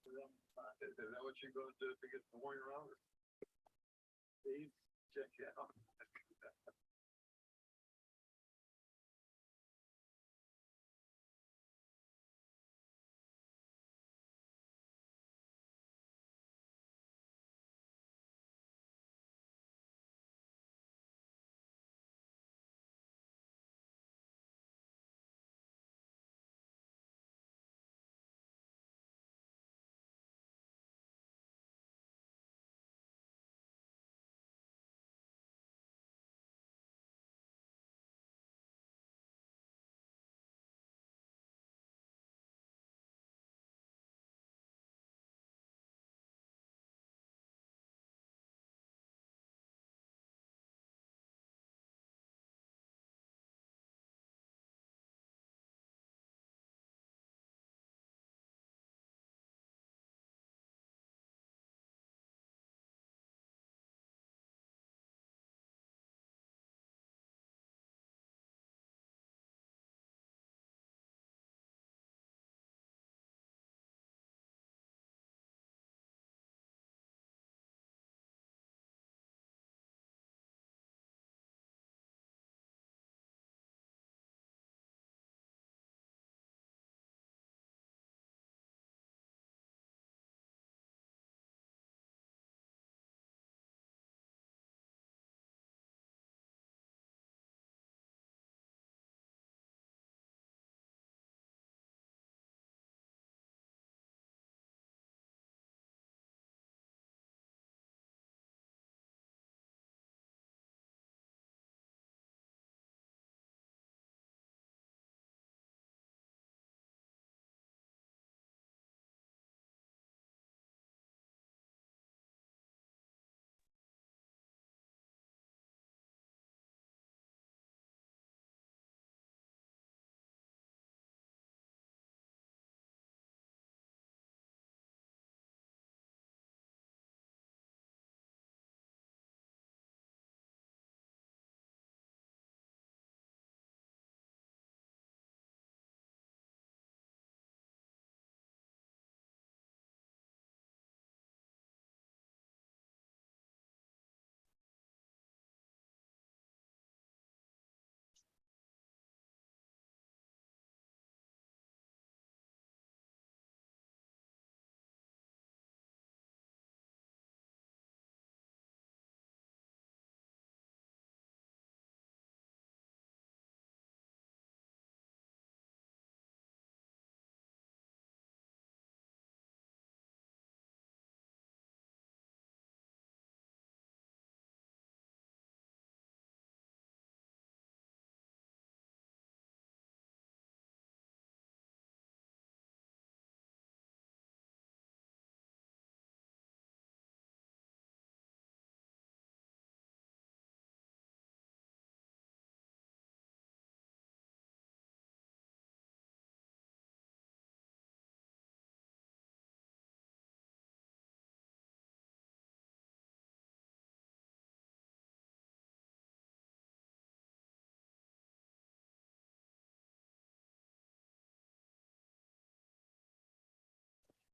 Is that what you're gonna do to get the warrior around? Steve, check it out.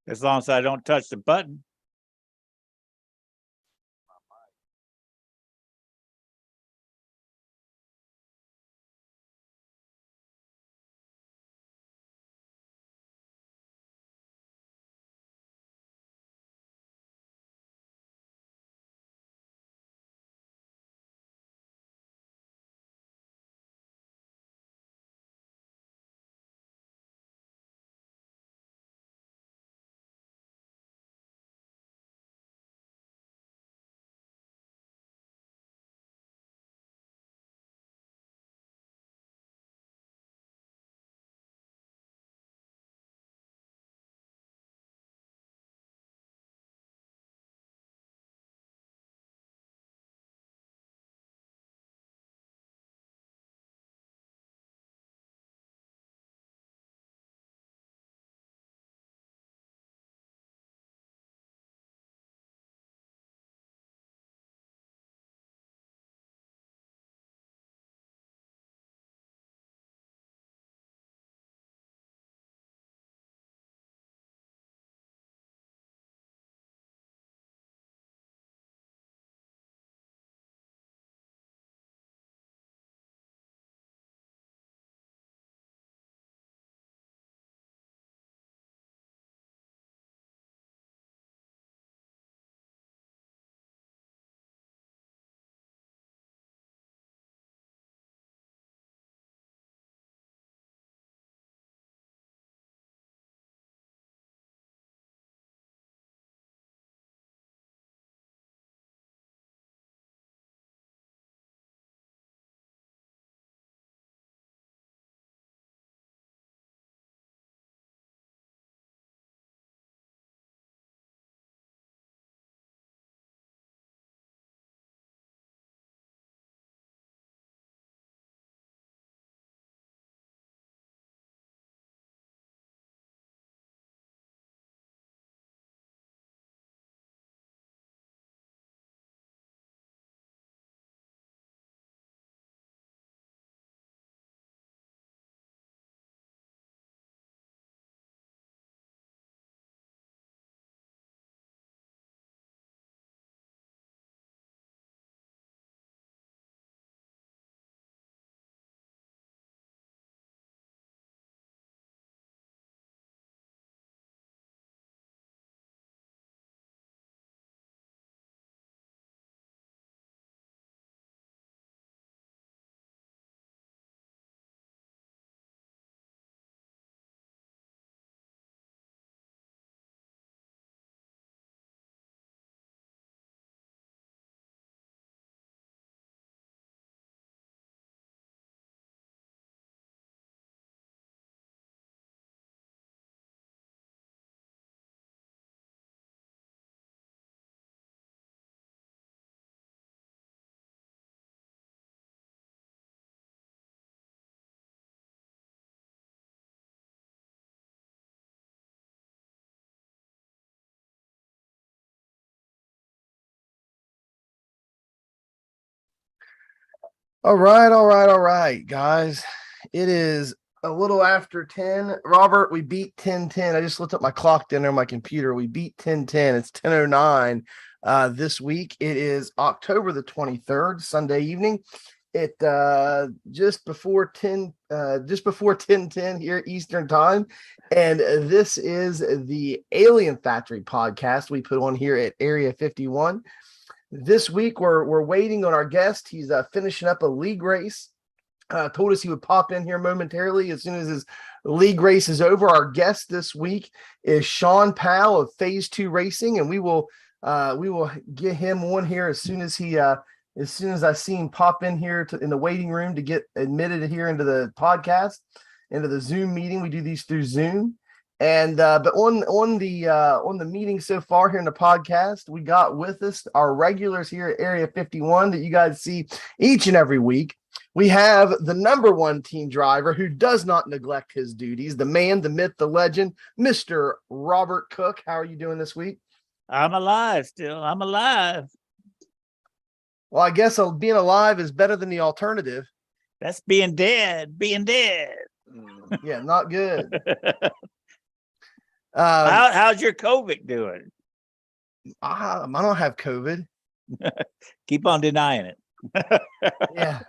As long as I don't touch the button. All right, guys. It is a little after 10. Robert, we beat 10:10. I just looked up my clock down there on my computer. We beat 10:10. It's 10:09 this week. It is October the 23rd, Sunday evening. It just before 10:10 here Eastern time. And this is the Alien Factory podcast we put on here at Area 51. This week we're waiting on our guest. He's finishing up a league race. Told us he would pop in here momentarily as soon as his league race is over. Our guest this week is Shawn Powell of Phase 2 Racing, and we will get him on here as soon as I see him pop in here in the waiting room to get admitted here into the podcast, into the Zoom meeting. We do these through Zoom. And but on the meeting so far here in the podcast, we got with us our regulars here at Area 51 that you guys see each and every week. We have the number one team driver who does not neglect his duties, the man, the myth, the legend, Mr. Robert Cook. How are you doing this week? I'm alive still. I'm alive. Well, I guess being alive is better than the alternative. That's being dead. Being dead. Yeah, not good. How's your COVID doing? I don't have COVID. Keep on denying it. Yeah.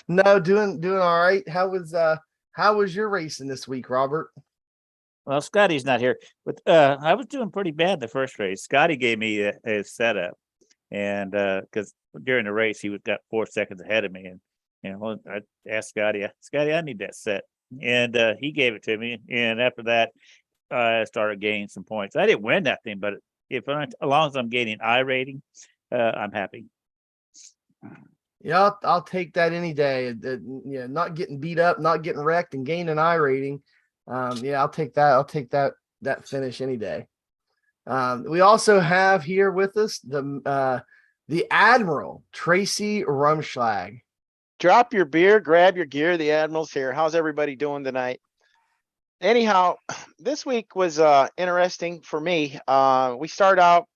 No, doing all right. How was your racing this week, Robert? Well, Scotty's not here, but I was doing pretty bad the first race. Scotty gave me a setup, and because during the race he got 4 seconds ahead of me, and I asked Scotty, I need that set, and he gave it to me, and after that I started gaining some points. I didn't win that thing, but as long as I'm gaining I rating, I'm happy. Yeah, I'll take that any day. Not getting beat up, not getting wrecked, and gaining an I rating. I'll take that. I'll take that finish any day. We also have here with us the Admiral Tracy Rumschlag. Drop your beer, grab your gear. The Admiral's here. How's everybody doing tonight? Anyhow, this week was interesting for me. We start out,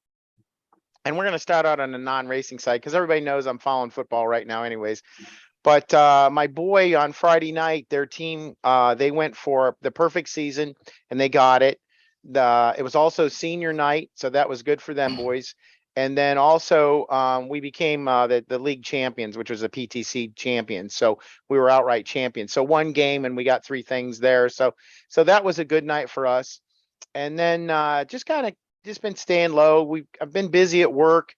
and we're going to start out on the non-racing side because everybody knows I'm following football right now anyways. But my boy on Friday night, their team, they went for the perfect season, and they got it. It was also senior night, so that was good for them boys. And then also we became the league champions, which was a PTC champion. So we were outright champions. So one game and we got 3 things there. So that was a good night for us. And then just been staying low. I've been busy at work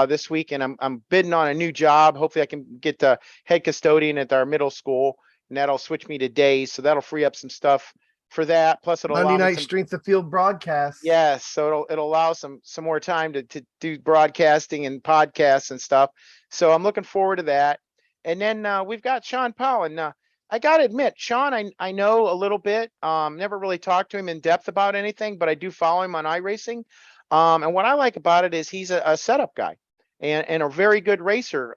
this week, and I'm bidding on a new job. Hopefully I can get the head custodian at our middle school, and that'll switch me to days. So that'll free up some stuff for that. Plus it'll Monday allow night Strength of Field broadcast. Yes, so it'll allow some more time to do broadcasting and podcasts and stuff. So I'm looking forward to that. And then we've got Shawn Powell, and I got to admit, Shawn, I know a little bit. Never really talked to him in depth about anything, but I do follow him on iRacing. And what I like about it is he's a setup guy and a very good racer.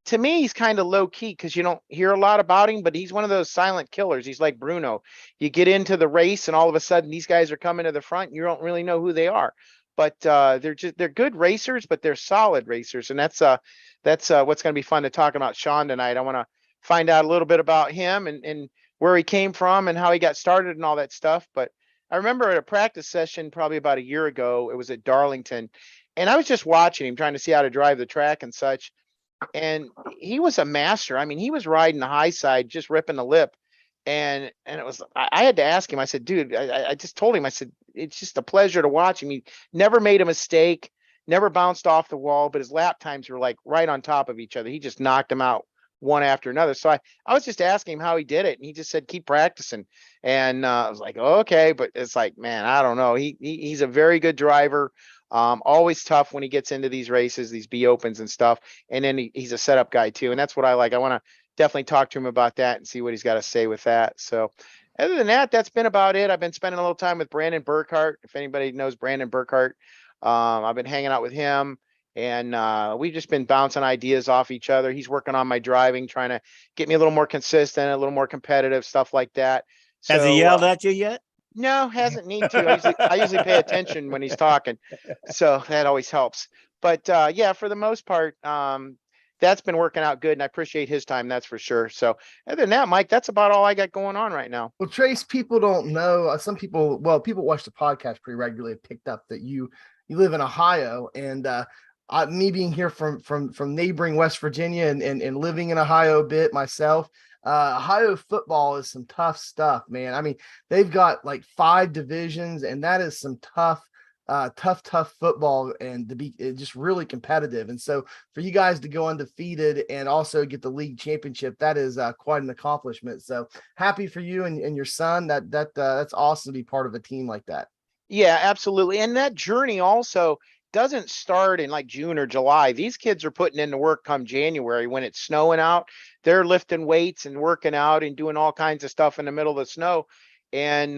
To me, he's kind of low key because you don't hear a lot about him, but he's one of those silent killers. He's like Bruno. You get into the race and all of a sudden these guys are coming to the front and you don't really know who they are. But they're good racers, but they're solid racers. And that's what's going to be fun to talk about Shawn tonight. I want to find out a little bit about him and where he came from and how he got started and all that stuff. But I remember at a practice session probably about a year ago, it was at Darlington, and I was just watching him, trying to see how to drive the track and such. And he was a master. I mean, he was riding the high side, just ripping the lip. And it was, I had to ask him, I said, dude, I just told him, I said, it's just a pleasure to watch him. He never made a mistake, never bounced off the wall, but his lap times were like right on top of each other. He just knocked them out one after another. So I was just asking him how he did it. And he just said, keep practicing. And I was like, okay, but it's like, man, I don't know. He's a very good driver. Always tough when he gets into these races, these B opens and stuff. And then he's a setup guy too. And that's what I like. I want to definitely talk to him about that and see what he's got to say with that. So other than that, that's been about it. I've been spending a little time with Brandon Burkhart. If anybody knows Brandon Burkhart, I've been hanging out with him, and we've just been bouncing ideas off each other. He's working on my driving, trying to get me a little more consistent, a little more competitive, stuff like that. Has he yelled at you yet? No, hasn't need to. I usually pay attention when he's talking, so that always helps. But yeah, for the most part, that's been working out good, and I appreciate his time. That's for sure. So other than that, Mike, that's about all I got going on right now. Well, Trace, people don't know. Some people, well, people watch the podcast pretty regularly, have picked up that you live in Ohio, and me being here from neighboring West Virginia and living in Ohio a bit myself. Ohio football is some tough stuff, man. I mean, they've got like 5 divisions, and that is some tough football, and to be just really competitive. And so for you guys to go undefeated and also get the league championship, that is quite an accomplishment. So happy for you and your son. That's awesome to be part of a team like that. Yeah, absolutely. And that journey also doesn't start in like June or July. These kids are putting in the work come January when it's snowing out. They're lifting weights and working out and doing all kinds of stuff in the middle of the snow. And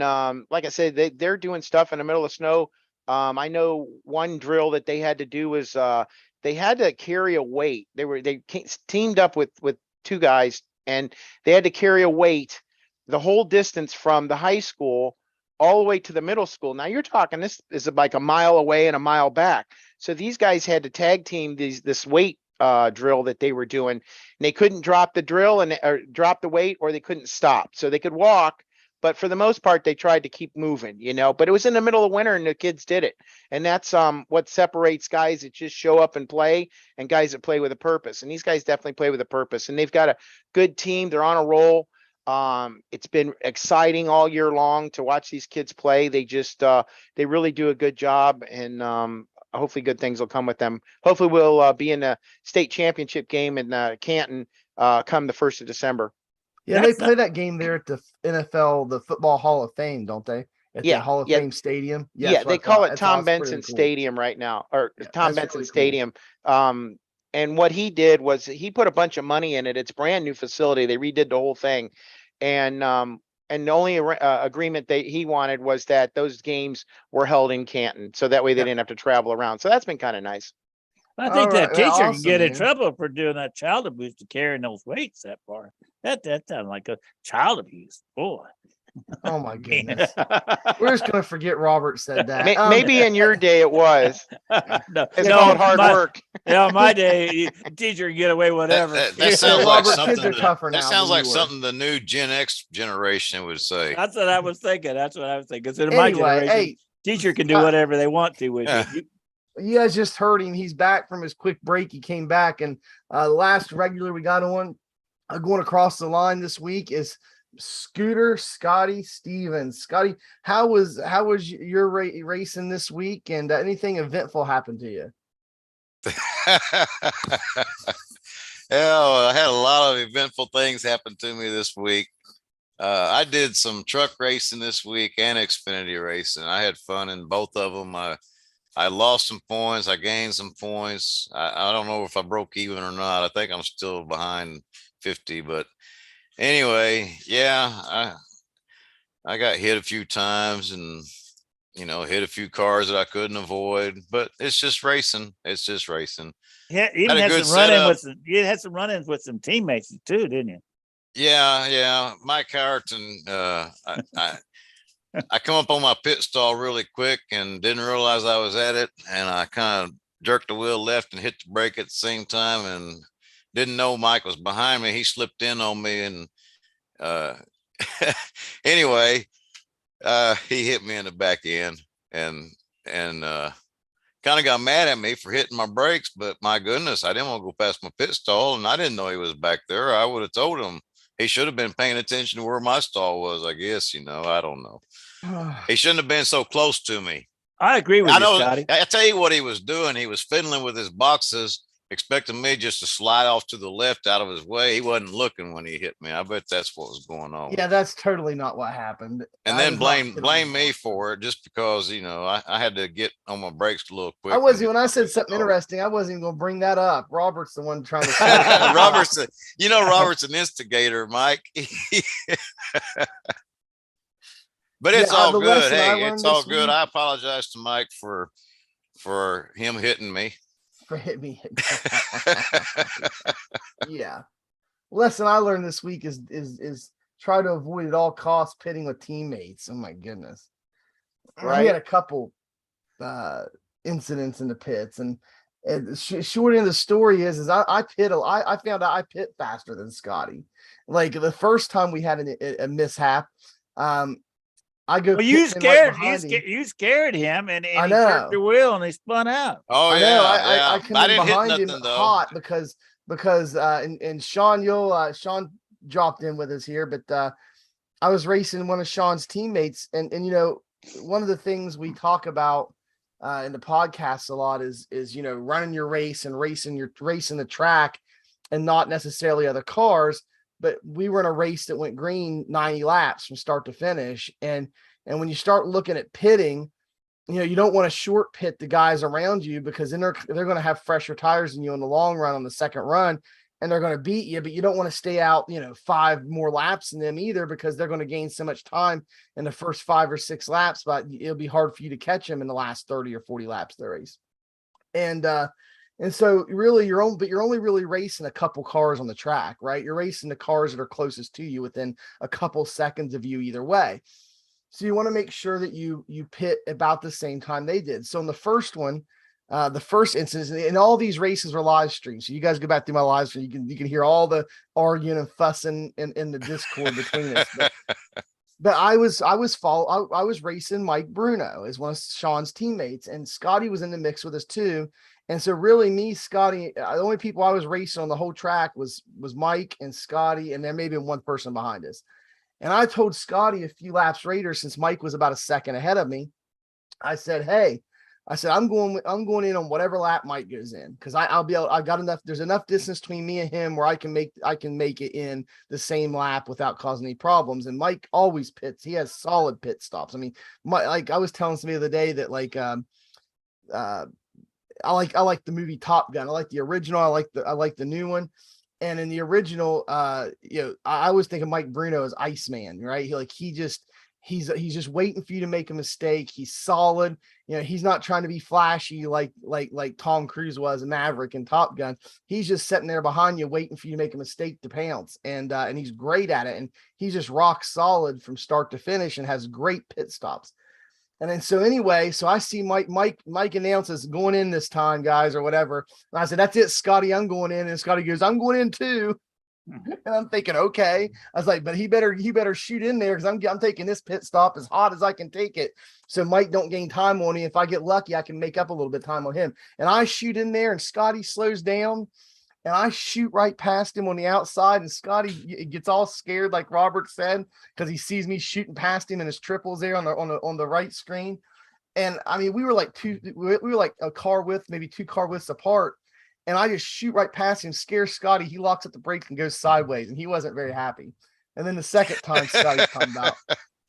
like I said, they're doing stuff in the middle of snow. I know one drill that they had to do was they had to carry a weight. They teamed up with 2 guys, and they had to carry a weight the whole distance from the high school all the way to the middle school. Now you're talking, this is like a mile away and a mile back. So these guys had to tag team this weight drill that they were doing, and they couldn't drop the drill or drop the weight, or they couldn't stop. So they could walk, but for the most part, they tried to keep moving, but it was in the middle of winter and the kids did it. And that's what separates guys that just show up and play and guys that play with a purpose. And these guys definitely play with a purpose, and they've got a good team. They're on a roll. It's been exciting all year long to watch these kids play. They just, they really do a good job, and hopefully good things will come with them. Hopefully we'll be in a state championship game in Canton come the 1st of December. Yeah, they play that game there at the NFL, the Football Hall of Fame, don't they? At the Hall of Fame Stadium. Yeah, they call it Tom Benson Stadium right now, or Tom Benson Stadium. And what he did was he put a bunch of money in it. It's a brand new facility. They redid the whole thing. And the only agreement that he wanted was that those games were held in Canton, so that way they didn't have to travel around. So that's been kind of nice. I think that teacher can get in trouble for doing that child abuse, to carrying those weights that far. That sounds like a child abuse, boy. Oh my goodness. We're just gonna forget Robert said that. Maybe in your day it was. It's called hard work. Yeah, my day, teacher can get away with whatever. That sounds like something. That sounds like something the new Gen X generation would say. That's what I was thinking. Because in my generation, teacher can do whatever they want to with it. You guys just heard him. He's back from his quick break. He came back, and the last regular we got on going across the line this week is Scotty Stevens. Scotty, how was your racing this week, and anything eventful happened to you? I had a lot of eventful things happen to me this week. I did some truck racing this week and Xfinity racing. I had fun in both of them. I lost some points. I gained some points. I don't know if I broke even or not. I think I'm still behind 50, but anyway, yeah, I got hit a few times and, hit a few cars that I couldn't avoid, but it's just racing. It's just racing. Yeah, you had some run-ins with some teammates too, didn't you? Yeah. Mike Harrington, I come up on my pit stall really quick and didn't realize I was at it. And I kind of jerked the wheel left and hit the brake at the same time and didn't know Mike was behind me. He slipped in on me. And anyway, he hit me in the back end and kind of got mad at me for hitting my brakes. But my goodness, I didn't want to go past my pit stall, and I didn't know he was back there. I would have told him. He should have been paying attention to where my stall was, I guess. I don't know. He shouldn't have been so close to me. I agree with you, Scotty. I tell you what he was doing. He was fiddling with his boxes, expecting me just to slide off to the left out of his way. He wasn't looking when he hit me. I bet that's what was going on. Yeah, that's totally not what happened. And then blame me for it just because, I had to get on my brakes a little quick. When I said something interesting, I wasn't even going to bring that up. Robert's the one trying to say Robert's an instigator, Mike. But it's all good. Hey, it's all good. I apologize to Mike for him hitting me. For hitting me. Yeah. Lesson I learned this week is try to avoid at all costs pitting with teammates. Oh my goodness. Right. I had a couple incidents in the pits, and And short end of the story is I found out I pit faster than Scotty. Like the first time we had a mishap, I go. Well, you pitting in right scared behind him. you scared him, and I he jerked know. the wheel and he spun out. Oh I yeah, know. yeah. I come I in didn't hit behind him nothing though. hot because and Sean, Sean dropped in with us here, but I was racing one of Sean's teammates, and one of the things we talk about in the podcast a lot is running your race and racing the track, and not necessarily other cars. But we were in a race that went green 90 laps from start to finish, and when you start looking at pitting, you don't want to short pit the guys around you, because then they're going to have fresher tires than you in the long run on the second run, and they're going to beat you. But you don't want to stay out 5 more laps in them either, because they're going to gain so much time in the first 5 or 6 laps, but it'll be hard for you to catch them in the last 30 or 40 laps of the race. And so really you're only really racing a couple cars on the track, right? You're racing the cars that are closest to you within a couple seconds of you either way. So you want to make sure that you pit about the same time they did. So in the first one, the first instance, and all these races were live streamed. So you guys go back through my live stream. You can hear all the arguing and fussing in the Discord between us. But I was racing Mike Bruno as one of Sean's teammates, and Scotty was in the mix with us too. And so really me, Scotty, the only people I was racing on the whole track was Mike and Scotty, and there may be one person behind us. And I told Scotty a few laps later, since Mike was about a second ahead of me, I said, hey, I'm going in on whatever lap Mike goes in, because I got enough. There's enough distance between me and him where I can make it in the same lap without causing any problems. And Mike always pits. He has solid pit stops. I mean, like I was telling somebody the other day that I like the movie Top Gun. I like the original. I like the new one. And in the original, I was thinking Mike Bruno as Iceman, right? He's just waiting for you to make a mistake. He's solid. He's not trying to be flashy like Tom Cruise was in Maverick and Top Gun. He's just sitting there behind you, waiting for you to make a mistake to pounce. And he's great at it. And he's just rock solid from start to finish and has great pit stops. And then so I see Mike announces going in this time, guys, or whatever. And I said, that's it, Scotty, I'm going in. And Scotty goes, I'm going in too. And I'm thinking, okay. I was like, but he better shoot in there, because I'm taking this pit stop as hot as I can take it, so Mike don't gain time on me. If I get lucky, I can make up a little bit of time on him. And I shoot in there, and Scotty slows down, and I shoot right past him on the outside, and Scotty gets all scared, like Robert said, because he sees me shooting past him and his triples there on the right screen. And I mean, we were like a car width, maybe 2 car widths apart. And I just shoot right past him, scare Scotty. He locks up the brakes and goes sideways, and he wasn't very happy. And then the second time Scotty come out.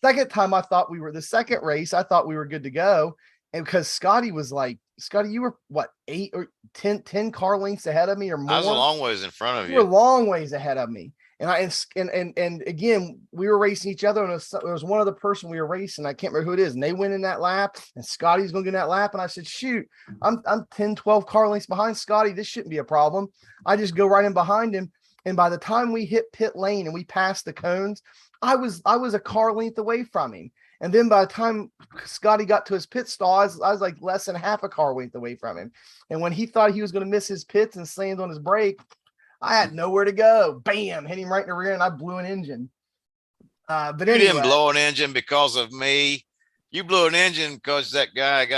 Second time, the second race, I thought we were good to go. And because Scotty was like, Scotty, you were what, 8 or 10 car lengths ahead of me or more? I was a long ways in front of You were you. long ways ahead of me. And again, we were racing each other, and there was one other person we were racing. I can't remember who it is. And they went in that lap, and Scotty's going to get in that lap. And I said, shoot, I'm 10, 12 car lengths behind Scotty. This shouldn't be a problem. I just go right in behind him. And by the time we hit pit lane and we passed the cones, I was a car length away from him. And then by the time Scotty got to his pit stall, I was like less than half a car length away from him. And when he thought he was going to miss his pits and slammed on his brake, I had nowhere to go. Bam, hit him right in the rear, and I blew an engine. But You anyway, didn't blow an engine because of me. You blew an engine because that guy you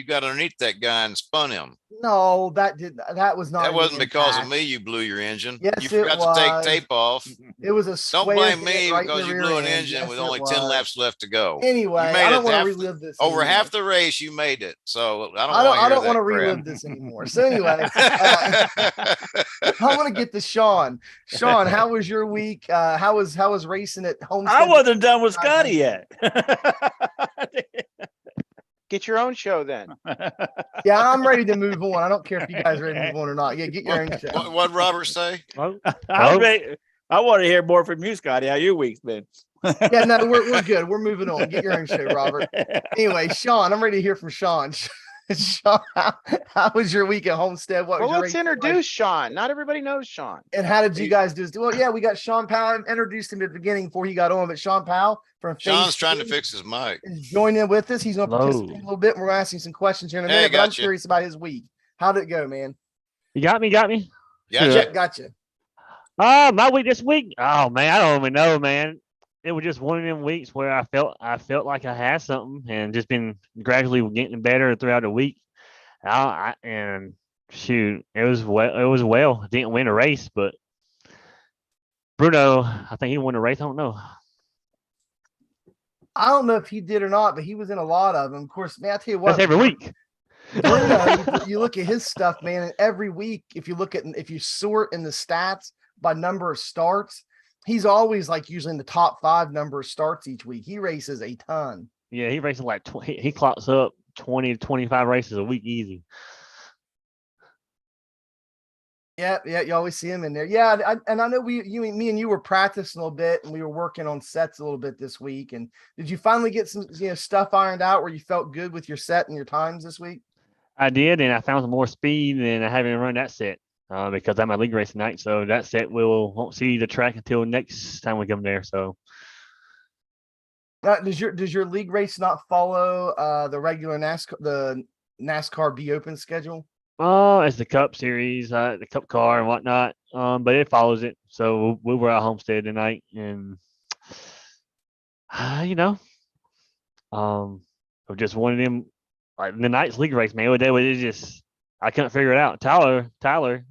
got underneath that guy and spun him. no, that was not. That any wasn't because of impact. me you blew your engine. Yes, You forgot it to take was. tape off. It was a Don't square blame hit me right in because the you rear blew an end. engine Yes, with it only 10 was. laps left to go. Anyway, You made I don't it want to half- relive this. Over anymore. half the race, you made it. So I I don't don't want to want relive this anymore. So anyway, I'm going to get to Sean. Sean, how was your week? How was racing at Homestead? I wasn't done with Scotty yet. Get your own show then. Yeah, I'm ready to move on. I don't care if you guys are ready to move on or not. Yeah, get your own show. What Robert say? I want to hear more from you, Scotty. How your week's been? Yeah, no, we're good. We're moving on. Get your own show, Robert. Anyway, Sean, I'm ready to hear from Sean. Sean, how was your week at Homestead? What was Well, your let's race like? introduce Sean. Not everybody knows Sean. And how did you guys do? Well, yeah, we got Shawn Powell. I introduced him at the beginning before he got on, but Shawn Powell from Sean's trying to Facebook fix his mic. is joining in with us. He's going to Hello. participate a little bit. And we're going to ask him some questions here in a Hey, minute. But I'm gotcha. curious about his week. How'd it go, man? You got me. Yeah, Yeah. Gotcha. My week this week. Oh man, I don't even know, man. It was just one of them weeks where I felt like I had something, and just been gradually getting better throughout the week. And shoot, it was well. Didn't win a race, but Bruno, I think he won the race. I don't know. I don't know if he did or not, but he was in a lot of them. Of course, man, I tell you what, That's every week. Bruno, you look at his stuff, man, and every week, if you sort in the stats by number of starts, he's always like usually in the top 5 number of starts each week. He races a ton. Yeah, he races like 20. He clocks up 20 to 25 races a week easy. Yeah, you always see him in there. Yeah, I know me and you were practicing a little bit, and we were working on sets a little bit this week. And did you finally get some stuff ironed out where you felt good with your set and your times this week? I did, and I found some more speed, and I haven't run that set because I'm at league race tonight. So that set won't see the track until next time we come there. So does your league race not follow the regular NASCAR B Open schedule? It's the Cup Series, the Cup car and whatnot. But it follows it. So we were at Homestead tonight, and just one of them. Like the night's league race, man. It was just I couldn't figure it out. Tyler,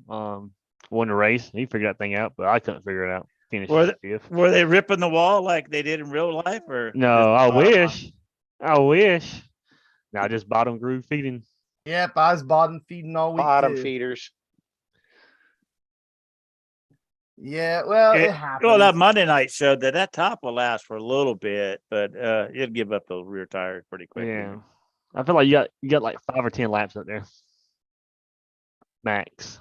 won the race. He figured that thing out, but I couldn't figure it out. Finished fifth. Were they ripping the wall like they did in real life, or no? I wish. Now just bottom groove feeding. Yep, I was bottom feeding all week. Bottom too. feeders. Yeah, well, it happens. Well, that Monday night showed that top will last for a little bit, but it'll give up those rear tires pretty quickly. Yeah, I feel like you got like 5 or 10 laps up there, max.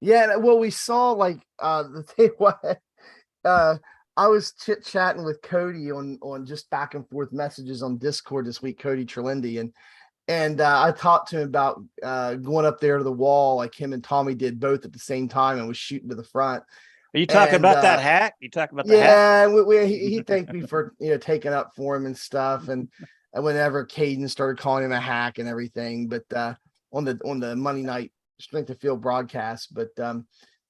Yeah, well, we saw like the thing what I was chit-chatting with Cody on just back and forth messages on Discord this week, Cody Trelendi, and I talked to him about going up there to the wall like him and Tommy did both at the same time and was shooting to the front. Are you talking about that hack? You talking about the hack? Yeah, he thanked me for taking up for him and stuff, and whenever Caden started calling him a hack and everything, but on the Monday night Strength of Field broadcast. But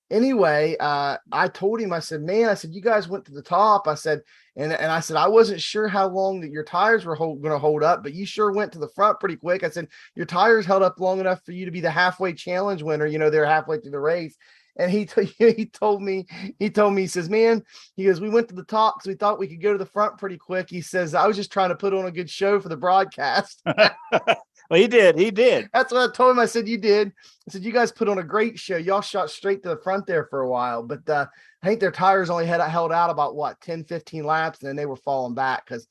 anyway, I told him, I said, man, you guys went to the top. I said, and I said, I wasn't sure how long that your tires were going to hold up, but you sure went to the front pretty quick. I said, your tires held up long enough for you to be the halfway challenge winner. They're halfway through the race. And he told me, he says, man, he goes, we went to the top because we thought we could go to the front pretty quick. He says, I was just trying to put on a good show for the broadcast. Well, he did. That's what I told him. I said, you did. I said, you guys put on a great show. Y'all shot straight to the front there for a while, but I think their tires only held out about 10, 15 laps. And then they were falling back because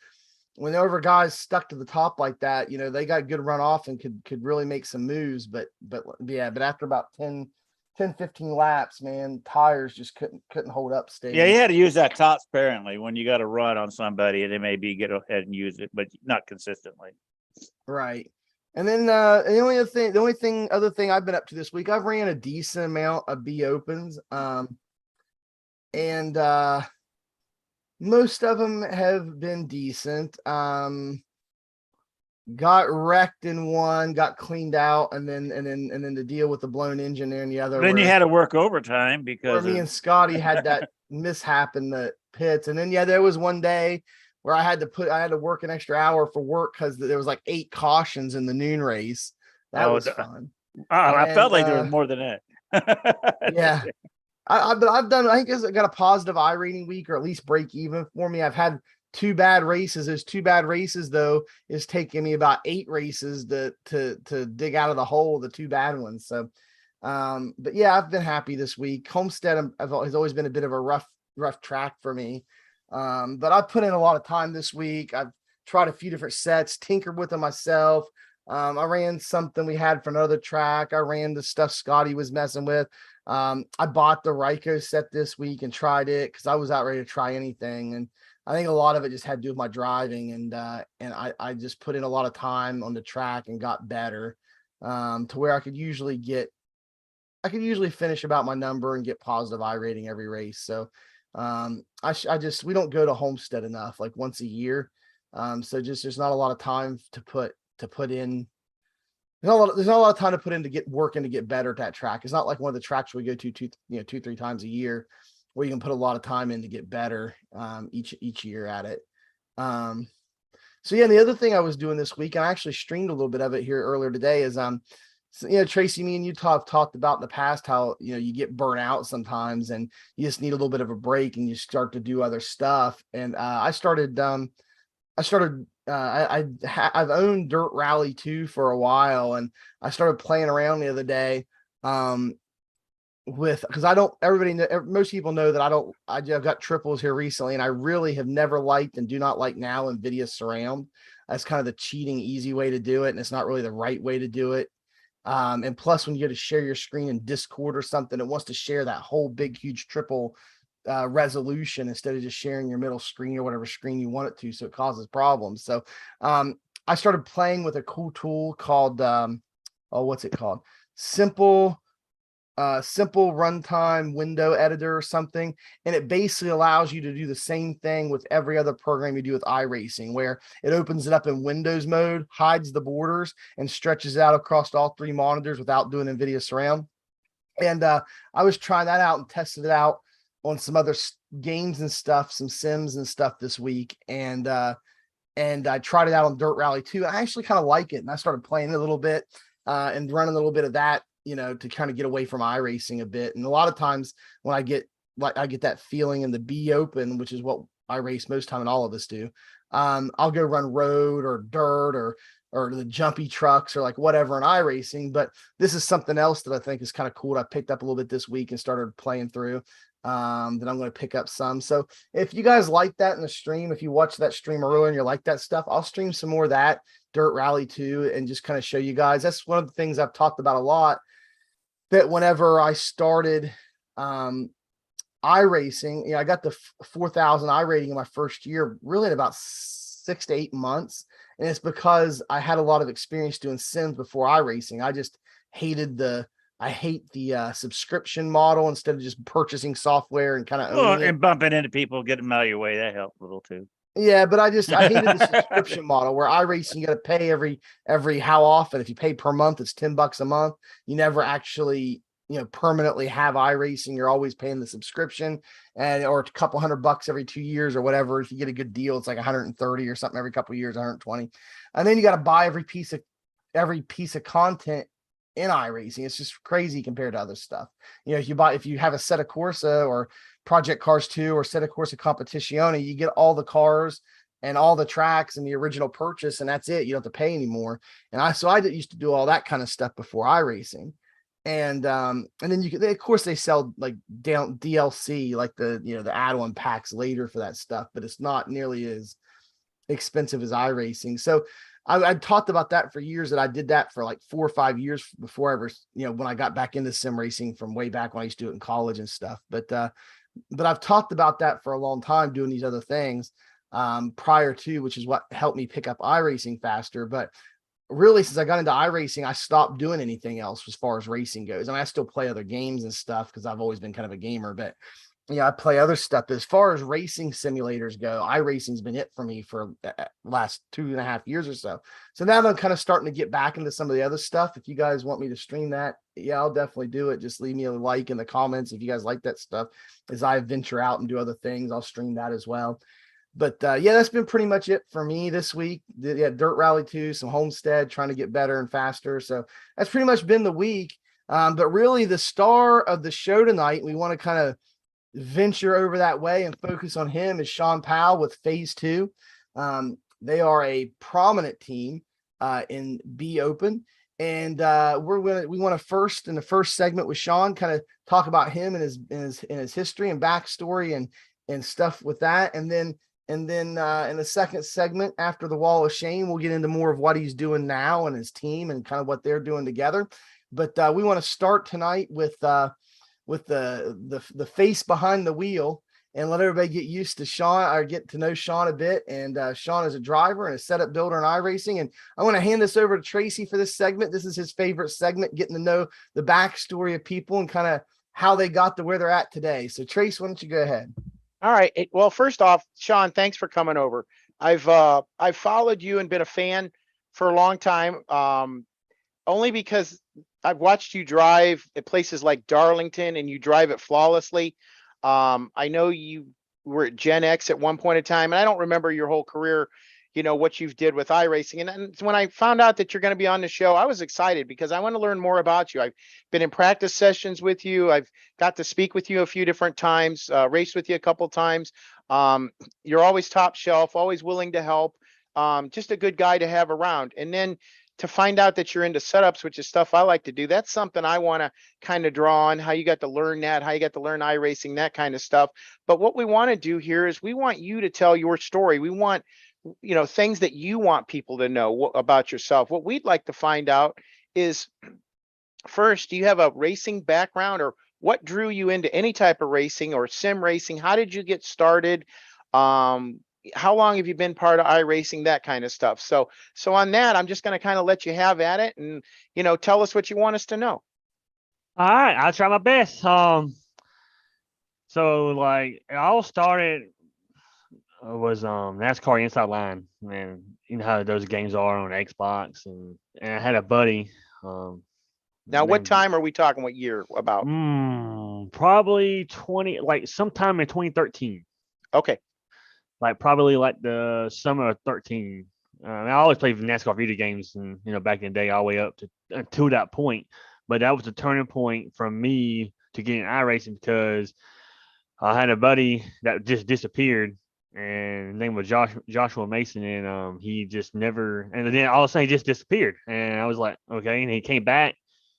whenever guys stuck to the top like that, they got good runoff and could really make some moves. But after about 10, 15 laps, man, tires just couldn't hold up. Yeah, you had to use that top sparingly when you got to run on somebody, and they maybe get ahead and use it, but not consistently. Right. And then the only other thing I've been up to this week, I've ran a decent amount of B Opens, and most of them have been decent. Got wrecked in one, got cleaned out, and then the deal with the blown engine there in the other. Then you had to work overtime because me and Scotty had that mishap in the pits, and then there was one day where I had to work an extra hour for work because there was like 8 cautions in the noon race. That was fun. I felt like there was more than that. Yeah. I've done, I think I got a positive I rating week, or at least break even for me. I've had 2 bad races. Those 2 bad races though is taking me about 8 races to dig out of the hole, the 2 bad ones. So, but yeah, I've been happy this week. Homestead has always been a bit of a rough track for me. But I've put in a lot of time this week. I've tried a few different sets, tinkered with them myself. I ran something we had for another track. I ran the stuff Scotty was messing with. I bought the Ryko set this week and tried it because I was out ready to try anything. And I think a lot of it just had to do with my driving. And I just put in a lot of time on the track and got better to where I could usually finish about my number and get positive I rating every race. So we don't go to Homestead enough, like once a year. So just there's not a lot of time to put in there's not a lot of time to put in to get working to get better at that track. It's not like one of the tracks we go to 2-3 times a year where you can put a lot of time in to get better each year at it. So yeah, and the other thing I was doing this week, and I actually streamed a little bit of it here earlier today, is so, Tracy, me and you have talked about in the past how you get burnt out sometimes, and you just need a little bit of a break, and you start to do other stuff. And I've owned Dirt Rally 2 for a while, and I started playing around the other day because most people know that I've got triples here recently, and I really have never liked and do not like now NVIDIA surround. That's kind of the cheating easy way to do it, and it's not really the right way to do it. And plus, when you go to share your screen in Discord or something, it wants to share that whole big huge triple resolution instead of just sharing your middle screen or whatever screen you want it to, so it causes problems. So I started playing with a cool tool called what's it called? Simple runtime window editor or something, and it basically allows you to do the same thing with every other program you do with iRacing, where it opens it up in Windows mode, hides the borders, and stretches it out across all 3 monitors without doing NVIDIA surround. And I was trying that out and tested it out on some other games and stuff, some sims and stuff this week, and I tried it out on Dirt Rally 2. I actually kind of like it, and I started playing it a little bit and running a little bit of that, to kind of get away from iRacing a bit. And a lot of times when I get that feeling in the B open, which is what I race most time, and all of us do, I'll go run road or dirt or the jumpy trucks or like whatever in iRacing. But this is something else that I think is kind of cool. I picked up a little bit this week and started playing through. That I'm going to pick up some. So if you guys like that in the stream, if you watch that stream earlier and you like that stuff, I'll stream some more of that Dirt Rally 2 and just kind of show you guys. That's one of the things I've talked about a lot, that whenever I started iRacing, I got the 4,000 iRating in my first year, really in about 6 to 8 months. And it's because I had a lot of experience doing sims before iRacing. I just I hate the subscription model instead of just purchasing software and kind of owning it. And bumping into people, get them out of your way. That helped a little too. Yeah, but I hated the subscription model where iRacing, you got to pay every how often. If you pay per month, it's $10 a month. You never actually, permanently have iRacing. You're always paying the subscription or a couple $100 every 2 years or whatever. If you get a good deal, it's like 130 or something every couple of years, 120. And then you got to buy every piece of content in iRacing. It's just crazy compared to other stuff. If you have a set of Corsa or Project Cars 2 or set of Corsa Competizione, you get all the cars and all the tracks and the original purchase, and that's it. You don't have to pay anymore. And I used to do all that kind of stuff before iRacing. And then of course they sell like DLC, like the add-on packs later for that stuff, but it's not nearly as expensive as iRacing. So I talked about that for years, that I did that for like 4 or 5 years before I ever, when I got back into sim racing from way back when I used to do it in college and stuff. But I've talked about that for a long time, doing these other things prior to, which is what helped me pick up iRacing faster. But really, since I got into iRacing, I stopped doing anything else as far as racing goes. I mean, I still play other games and stuff because I've always been kind of a gamer, but I play other stuff. But as far as racing simulators go, iRacing's been it for me for the last 2.5 years or so. So now I'm kind of starting to get back into some of the other stuff. If you guys want me to stream that, I'll definitely do it. Just leave me a like in the comments if you guys like that stuff. As I venture out and do other things, I'll stream that as well. But that's been pretty much it for me this week. Dirt Rally 2, some Homestead, trying to get better and faster. So that's pretty much been the week. But really the star of the show tonight, we want to kind of venture over that way and focus on him, is Shawn Powell with Phase 2. They are a prominent team in B Open. And we want to first, in the first segment with Shawn, kind of talk about him and his history and backstory and stuff with that. And then in the second segment, after the Wall of Shame, we'll get into more of what he's doing now and his team and kind of what they're doing together. But we want to start tonight with the face behind the wheel and let everybody get used to Shawn, or get to know Shawn a bit. And Shawn is a driver and a setup builder in iRacing. And I want to hand this over to Tracy for this segment. This is his favorite segment, getting to know the backstory of people and kind of how they got to where they're at today. So Trace, why don't you go ahead? All right. Well, first off, Shawn, thanks for coming over. I've followed you and been a fan for a long time. only because I've watched you drive at places like Darlington and you drive it flawlessly. I know you were at Gen X at one point in time, and I don't remember your whole career, what you've did with iRacing. And when I found out that you're going to be on the show, I was excited because I want to learn more about you. I've been in practice sessions with you. I've got to speak with you a few different times, raced with you a couple times. You're always top shelf, always willing to help. Just a good guy to have around. And then to find out that you're into setups, which is stuff I like to do, that's something I want to kind of draw on, how you got to learn that, how you got to learn iRacing, that kind of stuff. But what we want to do here is we want you to tell your story. We want, things that you want people to know about yourself. What we'd like to find out is, first, do you have a racing background, or what drew you into any type of racing or sim racing? How did you get started? How long have you been part of iRacing, that kind of stuff. So on that, I'm just going to kind of let you have at it and, tell us what you want us to know. All right, I'll try my best. So like it all started was NASCAR Inside Line, man. You know how those games are on Xbox, and I had a buddy. Now, what named- time are we talking? What year about? Probably sometime in 2013. Okay. Like probably like the summer of 13. I always played NASCAR video games, and back in the day, all the way up to that point. But that was the turning point from me to getting iRacing, because I had a buddy that just disappeared, and his name was Joshua Mason, and he just never. And then all of a sudden, he just disappeared, and I was like, okay. And he came back.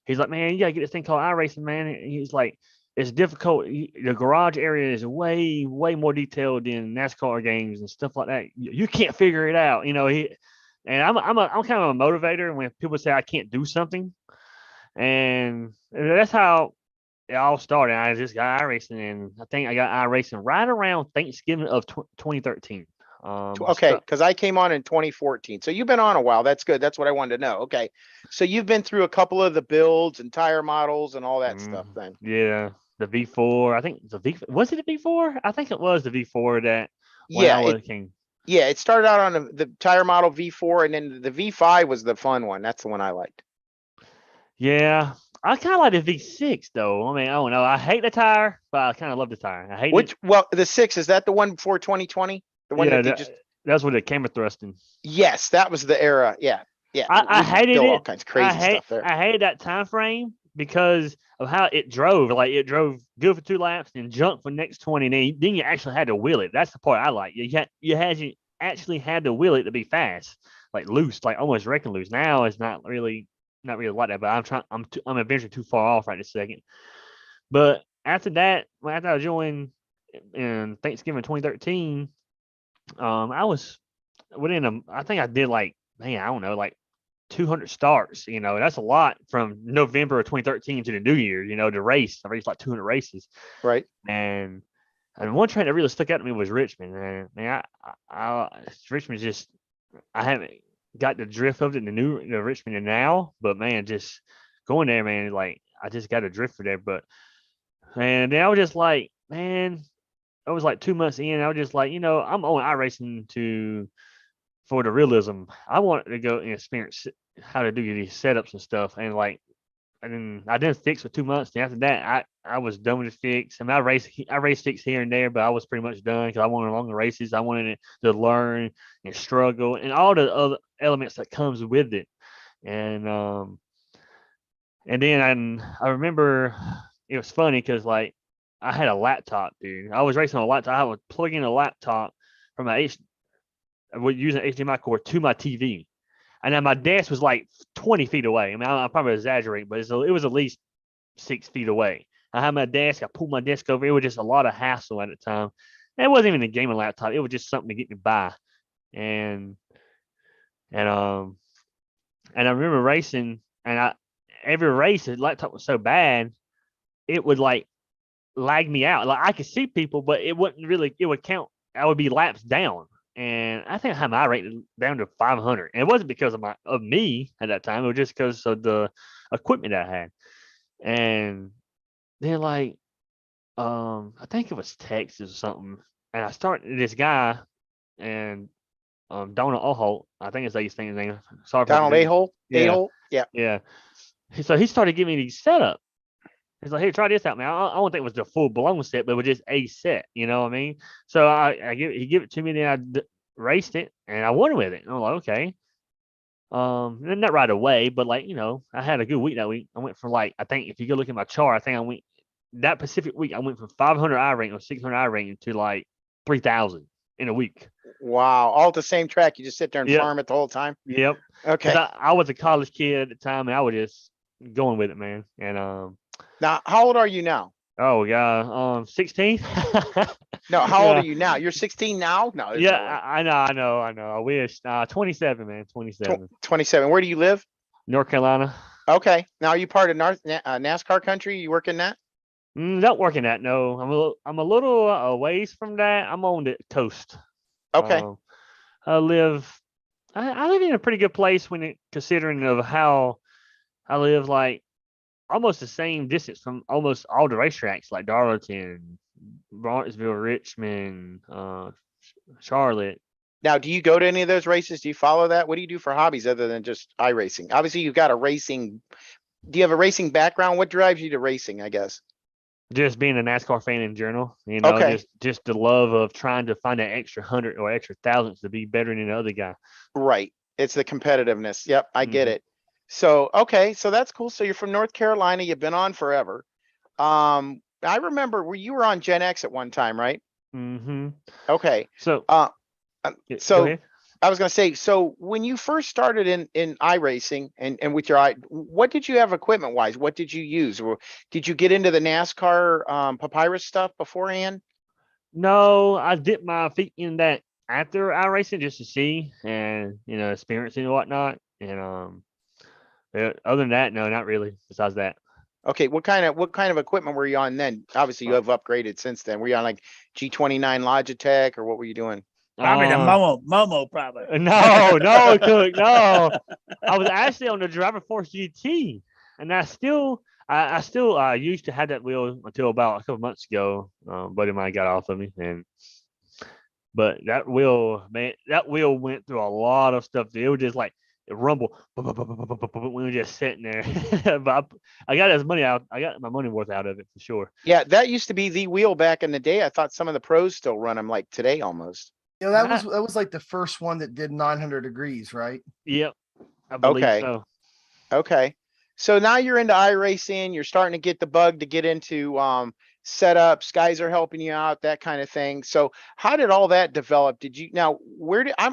He's like, man, you gotta get this thing called iRacing, man. And he's like, it's difficult. The garage area is way more detailed than NASCAR games and stuff like that. You can't figure it out, and I'm kind of a motivator when people say I can't do something, and that's how it all started. I just got iRacing, and I think I got iRacing right around Thanksgiving of 2013. Okay, because I came on in 2014. So you've been on a while. That's good. That's what I wanted to know. Okay. So you've been through a couple of the builds and tire models and all that stuff then. Yeah. The V4. I think was it the V4? I think it was the V4 that came. Yeah, it started out on the tire model V4, and then the V5 was the fun one. That's the one I liked. Yeah. I kind of like the V6 though. I mean, I don't know. I hate the tire, but I kind of love the tire. I hate it. Well, the 6, is that the one before 2020? The one that's what it came with thrusting. Yes, that was the era. Yeah. Yeah. I hated it. All kinds of crazy stuff there. I hated that time frame because of how it drove. Like it drove good for 2 laps and jumped for the next 20. And then you actually had to wheel it. That's the part I like. You actually had to wheel it to be fast, like loose, like almost wrecking loose. Now it's not really like that. But I'm eventually too far off right this second. But after that, after I joined in Thanksgiving 2013, I was I think I did like, man, I don't know, like 200 starts. That's a lot from November of 2013 to the new year, to race. I raced like 200 races. Right. And one track that really stuck out to me was Richmond. And man, Richmond just, I haven't got the drift of it in the Richmond and now, but man, just going there, man, like I just got a drift for there. And then I was just like, man, I was like 2 months in. I was just like, I'm on iRacing for the realism. I wanted to go and experience how to do these setups and stuff. And like, and I didn't fix for 2 months. And after that, I was done with the fix. I mean, I raced fix here and there, but I was pretty much done because I wanted longer races. I wanted it to learn and struggle and all the other elements that comes with it. And then I remember it was funny because like I had a laptop, dude. I was racing on a laptop. I would plug in a laptop from using an HDMI cord to my TV. And then my desk was like 20 feet away. I mean, I'm probably exaggerating, but it was at least 6 feet away. I had my desk. I pulled my desk over. It was just a lot of hassle at the time. And it wasn't even a gaming laptop. It was just something to get me by. And I remember racing, and every race, the laptop was so bad, it would like lag me out. Like I could see people, but it would count. I would be laps down. And I think I had my rate down to 500. And it wasn't because of me at that time. It was just because of the equipment I had. And then like, I think it was Texas or something. And I started this guy, and Donald Oholt, I think it's how you say his name. Sorry, Donald Ahol. Yeah. Ahol. Yeah. Yeah. So he started giving me these setup. He's like, "Hey, try this out, man." I don't think it was the full blown set, but it was just a set. You know what I mean? So he gave it to me, then raced it, and I won with it. And I'm like, okay. Not right away, but like I had a good week that week. I went from like I think if you go look at my chart, I think I went that Pacific week. I went from 500 I rating or 600 I rating to like 3,000 in a week. Wow. All at the same track. You just sit there and Yep. farm it the whole time. Yep. Okay. I was a college kid at the time, and I was just going with it, man. And Now, how old are you now? oh yeah, 16. No, how old Yeah. are you now? You're 16 now? No, there's Yeah, no way. I know. I wish. 27, man. 27. 27. Where do you live? North Carolina. Okay. Now, are you part of NASCAR country? You work in that? Not working that. No, I'm a little ways from that. I'm on the coast. Okay. I live. I live in a pretty good place when it considering of how I live, like almost the same distance from almost all the racetracks, like Darlington, Barnesville, Richmond, Charlotte. Now, do you go to any of those races? Do you follow that? What do you do for hobbies other than just iRacing? Obviously, you've got a racing. Do you have a racing background? What drives you to racing, I guess? Just being a NASCAR fan in general, Okay. just the love of trying to find that extra 100 or extra thousandths to be better than the other guy. Right. It's the competitiveness. Yep, I get Mhm. it. So, okay, so that's cool. So you're from North Carolina. You've been on forever. I remember where you were on Gen X at one time, right? Mm-hmm. Okay. So, Uh, go so ahead. I was gonna say, so when you first started in iRacing and with your what did you have equipment wise? What did you use? Or did you get into the NASCAR Papyrus stuff beforehand? No, I dipped my feet in that after iRacing just to see and experience it and whatnot. And other than that, no, not really. Besides that, Okay, what kind of equipment were you on then? Obviously, you have upgraded since then. Were you on like G29 Logitech or what were you doing? Probably the Momo, probably. No, Cook, no. I was actually on the Driver Force GT, and I still used to have that wheel until about a couple months ago. Buddy of mine got off of me, but that wheel, man, that wheel went through a lot of stuff. It was just like it rumble. We were just sitting there. But I got his money out. I got my money worth out of it for sure. Yeah, that used to be the wheel back in the day. I thought some of the pros still run them like today almost. That was like the first one that did 900 degrees, right? Yep, I believe Okay. so. Okay. So now you're into iRacing, you're starting to get the bug to get into setups, guys are helping you out, that kind of thing. So how did all that develop? Did you now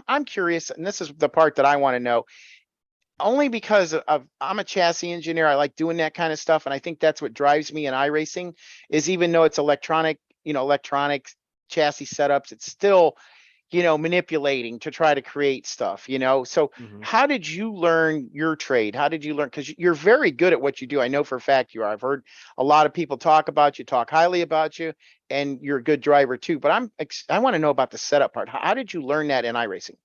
I'm curious, and this is the part that I want to know, only because of I'm a chassis engineer. I like doing that kind of stuff. And I think that's what drives me in iRacing is even though it's electronic chassis setups, it's still manipulating to try to create stuff, So Mhm. how did you learn your trade? How did you learn? Because you're very good at what you do. I know for a fact you are. I've heard a lot of people talk about you, talk highly about you, and you're a good driver too. But I want to know about the setup part. How did you learn that in iRacing?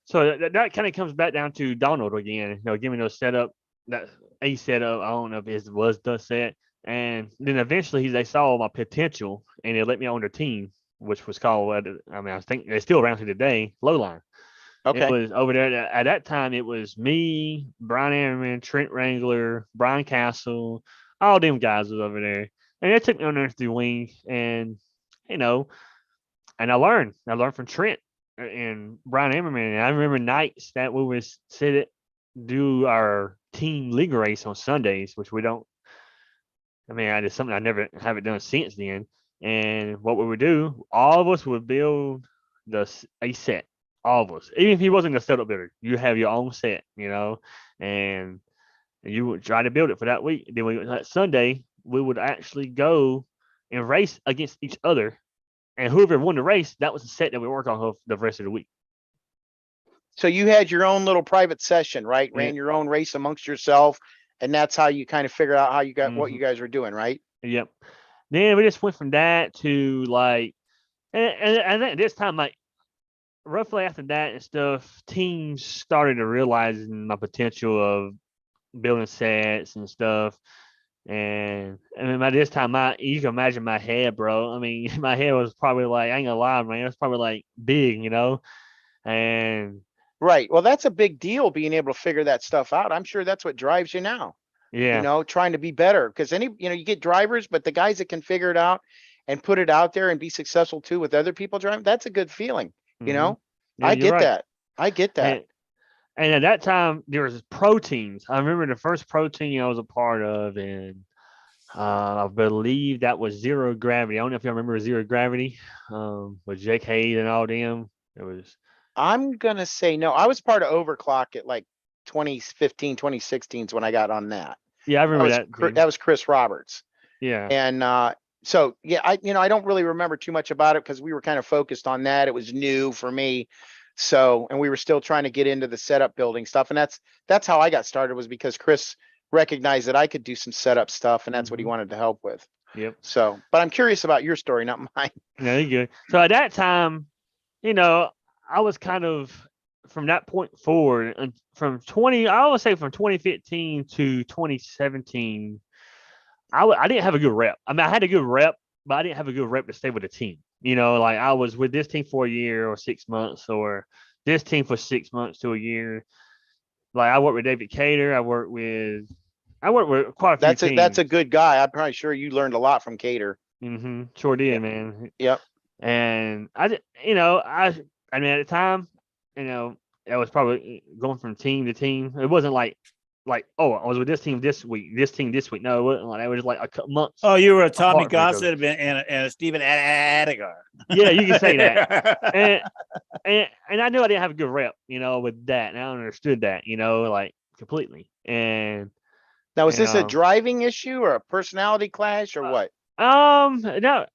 So that kind of comes back down to Donald again. Giving those setup, that a setup. I don't know if it was the set, and then eventually they saw my potential and they let me on their team, which was called. I think they're still around to today. Lowline. It Okay. was over there at that time. It was me, Brian Ammerman, Trent Wrangler, Brian Castle, all them guys was over there, and they took me under the wing, and you know, and I learned. I learned from Trent and Brian Ammerman. And I remember nights that we would do our team league race on Sundays, which we don't. I mean, I did something I never haven't done since then. And what we would do, all of us would build a set. All of us, even if he wasn't a setup builder, you have your own set, and you would try to build it for that week. Then that Sunday we would actually go and race against each other, and whoever won the race, that was the set that we worked on for the rest of the week. So you had your own little private session, right? Yeah. Ran your own race amongst yourself, and that's how you kind of figure out how you got what you guys were doing, right? Yep. Then we just went from that to like, and then this time, like roughly after that and stuff, teams started to realize my potential of building sets and stuff. And I mean, by this time, you can imagine my head, bro. I mean, my head was probably like, I ain't gonna lie, man, it was probably like big, and Right. Well, that's a big deal being able to figure that stuff out. I'm sure that's what drives you now. Yeah. trying to be better. Because you get drivers, but the guys that can figure it out and put it out there and be successful too with other people driving, that's a good feeling. Mhm. Yeah, I you're get right. that. I get that. And at that time, there was pro teams. I remember the first pro team I was a part of, and I believe that was Zero Gravity. I don't know if you remember Zero Gravity, with Jake Hayes and all them. It was I'm gonna say no. I was part of Overclock at like 2015, 2016 is when I got on that. yeah, I That remember was that team. that was Chris Roberts. Yeah, And so yeah, I don't really remember too much about it because we were kind of focused on that. It was new for me. So, and we were still trying to get into the setup building stuff. And that's how I got started, was because Chris recognized that I could do some setup stuff, and that's what he Mhm. wanted to help with. Yep. So, but I'm curious about your story, not mine. No, you're good. So at that time, I was kind of from that point forward, and I would say from 2015 to 2017, I didn't have a good rep. I mean, I had a good rep, but I didn't have a good rep to stay with the team. Like I was with this team for a year or 6 months, or this team for 6 months to a year. Like I worked with David Cater. I worked with quite a few teams. That's a good guy. I'm probably sure you learned a lot from Cater. Sure did, Yeah. man. Yep. And I mean, at the time, I was probably going from team to team. It wasn't like, oh, I was with this team this week, this team this week. No, it wasn't like that. It was like a couple months. Oh, you were a Tommy apart from each other. Gossett and a Stephen Adigar. Yeah, you can say that. And I knew I didn't have a good rep, with that. And I understood that, like completely. And Now, is this a um, driving issue or a personality clash or what? no.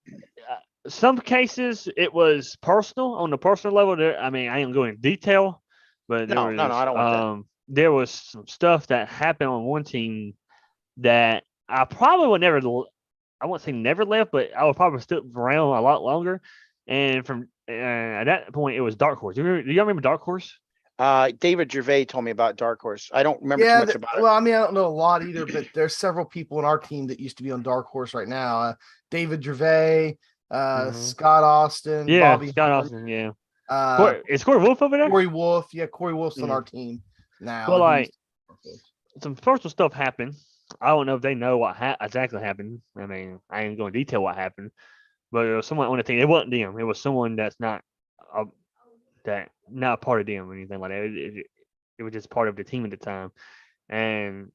Some cases it was personal on the personal level. I mean, I ain't going into detail, but No, I don't want that. there was some stuff that happened on one team that I probably would never. I won't say never left, but I would probably stick around a lot longer. And from at that point, it was Dark Horse. Do y'all remember Dark Horse? David Gervais told me about Dark Horse. I don't remember too Yeah, much about it. well, I mean, I don't know a lot either, but there's several people in our team that used to be on Dark Horse right now. David Gervais, Scott Austin, Yeah, Bobby Scott Hunt, Austin. Yeah. uh, Is Corey Wolf over there? Corey Wolf. Yeah, Corey Wolf's on Mm. our team now. Well, and he's- some personal stuff happened. I don't know if they know what exactly happened. I mean, I ain't going to detail what happened, but it was someone on the team. It wasn't them. It was someone that's not not a part of them or anything like that. It was just part of the team at the time, and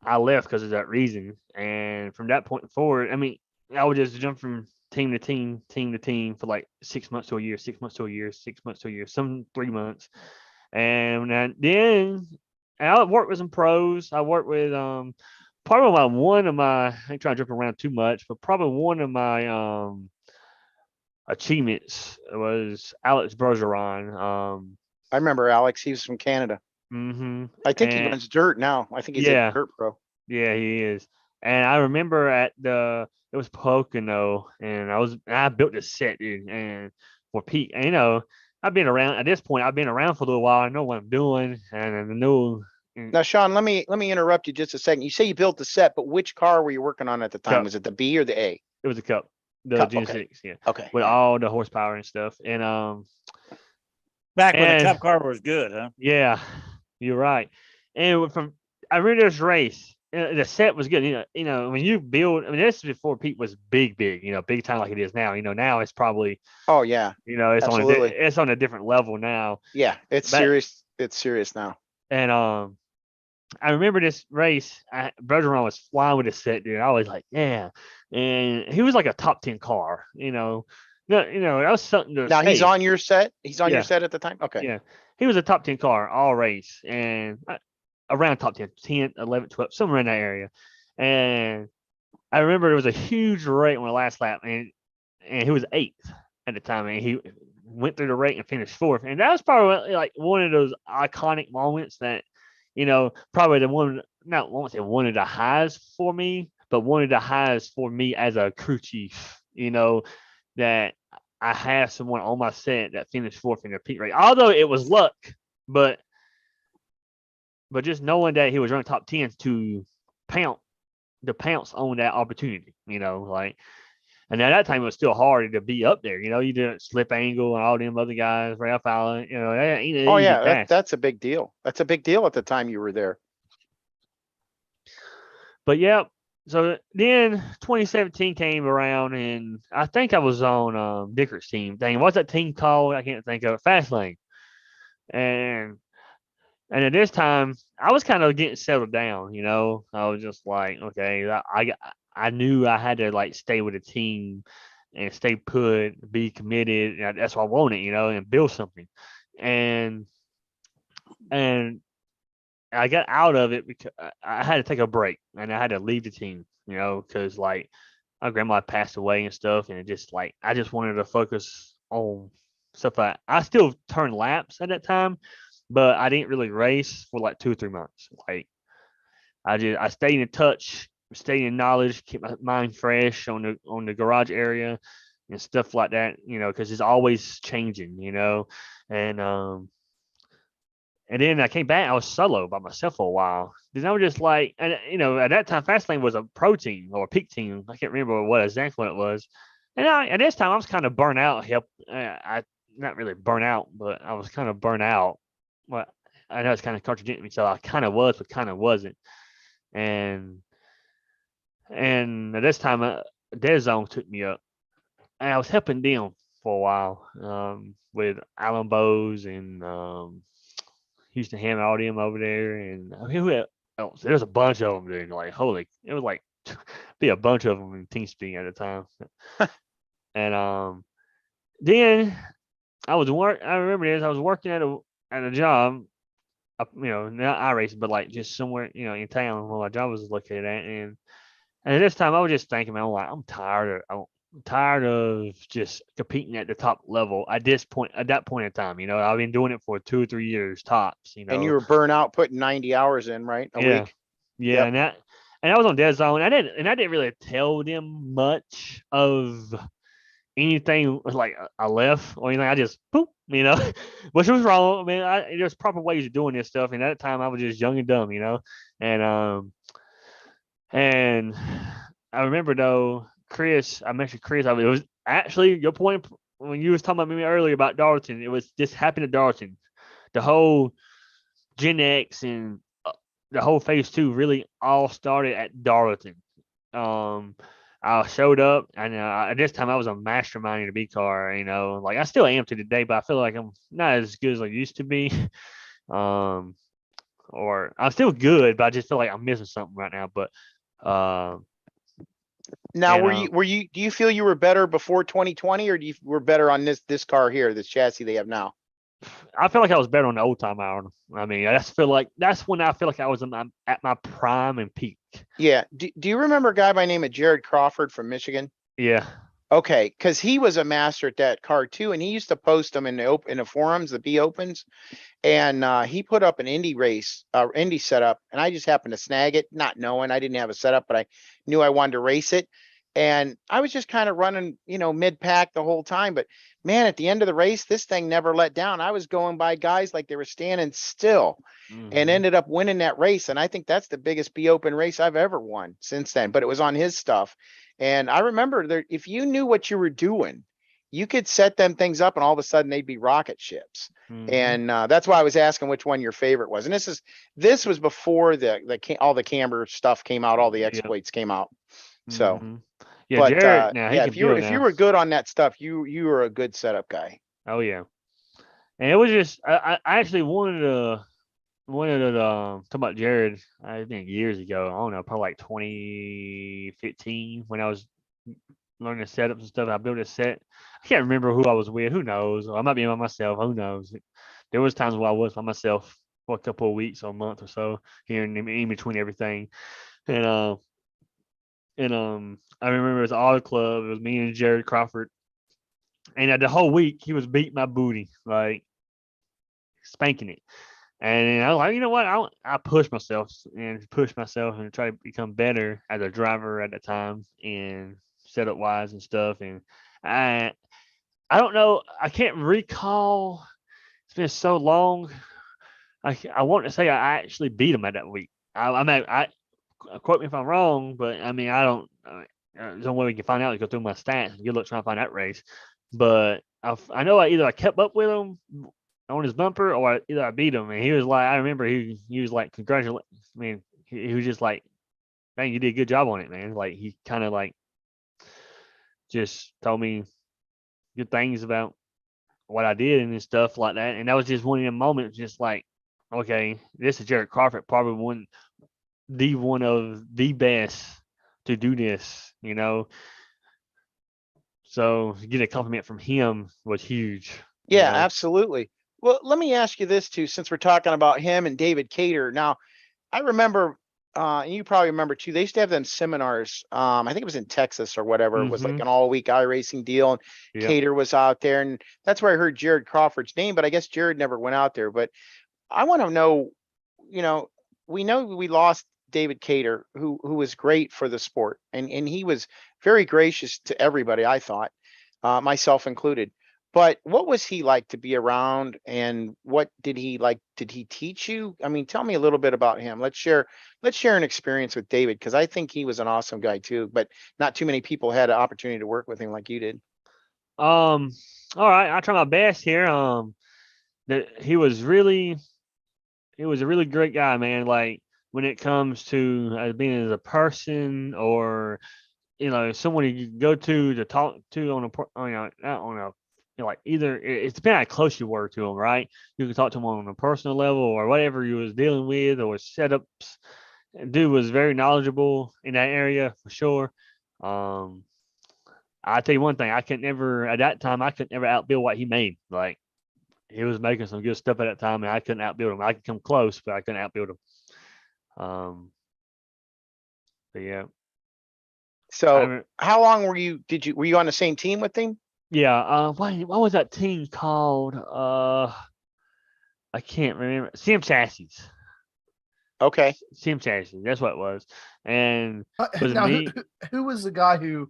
I left because of that reason. And from that point forward, I mean, I would just jump from team to team for like 6 months to a year, 6 months to a year, 6 months to a year, some 3 months, and then I worked with some pros. I worked with probably one of my, I ain't trying to jump around too much, but probably one of my achievements was Alex Bergeron. I remember Alex. He was from Canada. I think he runs dirt now. I think he's a dirt pro. Yeah, he is. And I remember it was Pocono, and I built this set, dude, and for Pete, and, I've been around at this point. I've been around for a little while. I know what I'm doing, and I know. Now, Shawn, let me interrupt you just a second. You say you built the set, but which car were you working on at the time? Cup. Was it the B or the A? It was a Cup, the Cup, Gen okay. 6, yeah. Okay. With all the horsepower and stuff, and Back when the Cup car was good, huh? Yeah, you're right. And I remember this race. The set was good. When you build, I mean, this is before Pete was big, big time like it is now. Now it's probably. Oh yeah. It's absolutely. it's on a different level now. Yeah, it's serious. It's serious now. And I remember this race. Bergeron was flying with his set, dude. I was like, yeah, and he was like a top 10 car. No, that was something to. Now say. he's on your set. He's on Yeah. your set at the time. Okay. Yeah, he was a top 10 car all race, and around top 10, 10, 11, 12, somewhere in that area. And I remember it was a huge rate on the last lap, and he was 8th at the time, and he went through the rate and finished 4th. And that was probably like one of those iconic moments that, probably the one, not won't say one of the highs for me, but one of the highs for me as a crew chief, that I have someone on my set that finished 4th in the peak rate. Although it was luck, but just knowing that he was running top 10s to pounce on that opportunity, and at that time it was still hard to be up there. You didn't slip angle and all them other guys, Ralph Allen, Oh yeah, that's a big deal. That's a big deal at the time you were there. But yeah, so then 2017 came around, and I think I was on Dicker's team. Dang, what's that team called? I can't think of it. Fastlane. And and at this time, I was kind of getting settled down. I was just like, okay, I knew I had to like stay with the team and stay put, be committed. And that's what I wanted, and build something. And and I got out of it because I had to take a break and I had to leave the team, because like my grandma passed away and stuff, and it just like I just wanted to focus on stuff. I still turned laps at that time, but I didn't really race for like 2 or 3 months. Like I stayed in touch, stayed in knowledge, keep my mind fresh on the garage area and stuff like that, because it's always changing, and then I came back. I was solo by myself for a while. Then I was just like, and at that time, Fastlane was a pro team or a peak team. I can't remember what exactly it was. And at this time, I was kind of burnt out. I not really burnt out, but I was kind of burnt out. Well, I know it's kind of contradicting me. So I kind of was, but kind of wasn't. And at this time, Dead Zone took me up, and I was helping them for a while with Alan Bowes and Houston Ham and all them over there, and I mean, who else? There's a bunch of them, dude. Like, holy, it was like be a bunch of them in TeamSpeak at the time. And then I remember this. I was working at a job, not iRacing, but like just somewhere, in town where my job was located at, and at this time I was just thinking, man, I'm tired of just competing at the top level at that point in time. I've been doing it for 2 or 3 years tops. And you were burnt out putting 90 hours in, right? A Yeah, week. yeah, Yep. and I was on Dead Zone. I didn't really tell them much of anything like I left or anything. I just poop, which was wrong. I mean, there's proper ways of doing this stuff, and at that time I was just young and dumb, and and I remember though, Chris. I mentioned Chris. It was actually your point when you was talking about me earlier about Darlington. It was just happened to Darlington. The whole Gen X and the whole phase 2 really all started at Darlington. Um, I showed up, and at this time I was a mastermind in the B car. Like I still am to today, but I feel like I'm not as good as I used to be. Um, or I'm still good, but I just feel like I'm missing something right now. But Now, and do you feel you were better before 2020, or were better on this car here, this chassis they have now? I feel like I was better on the old time hour. I mean, that's when I feel like I was at my prime and peak. Yeah. Do you remember a guy by the name of Jared Crawford from Michigan? Yeah. Okay, because he was a master at that car too, and he used to post them in the forums, the B Opens, and he put up an Indy setup, and I just happened to snag it, not knowing I didn't have a setup, but I knew I wanted to race it, and I was just kind of running, mid pack the whole time. But man, at the end of the race, this thing never let down. I was going by guys like they were standing still, and ended up winning that race. And I think that's the biggest B Open race I've ever won since then. But it was on his stuff. And I remember that if you knew what you were doing, you could set them things up and all of a sudden they'd be rocket ships. And that's why I was asking which one your favorite was. And this was before all the camber stuff came out, all the exploits came out. So, yeah, but Jared, now if you were good on that stuff, you were a good setup guy. Oh yeah, and it was just I actually wanted to talk about Jared. I think years ago. I don't know, probably like 2015 when I was learning setups and stuff. I built a set. I can't remember who I was with. Who knows? I might be by myself. Who knows? There was times where I was by myself for a couple of weeks or a month or so here in between everything. And I remember it was Auto Club. It was me and Jared Crawford. And the whole week he was beating my booty, like spanking it. And I was like, you know what? I push myself and try to become better as a driver at the time and setup wise and stuff. And I don't know. I can't recall. It's been so long. I want to say I actually beat him at that week. I quote me if I'm wrong, but I mean I don't. There's no way we can find out. You go through my stats. Good luck trying to find that race. But I know I kept up with him on his bumper, or either I beat him. And he was like, I remember he was like, congratulations. I mean, he was just like man, you did a good job on it, man. Like he kind of like just told me good things about what I did and stuff like that. And that was just one of them moments, just like, okay, this is Jared Crawford, probably one of the best to do this, you know. So to get a compliment from him was huge. you Yeah, know. absolutely. Well, let me ask you this too, since we're talking about him and David Cater. Now, I remember, and you probably remember too, they used to have them seminars. I think it was in Texas or whatever. It was like Mhm. an all-week iRacing deal, and Yep. Cater was out there, and that's where I heard Jared Crawford's name. But I guess Jared never went out there. But I want to know, you know, we know we lost David Cater, who was great for the sport, and he was very gracious to everybody, I thought, myself included. But what was he like to be around, and what did he like? Did he teach you? I mean, tell me a little bit about him. Let's share an experience with David, because I think he was an awesome guy too, but not too many people had an opportunity to work with him like you did. All right, I try my best here. That he was a really great guy, man. Like when it comes to being as a person, or someone you can go to talk to on not on a like either it's depending how close you were to him, right? You can talk to him on a personal level or whatever you was dealing with or setups. Dude was very knowledgeable in that area for sure. Um, I tell you one thing, I could never at that time I could never outbuild what he made. Like he was making some good stuff at that time, and I couldn't outbuild him. I could come close, but I couldn't outbuild him. Um, but yeah, So, I how long were you on the same team with him? yeah. What was that team called? I can't remember. Sim Chassis. Okay. Sim Chassis. That's what it was. And it was Now, who, me. who who was the guy who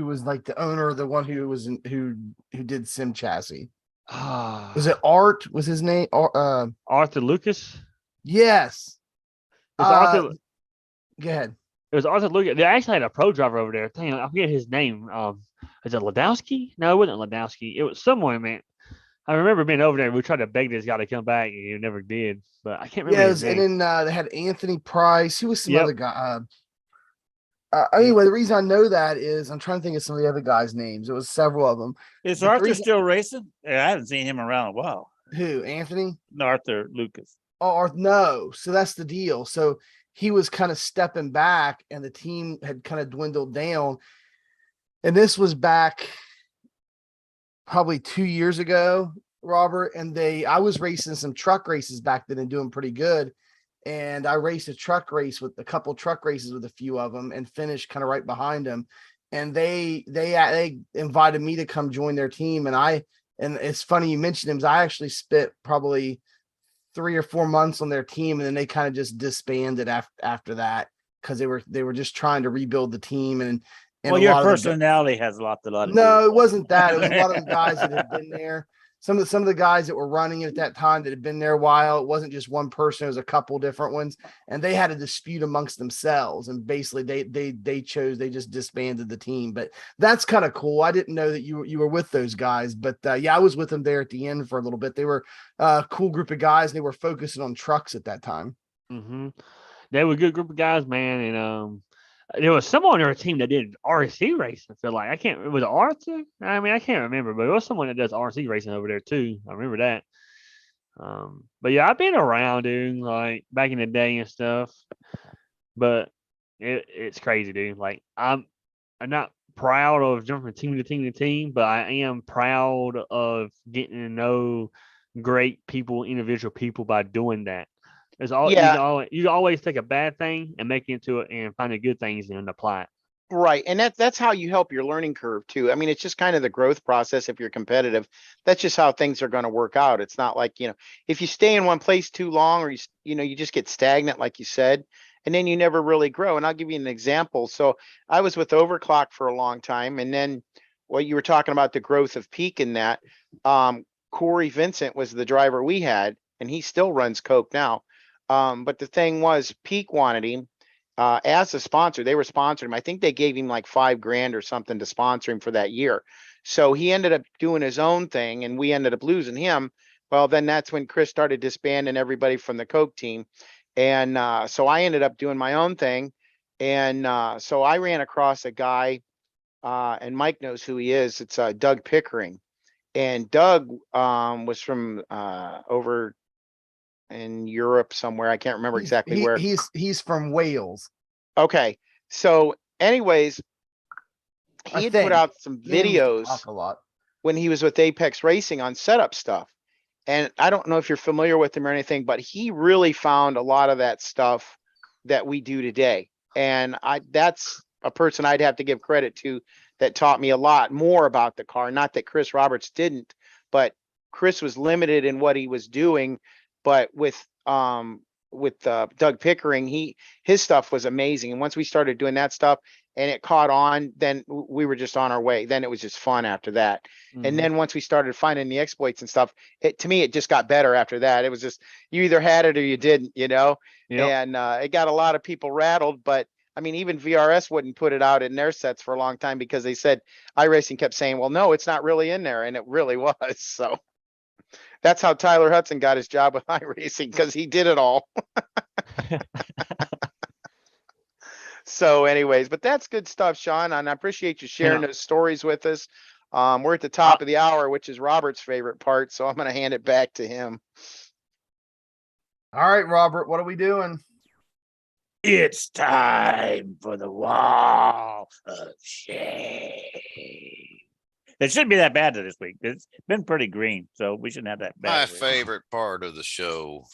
was like the owner, the one who was who did Sim Chassis? Was it Art? Was his name? Arthur Lucas. Yes. It was Arthur. Go ahead. It was Arthur Lucas. They actually had a pro driver over there. Dang, I forget his name. Is it Ladowski? No, it wasn't Ladowski. It was someone, man. I remember being over there. We tried to beg this guy to come back, and he never did. But I can't remember his Yes, and name. then they had Anthony Price. Who was some Yep. other guy? Yep. Anyway, the reason I know that is I'm trying to think of some of the other guys' names. It was several of them. Is But the Arthur reason- still racing? Yeah, I haven't seen him around a while. Who? Anthony? Arthur Lucas. Or no. So that's the deal. So he was kind of stepping back, and the team had kind of dwindled down. And this was back probably 2 years ago, Robert. And I was racing some truck races back then and doing pretty good. And I raced a truck race with a couple truck races with a few of them and finished kind of right behind them. And they invited me to come join their team. And it's funny you mentioned him. I actually spent probably 3 or 4 months on their team, and then they kind of just disbanded after that because they were just trying to rebuild the team. And Well, a your lot of the personality has a lot to do. no, with it wasn't that. It was a lot of the guys that had been there. Some of the guys that were running it at that time that had been there a while. It wasn't just one person; it was a couple different ones, and they had a dispute amongst themselves. And basically, they just disbanded the team. But that's kind of cool. I didn't know that you were with those guys, but yeah, I was with them there at the end for a little bit. They were a cool group of guys. And they were focusing on trucks at that time. Mm-hmm. They were a good group of guys, man. And there was someone on their team that did RC racing. So like, I can't. Was it Arthur? I mean, I can't remember, but it was someone that does RC racing over there too. I remember that. But yeah, I've been around, dude, like back in the day and stuff. But it's crazy, dude. Like I'm not proud of jumping team to team to team, but I am proud of getting to know great people, individual people by doing that. It's all Yeah. you can always take a bad thing and make it into it and find the good things and apply it. Right. And that's how you help your learning curve too. I mean, it's just kind of the growth process. If you're competitive, that's just how things are going to work out. It's not like, if you stay in one place too long, or you just get stagnant, like you said, and then you never really grow. And I'll give you an example. So I was with Overclock for a long time. And then what you were talking about, the growth of Peak in that, Corey Vincent was the driver we had, and he still runs Coke now. But the thing was, Peak wanted him as a sponsor. They were sponsoring him. I think they gave him like $5,000 or something to sponsor him for that year. So he ended up doing his own thing, and we ended up losing him. Well, then that's when Chris started disbanding everybody from the Coke team. And so I ended up doing my own thing. And so I ran across a guy, and Mike knows who he is. It's Doug Pickering. And Doug was from over in Europe somewhere. I can't remember exactly where. He's from Wales. Okay. So anyways, I he had put think. out some Me and him used to videos talk a lot. when he was with Apex Racing on setup stuff. And I don't know if you're familiar with him or anything, but he really found a lot of that stuff that we do today. And that's a person I'd have to give credit to that taught me a lot more about the car. Not that Chris Roberts didn't, but Chris was limited in what he was doing. But with Doug Pickering, his stuff was amazing. And once we started doing that stuff and it caught on, then we were just on our way. Then it was just fun after that. And then once we started finding the exploits and stuff, to me, it just got better after that. It was just, you either had it or you didn't, you know? Yep. And it got a lot of people rattled, but I mean, even VRS wouldn't put it out in their sets for a long time because they said iRacing kept saying, well, no, it's not really in there. And it really was. So that's how Tyler Hudson got his job with iRacing, because he did it all. So anyways, but that's good stuff, Shawn. And I appreciate you sharing those stories with us. We're at the top of the hour, which is Robert's favorite part. So I'm going to hand it back to him. All right, Robert, what are we doing? It's time for the wall of shame. It shouldn't be that bad this week. It's been pretty green, so we shouldn't have that My bad. favorite part of the show.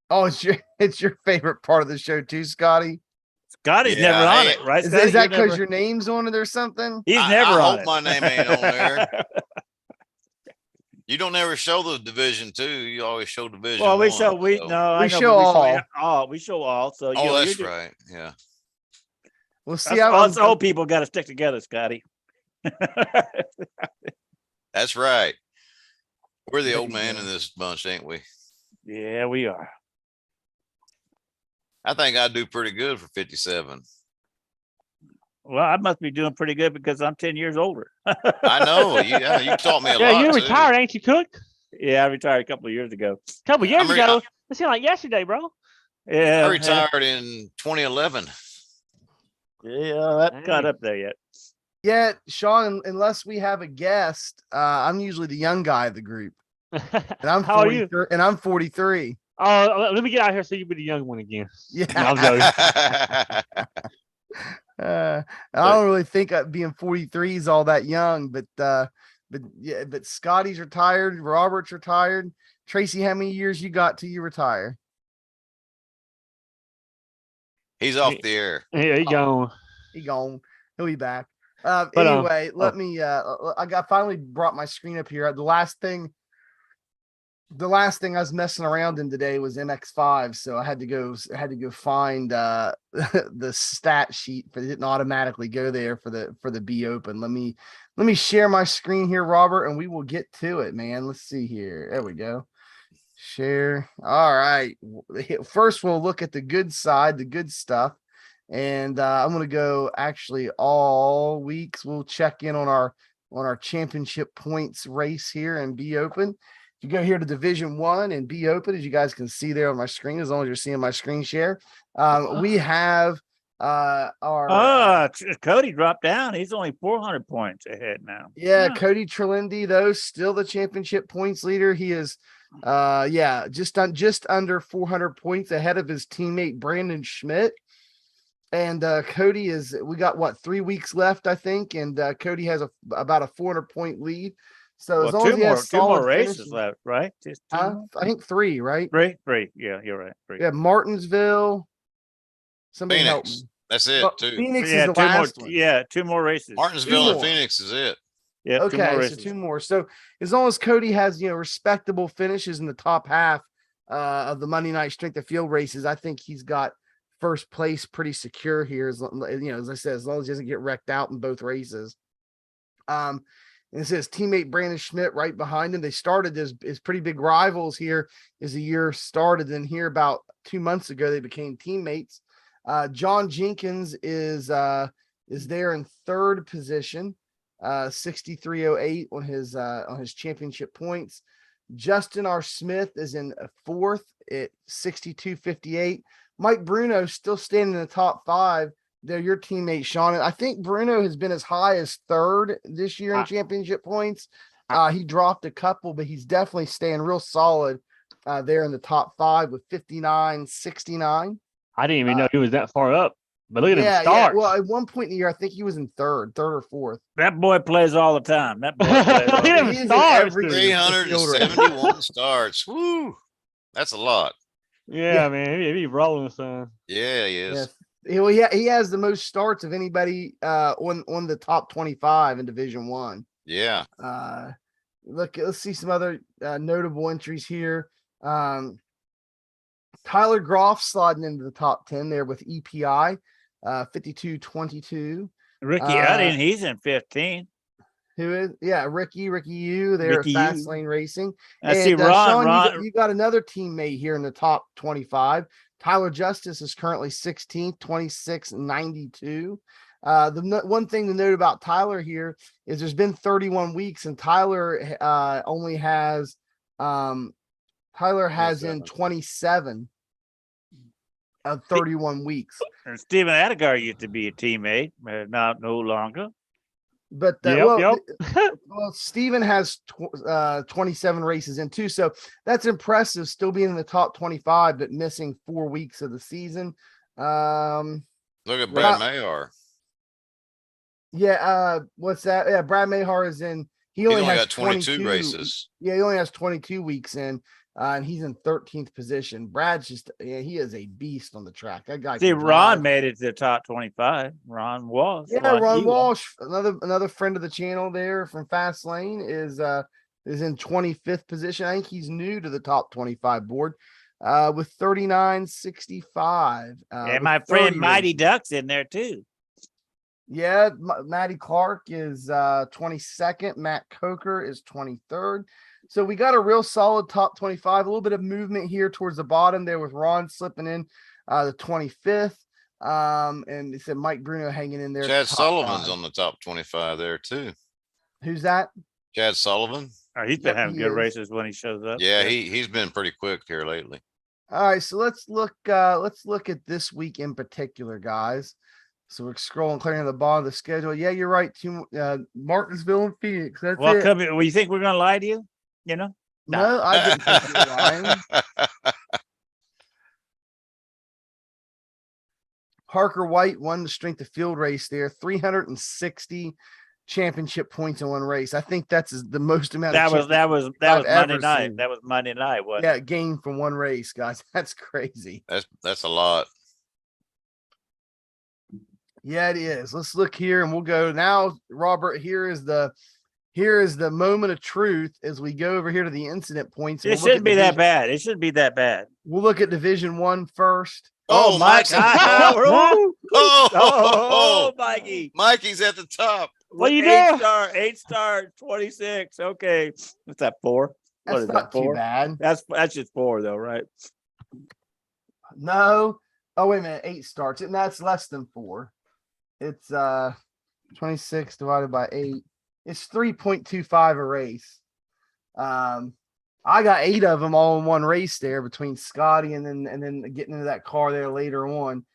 Oh, it's your favorite part of the show too, Scotty. Scotty's Yeah, never on hey, it, right? Is Scotty? that You're because never- your name's on it or something? He's I never on hope it. my name ain't on there. You don't ever show the Division 2. You always show Division Well, we 1. show we so- no, I We know, show but all. all. We show all. So Oh, you're that's just- right. Yeah. We'll see. Us old people got to stick together, Scotty. That's right. We're the There old you man go. in this bunch, ain't we? Yeah, we are. I think I do pretty good for 57. Well, I must be doing pretty good because I'm 10 years older. I know. You taught me a Yeah, lot. you're too. retired, ain't you, Cook? Yeah, I retired a couple of years ago. Couple years I'm re- ago. It seemed like yesterday, bro. Yeah, I retired in 2011. Yeah, I haven't caught up there yet. Yeah, Shawn, unless we have a guest, I'm usually the young guy of the group. And I'm How are you? 43, and I'm 43. Oh, let me get out here so you be the young one again. Yeah. No, I'm joking. I don't really think being 43 is all that young, but yeah, but Scotty's retired, Robert's retired. Tracy, how many years you got till you retire? He's off the air. Yeah, he gone. He gone. He'll be back. But, Anyway, let me I finally brought my screen up here. The last thing I was messing around in today was MX5, so I had to go find the stat sheet, but it didn't automatically go there for the B Open. Let me share my screen here, Robert, and we will get to it, man. Let's see here. There we go. Share. All right. First, we'll look at the good side, the good stuff. And I'm going to go actually all weeks. We'll check in on our championship points race here and B Open. If you go here to Division 1 and B Open, as you guys can see there on my screen, as long as you're seeing my screen share, we have our Cody dropped down. He's only 400 points ahead now. yeah, Cody Trelindi, though, still the championship points leader. He is just under 400 points ahead of his teammate Brandon Schmidt. And Cody we got 3 weeks left, I think, and Cody has about a 400 point lead. So as long as he has two more solid races finishes- left, right? Just two more? I think 3, right? Three. Yeah, you're right. 3. Yeah, Martinsville. Somebody help me. Phoenix. That's it, Well, too. Phoenix Yeah, is the two more. last one. Yeah, 2 more races. Martinsville Two and more. Phoenix is it. Yeah, 2 more Okay, so races. 2 more. So as long as Cody has respectable finishes in the top half of the Monday night strength of field races, I think he's got first place pretty secure here. As I said, as long as he doesn't get wrecked out in both races. And it says teammate Brandon Schmidt right behind him. They started as pretty big rivals here as the year started. Then here about 2 months ago, they became teammates. John Jenkins is there in third position, 6308 on his championship points. Justin R. Smith is in fourth at 62.58. Mike Bruno still standing in the top 5. They're your teammate, Sean. And I think Bruno has been as high as third this year in championship points. He dropped a couple, but he's definitely staying real solid there in the top 5 with 59.69. I didn't even know he was that far up. But look at him Yeah. start. Well, at one point in the year, I think he was in third or fourth. That boy plays all the time. That boy plays all the Look at time. him He's in start. every- dude. 371 starts. Woo. That's a lot. Yeah, man. He rolling, son. Yeah, he is. Yes. He has the most starts of anybody on the top 25 in Division 1. Yeah. Let's see some other notable entries here. Tyler Groff sliding into the top 10 there with EPI, 52.22. Ricky Udding, he's in 15. Who is? Yeah, Ricky U. They're Ricky Fast U. Lane Racing. I see Sean, Ron. you got another teammate here in the top 25. Tyler Justice is currently 16th, 26.92. One thing to note about Tyler here is there's been 31 weeks, and Tyler only has in 27 of 31 weeks. And Stephen Adegar used to be a teammate, but no longer. But Yep. well, Steven has 27 races in too, so that's impressive. Still being in the top 25, but missing 4 weeks of the season. Look at Brad Mayar. Yeah, what's that? Yeah, Brad Mayar is in. He He's only has got 22 races. Yeah, he only has 22 weeks in, and he's in 13th position. Brad's he is a beast on the track. That guy. See, can Ron drive. made it to the top 25. Ron Walsh. Yeah, Ron he Walsh, another friend of the channel there from Fast Lane is in 25th position. I think he's new to the top 25 board with 39.65. And my friend Mighty Duck's in there too. Yeah, Matty Clark is 22nd. Matt Coker is 23rd. So we got a real solid top 25. A little bit of movement here towards the bottom there with Ron slipping in the 25th. And it said Mike Bruno hanging in there. Chad Sullivan's on the top 25 there too. Who's that? Chad Sullivan. Oh, he's been having he good is. races when he shows up. Yeah, he's been pretty quick here lately. All right, so let's look at this week in particular, guys. So we're scrolling, clearing the bottom of the schedule. Yeah, you're right. Martinsville and Phoenix. That's Well, it. come here. Well, you think we're gonna lie to you? You know? No, I didn't think you were lying. Parker White won the strength of field race there, 360 championship points in one race. I think that's the most amount. That was I've Monday ever night. seen. That was Monday night. What? Yeah, gained from one race, guys. That's crazy. That's a lot. Yeah, it is. Let's look here, and we'll go now. Robert, here is the moment of truth as we go over here to the incident points. It shouldn't be that bad. It shouldn't be that bad. We'll look at Division 1 first. Oh, Mike! Mike's- Oh, Mikey! Mikey's at the top. What you Eight doing? star, 8-star, 26. Okay, what's that for? That's What is not that too for? bad. That's just 4 though, right? No. Oh, wait a minute. 8 starts. And that's less than 4. It's 26 divided by 8. It's 3.25 a race. I got 8 of them all in one race there between Scotty and then getting into that car there later on.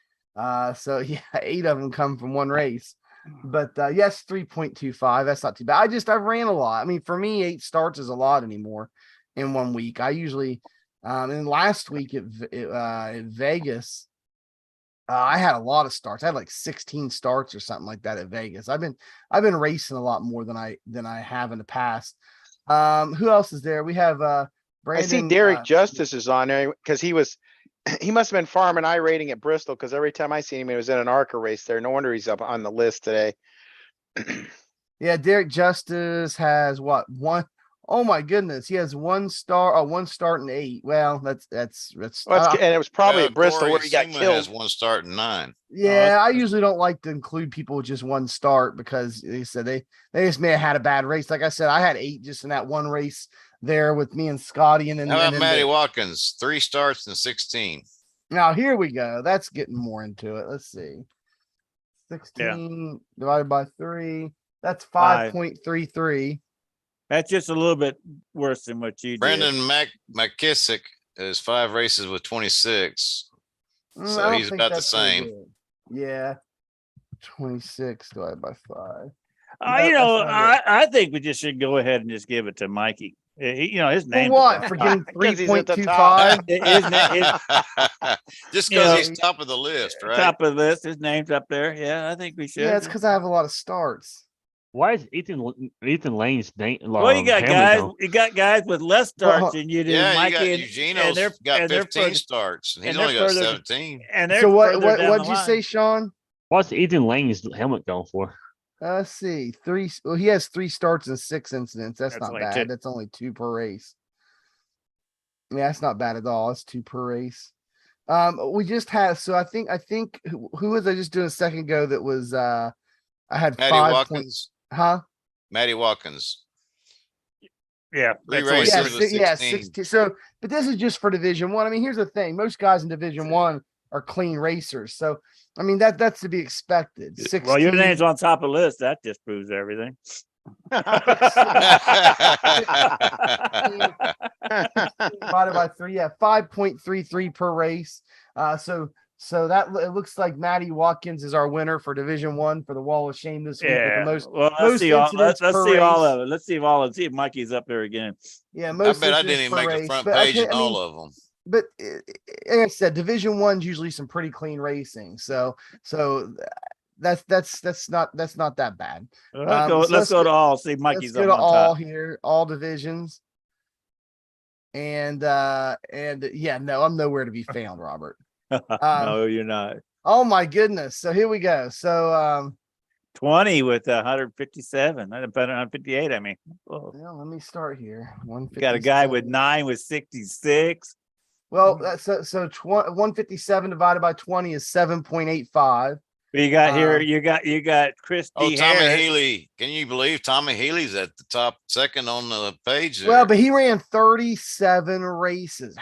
So yeah, 8 of them come from one race. But yes, 3.25. That's not too bad. I ran a lot. I mean, for me, 8 starts is a lot anymore in 1 week. I usually and last week at Vegas, I had a lot of starts. I had like 16 starts or something like that at Vegas. I've been racing a lot more than I have in the past. Who else is there? We have Brandon. I see Derek Justice is on there because he must have been farming iRating at Bristol because every time I seen him, he was in an ARCA race there. No wonder he's up on the list today. Yeah, Derek Justice has what? 1. Oh my goodness, he has 1 star, 1 start and 8. Well, that's Well, and it was probably at Bristol Corey where he got Seaman killed. has 1 start and 9. yeah. I usually don't like to include people with just 1 start because they said they just may have had a bad race. Like I said, I had 8 just in that one race there with me and Scotty, and then How and about then Matty Watkins? 3 starts and 16. now here we go. That's getting more into it. Let's see. 16 divided by 3. That's 5.33. That's just a little bit worse than what you did. Brandon McKissick is 5 races with 26. I So don't he's think about the that's very same. good. Yeah. 26 divided by 5. You No, know, that's not I think we just should go ahead and just give it to Mikey. You know, his For name. what? For getting 'Cause he's at the top. 3.25? Just You because know, he's top of the list, right? Top of the list. His name's up there. Yeah, I think we should. Yeah, it's because I have a lot of starts. Why is Ethan Lane's name? Well, you got guys. You got guys with less Well, starts than you do. Yeah, you Mikey got and Eugenio's they're- got and they're 15 further- starts, and he's and they're only got further- 17. And they're So further what down what'd the you say, line. Sean? What's Ethan Lane's helmet going for? Let's see. Well, he has 3 starts and 6 incidents. That's That's not only bad. 2. That's only 2 per race. Yeah, that's not bad at all. That's 2 per race. We just had, so I think who was I just doing a second ago that was I had Matty 5 points. Watkins. Huh? Matty Watkins. Yeah, 3 that's only races Yeah, three. with yeah, 16. 16. So, but this is just for Division 1. I mean, here's the thing. Most guys in Division 1 are clean racers. So, I mean, that's to be expected. 16. Well, your name's on top of the list. That just proves everything. divided by 3. Yeah, 5.33 per race. So that it looks like Matty Watkins is our winner for Division 1 for the Wall of Shame this week with Yeah. the most. Well, let's most see all. incidents Let's per see all race. of it. Let's see if all of. See if Mikey's up there again. Yeah, I most. bet I incidents didn't even per make the race. front But page okay, in I mean, all of them. but like I said, Division 1's usually some pretty clean racing. So that's not that bad. Let's go to all. See if Mikey's Let's go up to on all top. here, all divisions. And yeah, no, I'm nowhere to be found, Robert. No, you're not. Oh my goodness. So here we go. So 20 with 157. 158. I mean, oh, well, let me start here. you got a guy with 157. 9 with 66. Well, that's so 157 divided by 20 is 7.85. But you got here. You got Chris Oh, D. Tommy Harris. Healy. Can you believe Tommy Healy's at the top second on the page there? Well, but he ran 37 races.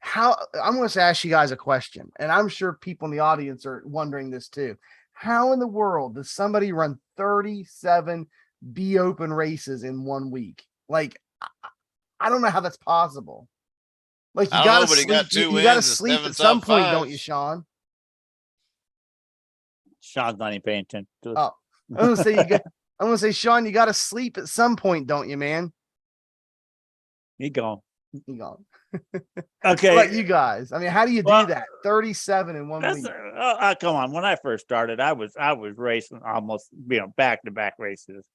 How I'm going to ask you guys a question, and I'm sure people in the audience are wondering this too. How in the world does somebody run 37 B open races in 1 week? Like, I don't know how that's possible. Like, you I don't got know, to but he sleep. got 2 You got to wins and sleep 7 at some top point, don't fives. you, Sean? Sean's not even paying attention to it. Oh, I'm going to say I'm going to say, Sean, you got to sleep at some point, don't you, man? He gone. You gone. Okay. But you guys, I mean, how do you do Well, that? 37 in 1 That's week. come on. When I first started, I was racing almost back to back races,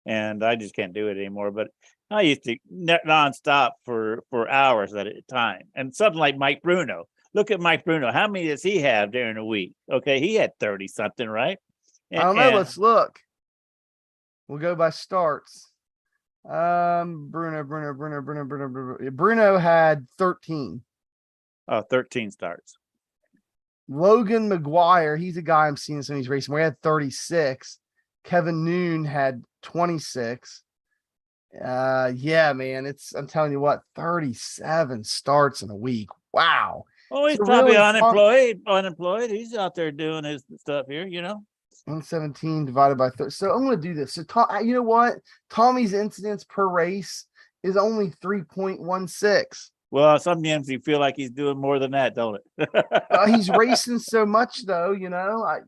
and I just can't do it anymore. But I used to nonstop for hours at a time. And something like Mike Bruno. Look at Mike Bruno. How many does he have during a week? Okay, he had 30 something, right? I don't know. Let's look. We'll go by starts. Bruno had 13. 13 starts. Logan McGuire, he's a guy I'm seeing some of these racing. We had 36. Kevin Noon had 26. Yeah, man, I'm telling you what, 37 starts in a week. Wow. Oh, he's So probably really unemployed. He's out there doing his stuff here, 117 divided by 30. So I'm going to do this. So you know what? Tommy's incidents per race is only 3.16. Well, sometimes you feel like he's doing more than that, don't it? He's racing so much, though. I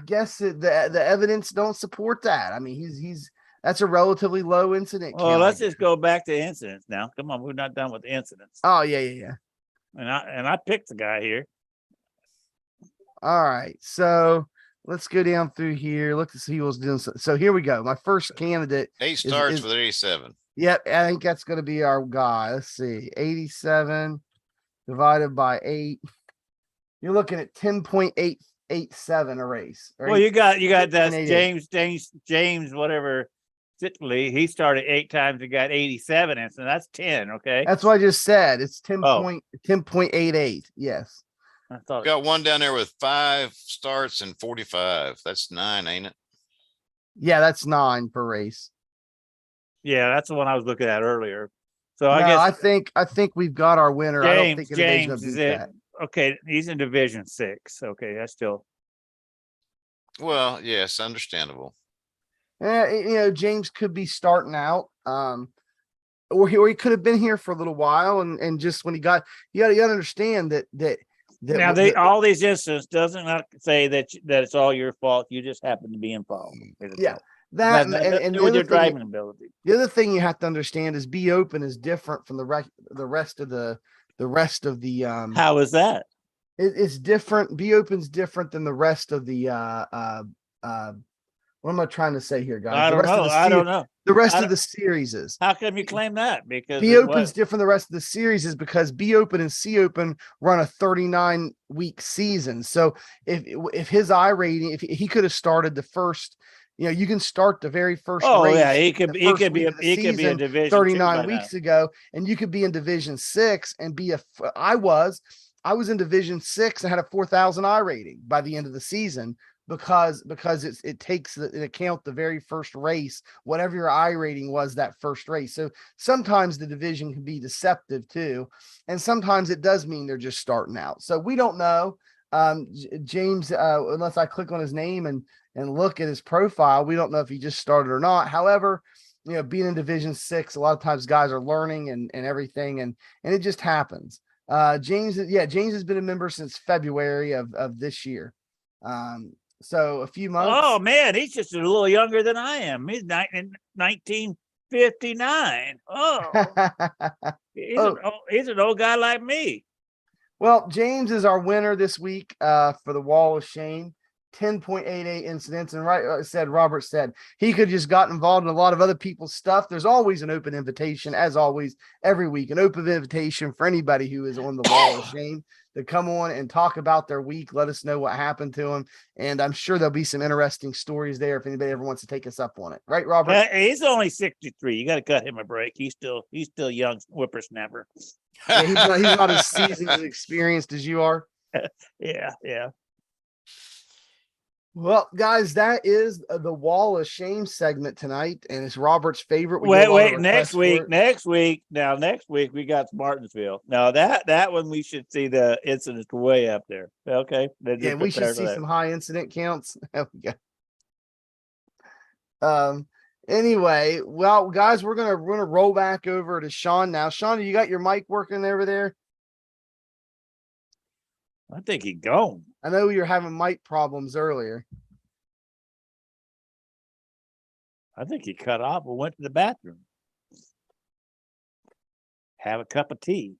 guess the evidence don't support that. I mean, that's a relatively low incident. Well, count, let's I guess. just go back to incidents now. Come on, we're not done with the incidents. Oh yeah. And I picked the guy here. All right, so let's go down through here. Look to see who was doing. So here we go. My first candidate. 8 starts with 87. Yep, I think that's going to be our guy. Let's see, 87 divided by 8. You're looking at 10.887 a race. Or Well, you got that 10.88. James, whatever. Sitley, he started 8 times and got 87, and so that's 10. Okay, That's what I just said. It's 10. 10.88. Yes. I thought. Got one down there with 5 starts and 45. That's 9, ain't it? Yeah, that's 9 per race. Yeah, that's the one I was looking at earlier. So No, I guess I think we've got our winner. I don't think anybody's James going to is beat it. that. Okay, he's in Division 6. Okay, that's still. Well, yes, understandable. James could be starting out. Or he could have been here for a little while, and just when you got to understand that Now all these incidents doesn't not say that it's all your fault. You just happen to be involved. Yeah, that and the with your driving ability. The other thing you have to understand is Be Open is different from the rest of the How is that? It's different. Be Open's different than the rest of the what am I trying to say here, guys? I don't know. I don't know. The rest of the series is. How come you claim that? Because Be Open's different. The rest of the series is because Be Open and C Open run a 39-week season. So if his I rating, if he could have started the first, you can start the very first. Oh race yeah, he could be a division 39 weeks ago, and you could be in Division 6 and be I was in Division 6 and had a 4,000 I rating by the end of the season. Because it takes into account the very first race, whatever your I rating was that first race. So sometimes the division can be deceptive too, and sometimes it does mean they're just starting out. So we don't know. James, unless I click on his name and look at his profile, we don't know if he just started or not. However, being in Division 6, a lot of times guys are learning and everything, and it just happens. James has been a member since February of this year. So a few months. Oh man, he's just a little younger than I am. He's in 1959. Oh, he's an old guy like me. Well, James is our winner this week for the Wall of Shame. 10.88 incidents, and Robert said he could just got involved in a lot of other people's stuff. There's always an open invitation, as always, every week, an open invitation for anybody who is on the Wall of Shame to come on and talk about their week. Let us know what happened to them, and I'm sure there'll be some interesting stories there if anybody ever wants to take us up on it. Right, Robert? He's only 63. You got to cut him a break. He's still young whippersnapper. Yeah, he's not as seasoned and experienced as you are. Yeah. Well, guys, that is the Wall of Shame segment tonight, and it's Robert's favorite. Wait, next week, we got Martinsville. Now that one we should see the incidents way up there. Okay. Yeah, we should see some high incident counts. Anyway, well, guys, we're gonna roll back over to Shawn now. Shawn, you got your mic working over there? I think he's gone. I know you're having mic problems earlier. I think he cut off and went to the bathroom. Have a cup of tea.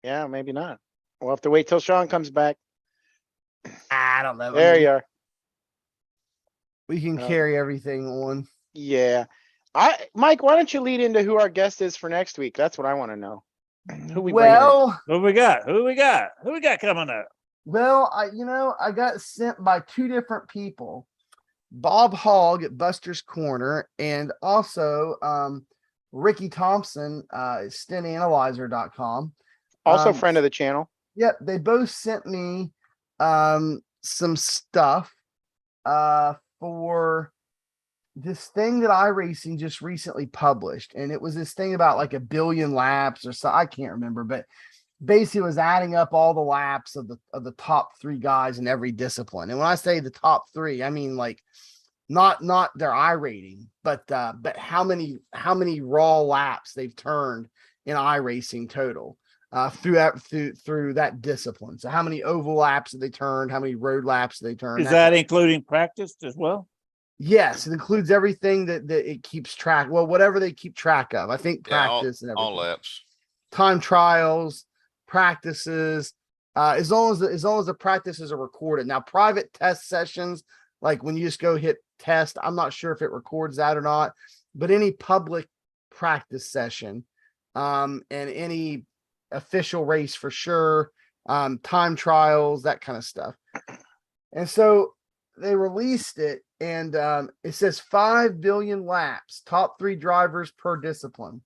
Yeah, maybe not. We'll have to wait till Shawn comes back. I don't know. There you are. We can carry everything on. Yeah. Mike, why don't you lead into who our guest is for next week? That's what I want to know. Who we Who we got coming up? Well, I got sent by two different people, Bob Hogg at Buster's Corner, and also Ricky Thompson, StentAnalyzer.com. Also friend of the channel. Yep, they both sent me some stuff for this thing that iRacing just recently published, and it was this thing about like 1 billion laps or so. I can't remember, but basically was adding up all the laps of the top 3 guys in every discipline. And when I say the top 3, I mean like not their I rating, but how many raw laps they've turned in iRacing total through that discipline. So how many oval laps have they turned? How many road laps have they turned? Is that including practice as well? Yes, it includes everything that it keeps track. Well, whatever they keep track of. I think practice and everything. All laps. Time trials, practices, as long as the practices are recorded. Now, private test sessions, like when you just go hit test, I'm not sure if it records that or not, but any public practice session, and any official race for sure, time trials, that kind of stuff. And so they released it, and it says 5 billion laps, top 3 drivers per discipline.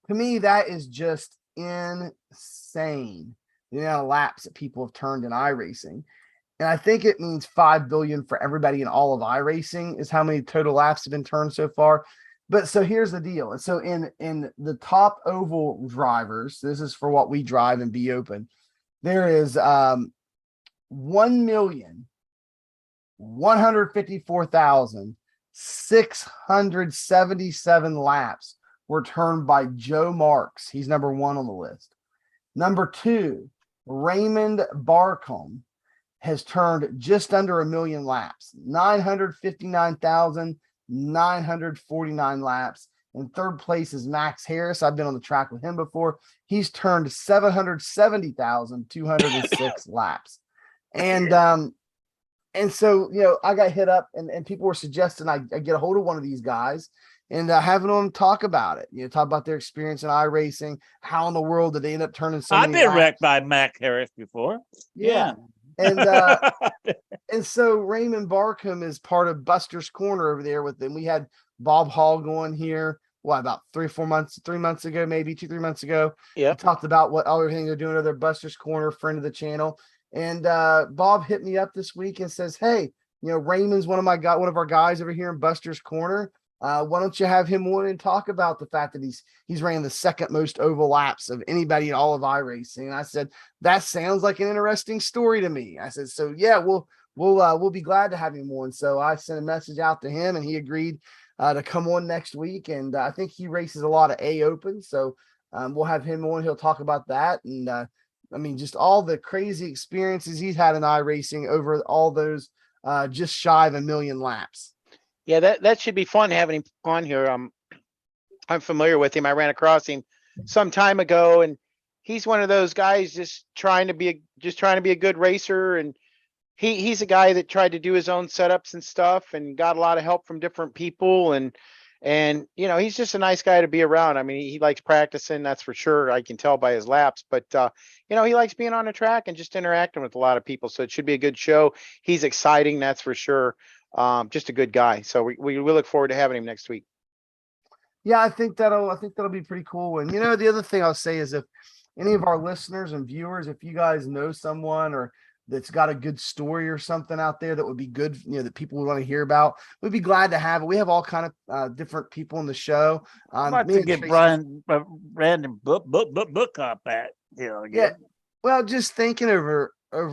To me, that is just insane. The amount of laps that people have turned in iRacing. And I think it means 5 billion for everybody in all of iRacing is how many total laps have been turned so far. But so here's the deal. And so in the top oval drivers, this is for what we drive and Be Open, there is 1,154,7 677 laps were turned by Joe Marks. He's number 1 on the list. Number 2, Raymond Barcombe has turned just under 1 million laps, 959,949 laps. In third place is Max Harris. I've been on the track with him before. He's turned 770,206 laps. And so, I got hit up and people were suggesting I get a hold of one of these guys and having them talk about it, talk about their experience in iRacing, how in the world did they end up turning so I've many been laps. wrecked by Mac Harris before. Yeah. And and so Raymond Barcombe is part of Buster's Corner over there with them. We had Bob Hall going here, about 3 months ago, maybe 2-3 months ago. Yeah. He talked about everything they're doing over there, Buster's Corner, friend of the channel. And Bob hit me up this week and says, hey, Raymond's one of our guys over here in Buster's Corner. Why don't you have him on and talk about the fact that he's ran the second most oval laps of anybody in all of iRacing? And I said, that sounds like an interesting story to me. I said, so yeah, we'll be glad to have him on. So I sent a message out to him and he agreed to come on next week. And I think he races a lot of A Open. So we'll have him on. He'll talk about that. And just all the crazy experiences he's had in iRacing over all those just shy of 1 million laps. Yeah, that should be fun having him on here. I'm familiar with him. I ran across him some time ago, and he's one of those guys just trying to be a good racer. And he's a guy that tried to do his own setups and stuff, and got a lot of help from different people. And he's just a nice guy to be around. I mean, he likes practicing, that's for sure. I can tell by his laps, but he likes being on the track and just interacting with a lot of people. So it should be a good show. He's exciting, that's for sure. Just a good guy. So we look forward to having him next week. Yeah, I think that'll be pretty cool. And the other thing I'll say is if any of our listeners and viewers, if you guys know someone or that's got a good story or something out there that would be good, that people would want to hear about, we'd be glad to have it. We have all kind of different people in the show. I'm about to get Brian random book up at Yeah. Well, just thinking over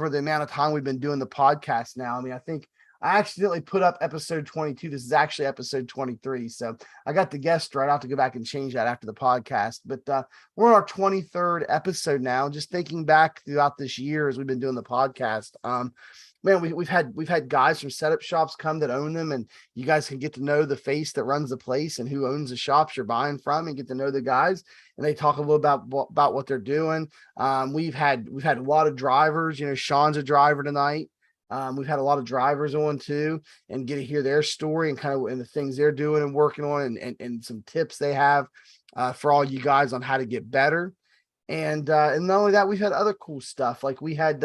the amount of time we've been doing the podcast now. I think I accidentally put up episode 22. This is actually episode 23. So I got the guest right. I'll have to go back and change that after the podcast. But we're on our 23rd episode now. Just thinking back throughout this year as we've been doing the podcast. Man, we've had guys from setup shops come that own them, and you guys can get to know the face that runs the place and who owns the shops you're buying from, and get to know the guys. And they talk a little about what they're doing. We've had a lot of drivers. Shawn's a driver tonight. We've had a lot of drivers on too, and get to hear their story and and the things they're doing and working on, and some tips they have for all you guys on how to get better. And not only that, we've had other cool stuff. Like we had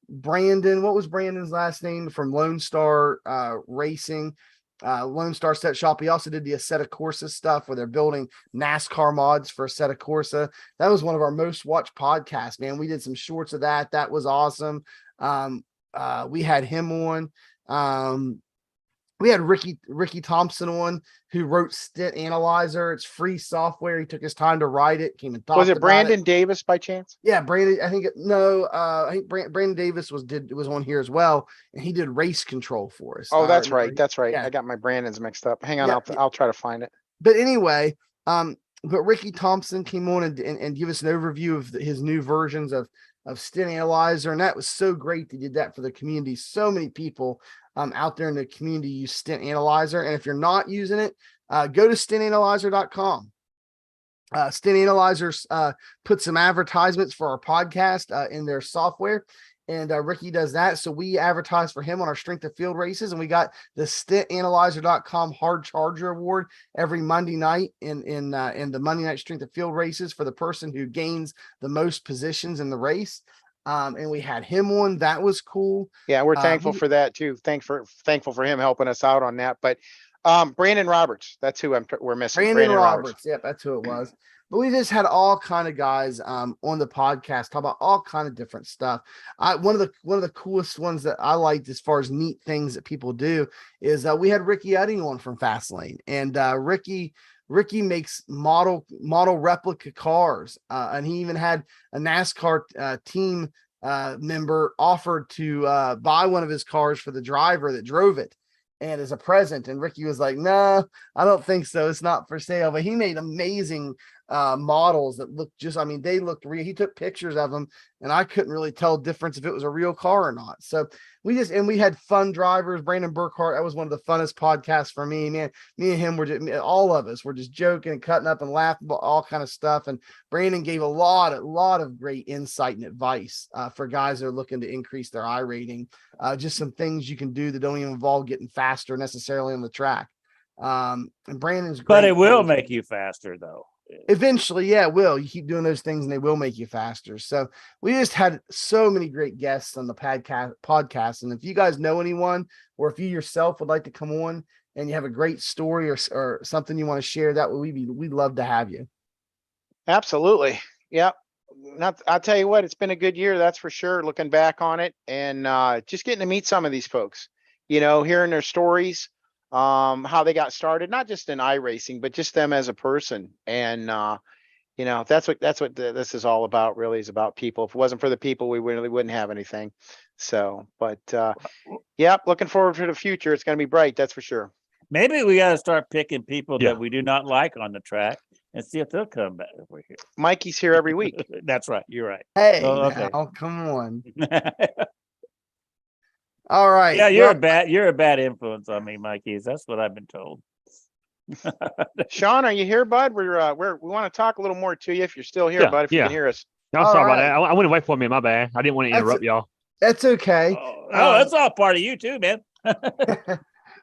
Brandon. What was Brandon's last name from Lone Star Racing? Lone Star Set Shop. He also did the Assetto Corsa stuff where they're building NASCAR mods for Assetto Corsa. That was one of our most watched podcasts, man. We did some shorts of that. That was awesome. We had him on. We had Ricky Thompson on, who wrote Stint Analyzer. It's free software. He took his time to write it. Came and talked about it. Was it Brandon Davis by chance? Yeah, Brandon. I think Brandon Davis was on here as well, and he did race control for us. Oh, that's right. That's right. Yeah. I got my Brandons mixed up. Hang on, Yeah. I'll try to find it. But anyway, but Ricky Thompson came on and give us an overview of his new versions of Stint Analyzer, and that was so great. They did that for the community. So many people out there in the community use Stint Analyzer, and if you're not using it, go to stintanalyzer.com. Stint Analyzer put some advertisements for our podcast in their software, and Ricky does that. So we advertise for him on our Strength of Field races, and we got the stintanalyzer.com Hard Charger Award every Monday night in the Monday night Strength of Field races for the person who gains the most positions in the race. And we had him on. That was cool. Yeah, we're thankful for that too. Thankful for him helping us out on that. But Brandon Roberts, that's who we're missing. Brandon Roberts. Yep, that's who it was. But we just had all kind of guys on the podcast talk about all kind of different stuff. One of the coolest ones that I liked as far as neat things that people do is we had Ricky Udding on from Fastlane, and Ricky makes model replica cars, and he even had a NASCAR team member offered to buy one of his cars for the driver that drove it. and as a present. And Ricky was like, "No, I don't think so. It's not for sale." But he made amazing models that looked they looked real. He took pictures of them, and I couldn't really tell the difference if it was a real car or not. So we had fun drivers. Brandon Burkhart, that was one of the funnest podcasts for me, man. Me and him were just, all of us were just joking and cutting up and laughing about all kind of stuff. And Brandon gave a lot of great insight and advice for guys that are looking to increase their I rating. Just some things you can do that don't even involve getting faster necessarily on the track. And Brandon's great. But it will make you faster, though. Eventually, yeah, it will. You keep doing those things and they will make you faster. So we just had so many great guests on the podcast. And if you guys know anyone, or if you yourself would like to come on and you have a great story or something you want to share, we'd love to have you. Absolutely. Yep. I'll tell you what, it's been a good year. That's for sure. Looking back on it and just getting to meet some of these folks, hearing their stories. How they got started, not just in iRacing, but just them as a person. And, that's what this is all about, really, is about people. If it wasn't for the people, we really wouldn't have anything. So, but, looking forward to the future. It's going to be bright. That's for sure. Maybe we got to start picking people Yeah. that we do not like on the track and see if they'll come back over here. Mikey's here every week. That's right. You're right. Hey, Oh, okay. now, come on. All right. Yeah, you're a bad influence on me, Mikey. That's what I've been told. Sean, are you here, bud? We want to talk a little more to you if you're still here, Yeah, bud, if you yeah. can hear us. No, All sorry right. about that. I went away for me. My bad. I didn't want to interrupt y'all. That's okay. Oh, that's all part of you too, man.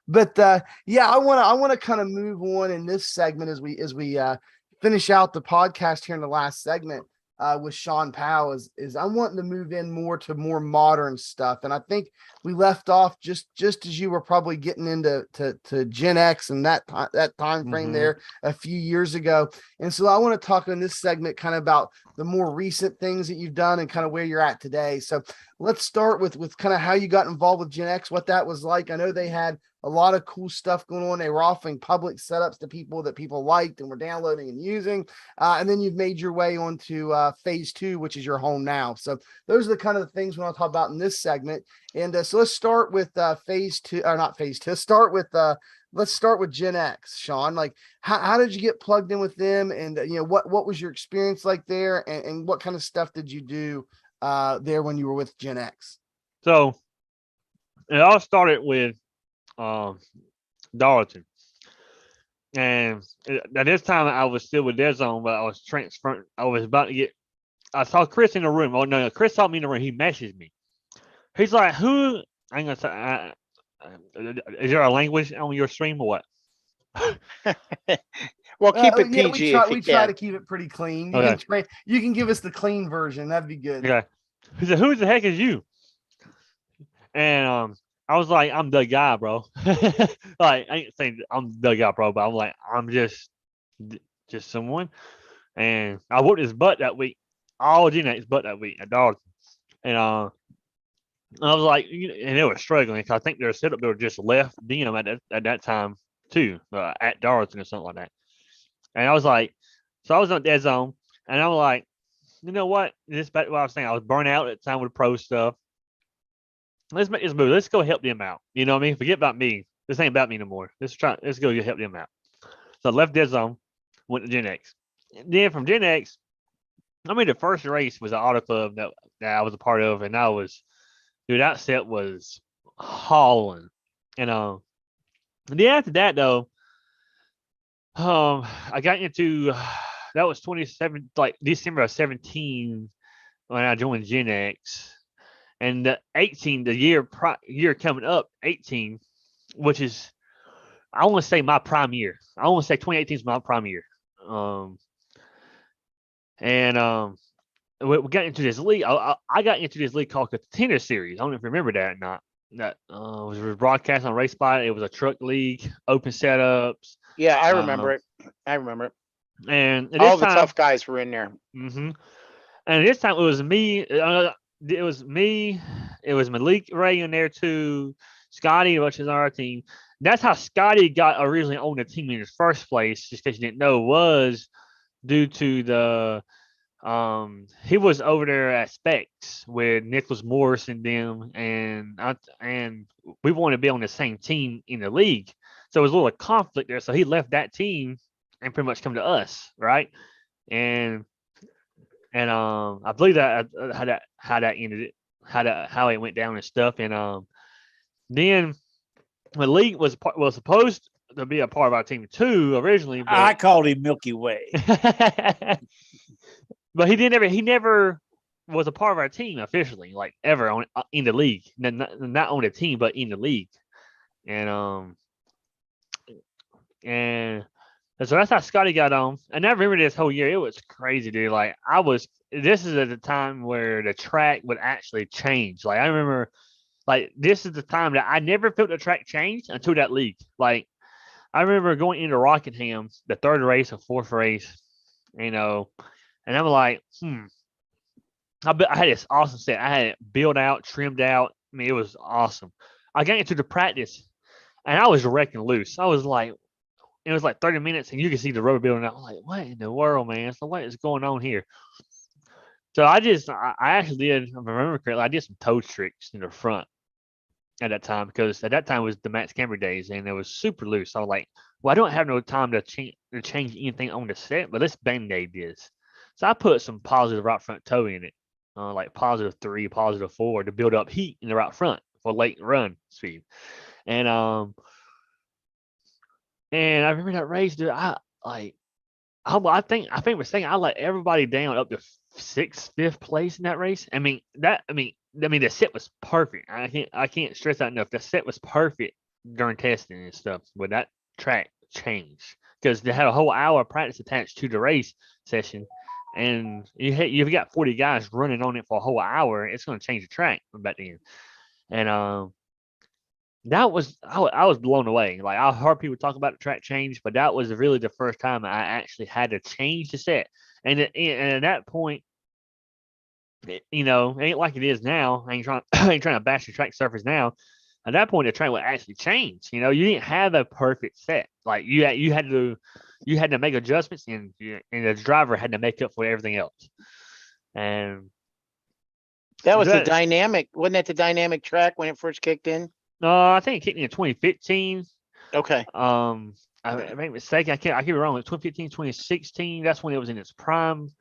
But I want to kind of move on in this segment as we finish out the podcast here in the last segment with Shawn Powell is I'm wanting to move in more to more modern stuff. And I think we left off just as you were probably getting into to Gen X and that time frame there a few years ago. And so I want to talk in this segment kind of about the more recent things that you've done and kind of where you're at today. So let's start with kind of how you got involved with Gen X, what that was like. I know they had a lot of cool stuff going on. They were offering public setups to people that people liked and were downloading and using. And then you've made your way onto phase 2, which is your home now. So those are the kind of the things we want to talk about in this segment. And so let's start with phase 2, or not phase 2. Let's start with Gen X, Shawn. Like, how did you get plugged in with them? And, what was your experience like there? And what kind of stuff did you do there when you were with Gen X? So it all started with Darlington. And at this time, I was still with their zone, but I was transferring. I saw Chris in the room. Oh, no, Chris saw me in the room. He messaged me. He's like, who? I'm going to say, is there a language on your stream or what? Well, keep it PG. We try to keep it pretty clean. You can give us the clean version. That'd be good. Okay. He said, who the heck is you? And I was like, I'm the guy, bro. Like, I ain't saying I'm the guy, bro, but I'm like, I'm just someone. And I whooped his butt that week. All Gen X butt that week at Darlington. And I was like, and they were struggling because I think their setup, they were just left them at that time too, at Darlington or something like that. And I was like, so I was on dead zone, and I'm like, you know what? This back to what I was saying. I was burnt out at the time with the pro stuff. Let's make this move. Let's go help them out. You know what I mean? Forget about me. This ain't about me no more. Let's go help them out. So I left dead zone, went to Gen X. And then from Gen X, the first race was an auto club that I was a part of, and that set was hauling. And then after that though, I got into that was 27, like December of 17 when I joined Gen X, and the 18, the year coming up, 18, which is I want to say my prime year. I want to say 2018 is my prime year. We got into this league. I got into this league called the Contender Series. I don't know if you remember that or not. That was broadcast on Race Spot. It was a truck league, open setups. Yeah, I remember it. And all the tough guys were in there. Mm-hmm. And this time it was me. It was me. It was Malik Ray in there too. Scotty, which is our team. That's how Scotty got originally on the team in the first place. Just in case you didn't know, was due to the he was over there at Specs with Nicholas Morris and them, and we wanted to be on the same team in the league. So it was a little conflict there. So he left that team and pretty much come to us, right? And I believe that how that ended it, how it went down and stuff. And then the league was supposed to be a part of our team too originally, I but called him Milky Way. but he never was a part of our team officially, like ever in the league. Not on the team, but in the league. And and so that's how Scotty got on. And I remember this whole year. It was crazy, dude. Like this is at the time where the track would actually change. Like I remember, like this is the time that I never felt the track change until that league. Like I remember going into Rockingham, the third race or fourth race, and I'm like, I had this awesome set. I had it built out, trimmed out. I mean, it was awesome. I got into the practice, and I was wrecking loose. I was like, it was like 30 minutes, and you could see the rubber building out. I'm like, what in the world, man? So what is going on here? So I actually did, if I remember correctly, I did some toe tricks in the front at that time, because at that time was the Max Camber days, and it was super loose. So I was like, well, I don't have no time to change anything on the set, but let's Band-Aid this. So I put some positive right front toe in it, like +3, +4 to build up heat in the right front for late run speed. And I remember that race, dude. I think we're saying I let everybody down up to 6th, 5th place in that race. I mean the set was perfect. I can't stress that enough. The set was perfect during testing and stuff. But that track changed because they had a whole hour of practice attached to the race session, and you've got 40 guys running on it for a whole hour. It's going to change the track back then. And that was I was blown away. Like I heard people talk about the track change, but that was really the first time I actually had to change the set. And at that point, it ain't like it is now. I ain't trying I ain't trying to bash the track surface now. At that point, the track would actually change. You didn't have a perfect set. Like you had to make adjustments, and the driver had to make up for everything else. And That was the that, dynamic. Wasn't that the dynamic track when it first kicked in? I think it kicked in 2015. Okay. I make a mistake. I could be wrong. 2015, 2016. That's when it was in its prime.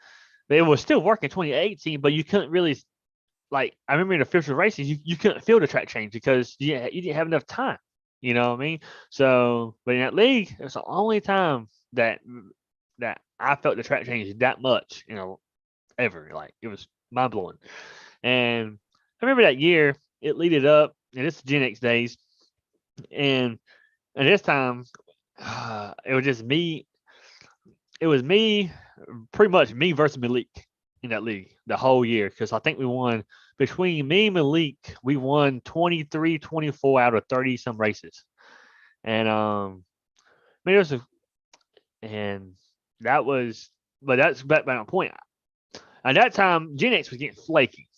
But it was still working 2018. But you couldn't really, like, I remember in the official races, you couldn't feel the track change because you didn't have enough time. You know what I mean? So, but in that league, it was the only time that I felt the track change that much. Ever. Like it was mind blowing. And I remember that year it leaded up, and it's Gen X days, and this time it was just me. It was me, pretty much me versus Malik in that league the whole year, because I think we won between me and Malik. We won 23, 24 out of 30 some races, and I mean it was and that was, but that's back by my point. At that time, Gen X was getting flaky,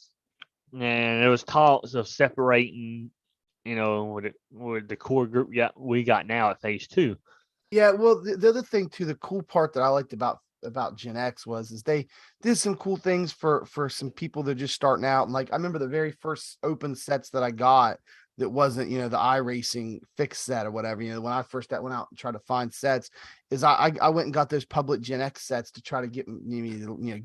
and there was talks of separating, with the core group we got now at phase 2. Yeah, well, the other thing too, the cool part that I liked about Gen X is they did some cool things for some people that are just starting out. And like I remember the very first open sets that I got that wasn't, the iRacing fixed set or whatever, when I first went out and tried to find sets, is I went and got those public Gen X sets to try to get me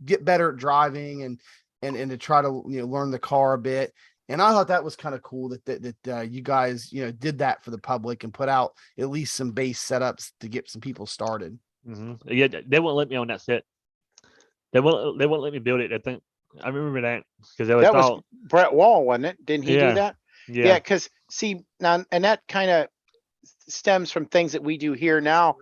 get better at driving and to try to learn the car a bit. And I thought that was kind of cool that you guys did that for the public and put out at least some base setups to get some people started. Mm-hmm. Yeah, they won't let me on that set. They won't let me build it. I think I remember that because that was Brett Wall, wasn't it? Didn't he do that? Yeah. Because see now, and that kind of stems from things that we do here now.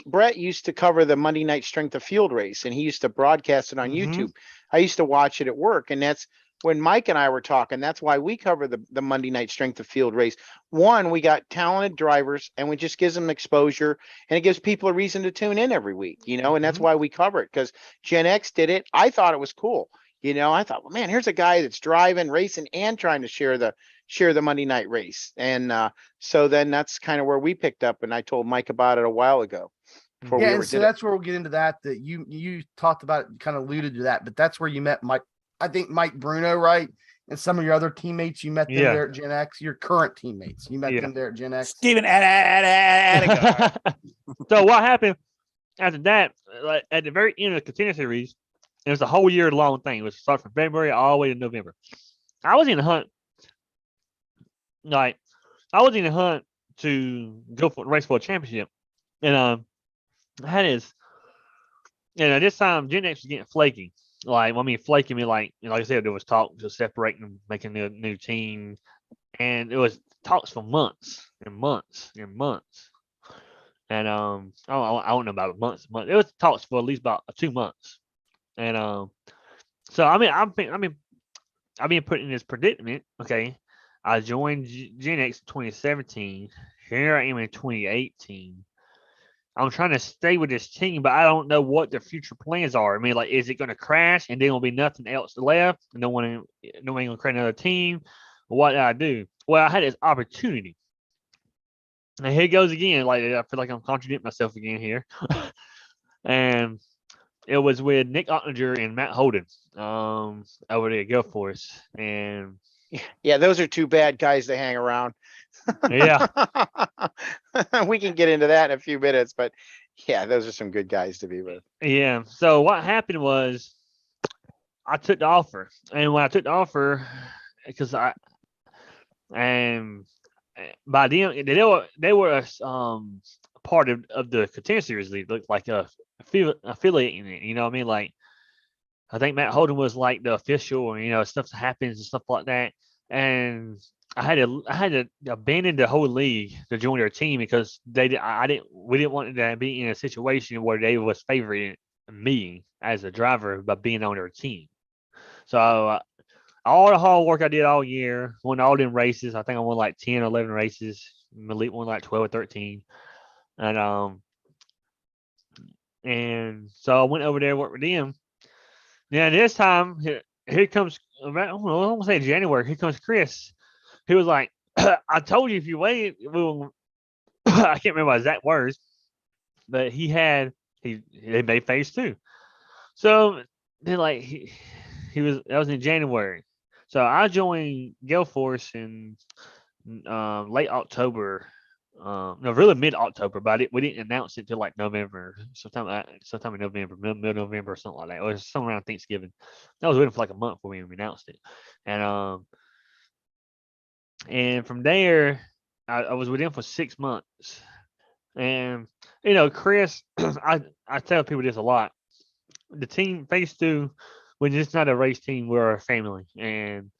Brett used to cover the Monday night strength of field race, and he used to broadcast it on YouTube. I used to watch it at work, and that's when Mike and I were talking. That's why we cover the Monday night strength of field race. One, we got talented drivers, and we just gives them exposure, and it gives people a reason to tune in every week, and that's why we cover it, because Gen X did it. I thought it was cool. I thought, well, man, here's a guy that's driving, racing, and trying to share the Monday night race. And so then that's kind of where we picked up, and I told Mike about it a while ago. before we Yeah, ever and so did it. that's where we'll get into that. That you talked about, kind of alluded to that, but that's where you met Mike. I think Mike Bruno, right? And some of your other teammates, you met them Yeah. there at Gen X. Your current teammates, you met Yeah. them there at Gen X. Steven Attica. So what happened after that? Like at the very end of the contender series, it was a whole year long thing. It was start from February all the way to November. I was in the hunt, like I was in the hunt to go for race for a championship, and I had this, and at this time Gen X was getting flaky. Like I mean, flaky me like like I said, there was talk to separating them, making a new team, and it was talks for months and months and months. And I don't know about a month. It was talks for at least about 2 months. And so I mean, I've been put in this predicament. Okay, I joined Gen X in 2017. Here I am in 2018. I'm trying to stay with this team, but I don't know what their future plans are. I mean, like, is it going to crash and then there'll be nothing else left? No one going to create another team? What did I do? Well, I had this opportunity. And here it goes again. Like, I feel like I'm contradicting myself again here. And it was with Nick Ottinger and Matt Holden over there at Go Force. And Yeah, those are two bad guys to hang around. yeah, We can get into that in a few minutes, but yeah, those are some good guys to be with. yeah. So what happened was I took the offer. And when I took the offer, because and by then they were part of the contender series league, looked like a affiliate in it. You know what I mean? Like I think Matt Holden was like the official, and stuff that happens and stuff like that. And I had to abandon the whole league to join their team because we didn't want to be in a situation where they was favoring me as a driver by being on their team. So all the hard work I did all year, won all them races. I think I won like 10 or 11 races. Malik won like 12 or 13. And so I went over there, worked with them. Now this time, here comes, I want to say January, here comes Chris. He was like, I told you if you wait, we will, I can't remember exact words, but they made phase 2. So then like that was in January. So I joined Gale Force in late October. No, really mid October, but we didn't announce it till like November, sometime in November, mid November or something like that. It was somewhere around Thanksgiving. I was waiting for like a month before we announced it, and from there, I was with him for 6 months. And Chris, I tell people this a lot. The team phase 2, when it's not a race team, we're a family. And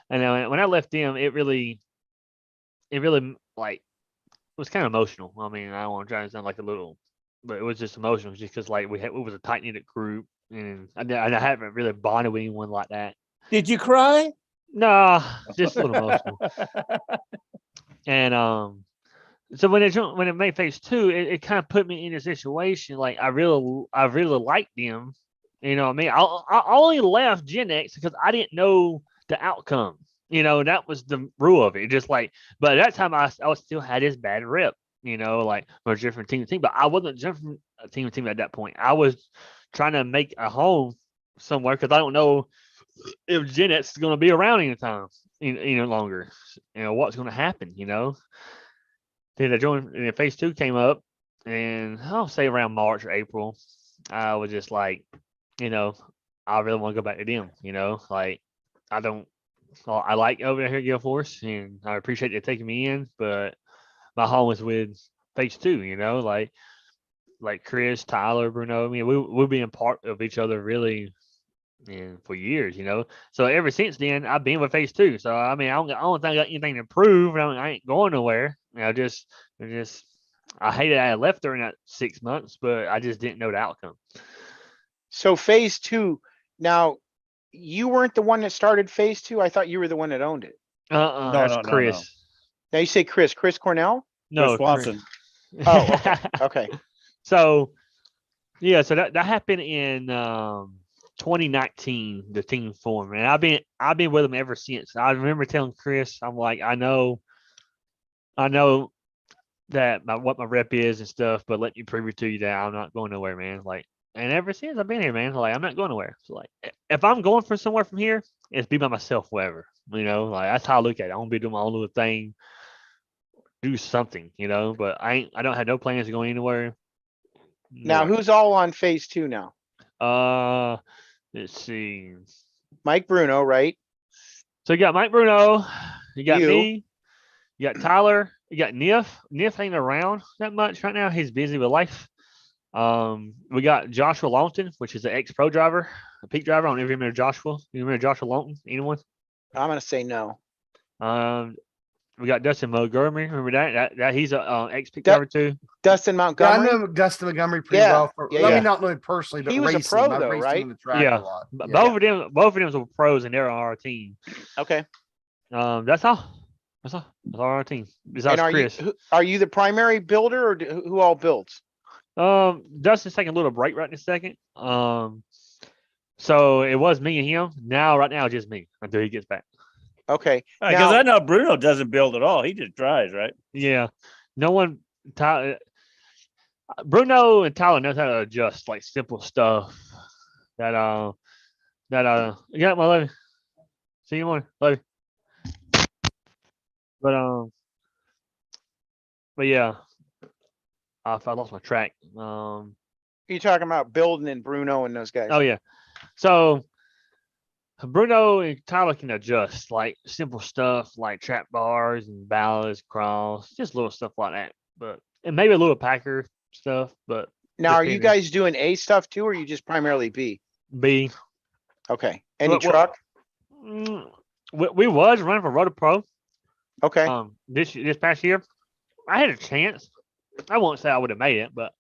when I left them, it really like it was kind of emotional. I mean, I don't want to try to sound like a little, but it was just emotional, just because like we was a tight knit group, and I haven't really bonded with anyone like that. Did you cry? Nah, just a little emotional. And so when it made phase 2, it kind of put me in a situation like I really liked them. You know what I mean? I only left Gen X because I didn't know the outcome. That was the rule of it. Just like, but at that time I still had this bad rep. Like we're different team to team, but I wasn't jumping team to team at that point. I was trying to make a home somewhere because I don't know if Gen X is going to be around anytime longer. What's going to happen. Then I joined, and phase 2 came up, and I'll say around March or April, I was just like, I really want to go back to them. Like I don't. Well, I like over here at Gale Force, and I appreciate you taking me in, but my home was with phase 2. Like Chris, Tyler, Bruno. I mean, we've been part of each other really, and for years. So ever since then, I've been with phase 2. So I mean, I don't think I got anything to prove. I ain't going nowhere. I hated I left during that 6 months, but I just didn't know the outcome. So phase 2, now you weren't the one that started phase 2. I thought you were the one that owned it. That's Chris. Now you say Chris Cornell? No, Chris Watson. Oh, okay. Okay. So yeah, so that happened in 2019. The team formed, and I've been with them ever since. I remember telling Chris, I'm like, I know what my rep is and stuff, but let you prove it to you that I'm not going nowhere, man. Like, and ever since I've been here, man, like I'm not going nowhere. So like, if I'm going for somewhere from here, it's be by myself, wherever. Like that's how I look at it. I want to be doing my own little thing, do something, But I don't have no plans to go anywhere. Now, No. who's all on phase 2 now? Let's see. Mike Bruno, right? So you got Mike Bruno, you got You. me, you got Tyler, you got Niff. Niff ain't around that much right now. He's busy with life. We got Joshua Longton, which is an ex-pro driver, a peak driver. I don't know if you remember Joshua. You remember Joshua Longton? Anyone? I'm gonna say no. We got Dustin Montgomery. Remember that he's a ex-peak Du- driver too. Dustin Yeah, I Montgomery. know Augusta Montgomery pretty Yeah, well. yeah, Let yeah. me not know him personally, but He was a racing. pro I've though, raced right? him on the track Yeah. a lot. But Yeah. both of them were pros and they're on our team. Okay. That's all. That's all. That's all our team. And Besides Chris. are you the primary builder, or who all builds? Dustin's taking a little break right in a second. So it was me and him. Right now, just me until he gets back. Okay. Because Now, I know Bruno doesn't build at all. He just drives, right? Yeah. No one. Bruno and Tyler knows how to adjust like simple stuff. You got my love you. See you more. Love you. But yeah. I lost my track. you're talking about building and Bruno and those guys. Oh yeah. So Bruno and Tyler can adjust like simple stuff like trap bars and ballads, cross, just little stuff like that. And maybe a little Packer stuff, but Now, are you depending. guys doing A stuff too, or are you just primarily B? B. Okay. Any Well, truck? We was running for Roto Pro. Okay. This past year, I had a chance. I won't say I would have made it, but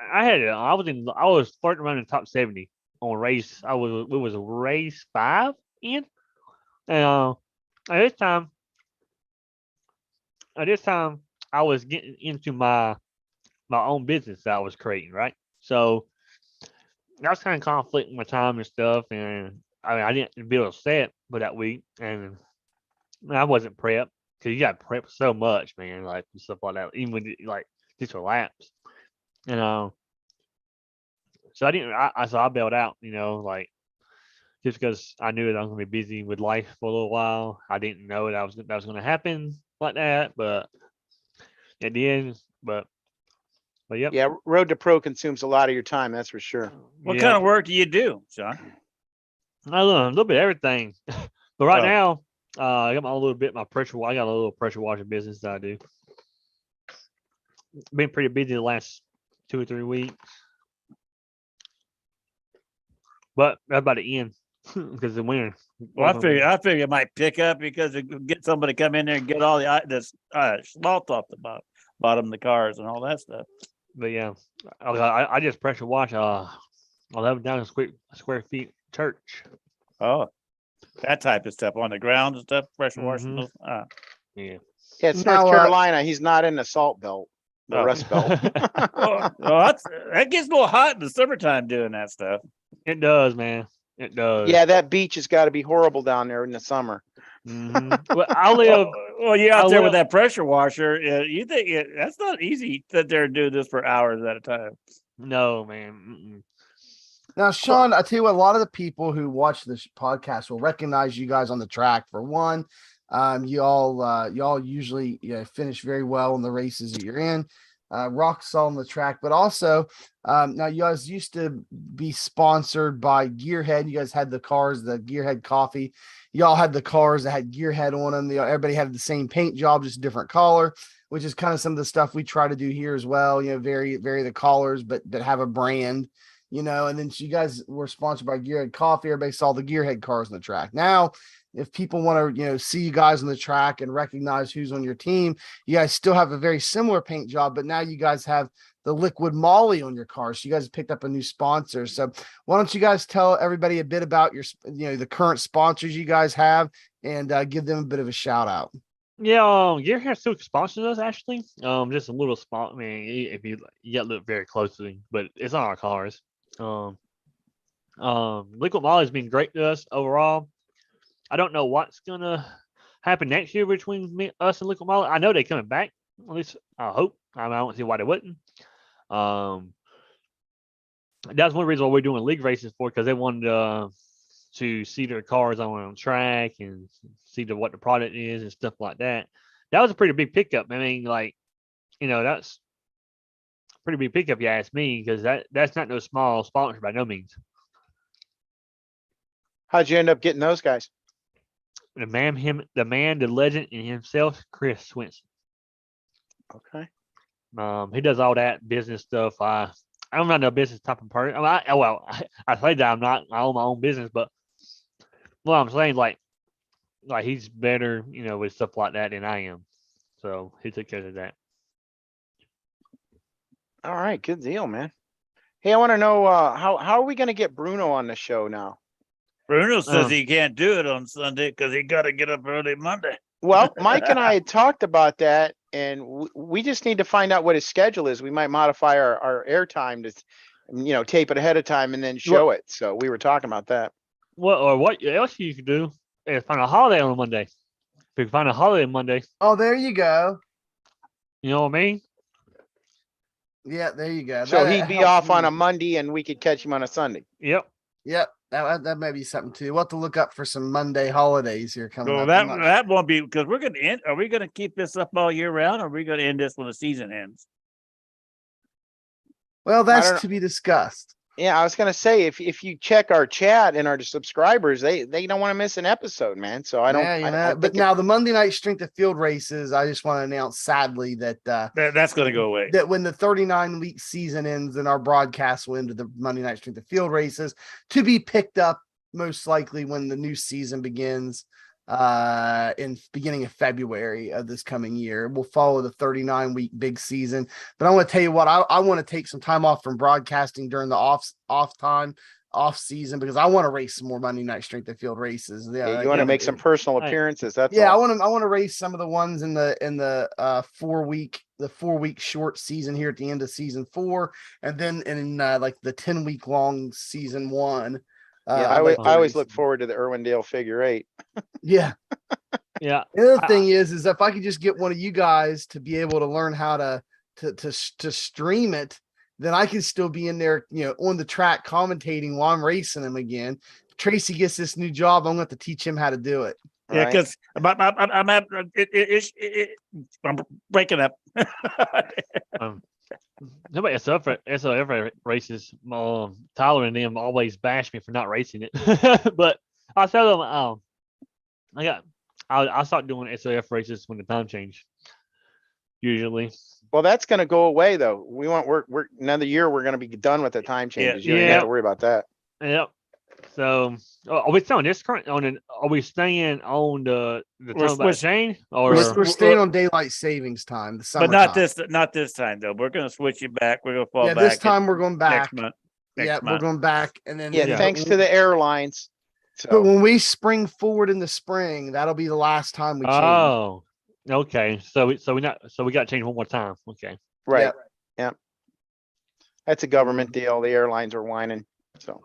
I had it. I was flirting around in the top 70 on race. It was race 5 in, and at this time, I was getting into my own business that I was creating, right? So that was kind of conflicting my time and stuff, and I didn't build a set for that week, and I wasn't prepped because you got to prep so much, man, like and stuff like that, even when like just for laps, so I didn't. So I bailed out, like just because I knew that I was gonna be busy with life for a little while. I didn't know that was gonna happen like that, but it did. But yep. Yeah, Road to Pro consumes a lot of your time, that's for sure. What kind of work do you do, Sean? I don't know, a little bit of everything. But right now, I got my pressure. I got a little pressure washer business that I do. Been pretty busy the last 2 or 3 weeks, but that's about the end because the winter. Well, I figure it might pick up because it get somebody come in there and get all this salt off the bottom of the cars and all that stuff. But yeah, I just pressure wash 11,000 square feet church. Oh, that type of stuff on the ground and stuff, pressure washing. Yeah. Yeah, it's Now, North Carolina. He's not in the salt belt, the Oh. Rust Belt. That gets a little hot in the summertime doing that stuff. It does, man. It does. Yeah, that beach has got to be horrible down there in the summer. Well, I live. Well, you're out I there live- with that pressure washer. You think that's not easy to sit there and do this for hours at a time. No, man. Now, Sean, I tell you what, a lot of the people who watch this podcast will recognize you guys on the track. For one, y'all usually finish very well in the races that you're in. Rock solid on the track, but also now you guys used to be sponsored by Gearhead. You guys had the cars, the Gearhead coffee. Y'all had the cars that had Gearhead on them. Everybody had the same paint job, just different color, which is kind of some of the stuff we try to do here as well. Vary the colors, but have a brand. And then so you guys were sponsored by Gearhead Coffee. Everybody saw the Gearhead cars on the track. Now, if people want to, see you guys on the track and recognize who's on your team, you guys still have a very similar paint job, but now you guys have the liquid molly on your car. So you guys picked up a new sponsor. So why don't you guys tell everybody a bit about your, the current sponsors you guys have and give them a bit of a shout out. Yeah, Gearhead still sponsors us actually. Just a little spot. I mean, if you got to look very closely, but it's on our cars. Liquid Molly's been great to us overall. I don't know what's gonna happen next year between us and Liquid Molly. I know they're coming back At least I hope. I don't see why they wouldn't. That's one reason why we're doing league races for, because they wanted to see their cars on track and see what the product is and stuff like that. That was a pretty big pickup. I mean, like, that's a pretty big pickup, you ask me, because that's not no small sponsor by no means. How'd you end up getting those guys? The man, the legend in himself, Chris Swinson. Okay. He does all that business stuff. I'm not no business type of person. I say that I'm not. I own my own business, but what I'm saying, like he's better, with stuff like that than I am. So he took care of that. All right, good deal, man. Hey, I want to know how are we going to get Bruno on the show now? Bruno says he can't do it on Sunday because he got to get up early Monday. Well, Mike and I had talked about that, and we just need to find out what his schedule is. We might modify our airtime to, tape it ahead of time and then show it. So we were talking about that. What else you could do is find a holiday on Monday. If you can find a holiday on Monday, Oh, there you go. you know what I mean? Yeah, there you go. So That he'd be helps off on me. a Monday and we could catch him on a Sunday. Yep. Yep, that may be something too. We'll have to look up for some Monday holidays here coming So up. that won't be, because we're going to end. Are we going to keep this up all year round, or are we going to end this when the season ends? Well, don't that's to be discussed. Yeah, I was gonna say if you check our chat and our subscribers, they don't want to miss an episode, man. So I don't. Yeah, but now the Monday night strength of field races, I just want to announce sadly that That's going to go away. that when the 39-week season ends, then our broadcast will end the Monday night strength of field races, to be picked up most likely when the new season begins in beginning of February of this coming year. We'll follow the 39-week big season. But I want to tell you what, I want to take some time off from broadcasting during the off season, because I want to race some more Monday night strength of field races. Yeah, you want to make some personal appearances. That's I all. want to race some of the ones in the 4-week short season here at the end of season 4, and then in like the 10-week long season 1. Yeah, I always look forward to the Irwindale figure 8. Yeah. Yeah. The other thing is if I could just get one of you guys to be able to learn how to stream it, then I can still be in there, on the track commentating while I'm racing him again. If Tracy gets this new job, I'm going to have to teach him how to do it. Yeah, because I'm breaking up. Nobody SOF races. Tyler and them always bash me for not racing it, but I tell them, I'll start doing SOF races when the time change. Usually. Well, that's going to go away though. We're another year. We're going to be done with the time changes. You don't have to worry about that. Yep. So are we staying this current on? Are we staying on the time about change? Or we're staying on daylight savings time. The summer, but not this time though. We're going to switch it back. We're going to fall back. This time we're going back next month. We're going back, and then thanks to the airlines. But when we spring forward in the spring, that'll be the last time we change. Oh, okay. So we got to change one more time. Okay. Right. Yeah. That's a government deal. The airlines are whining. So.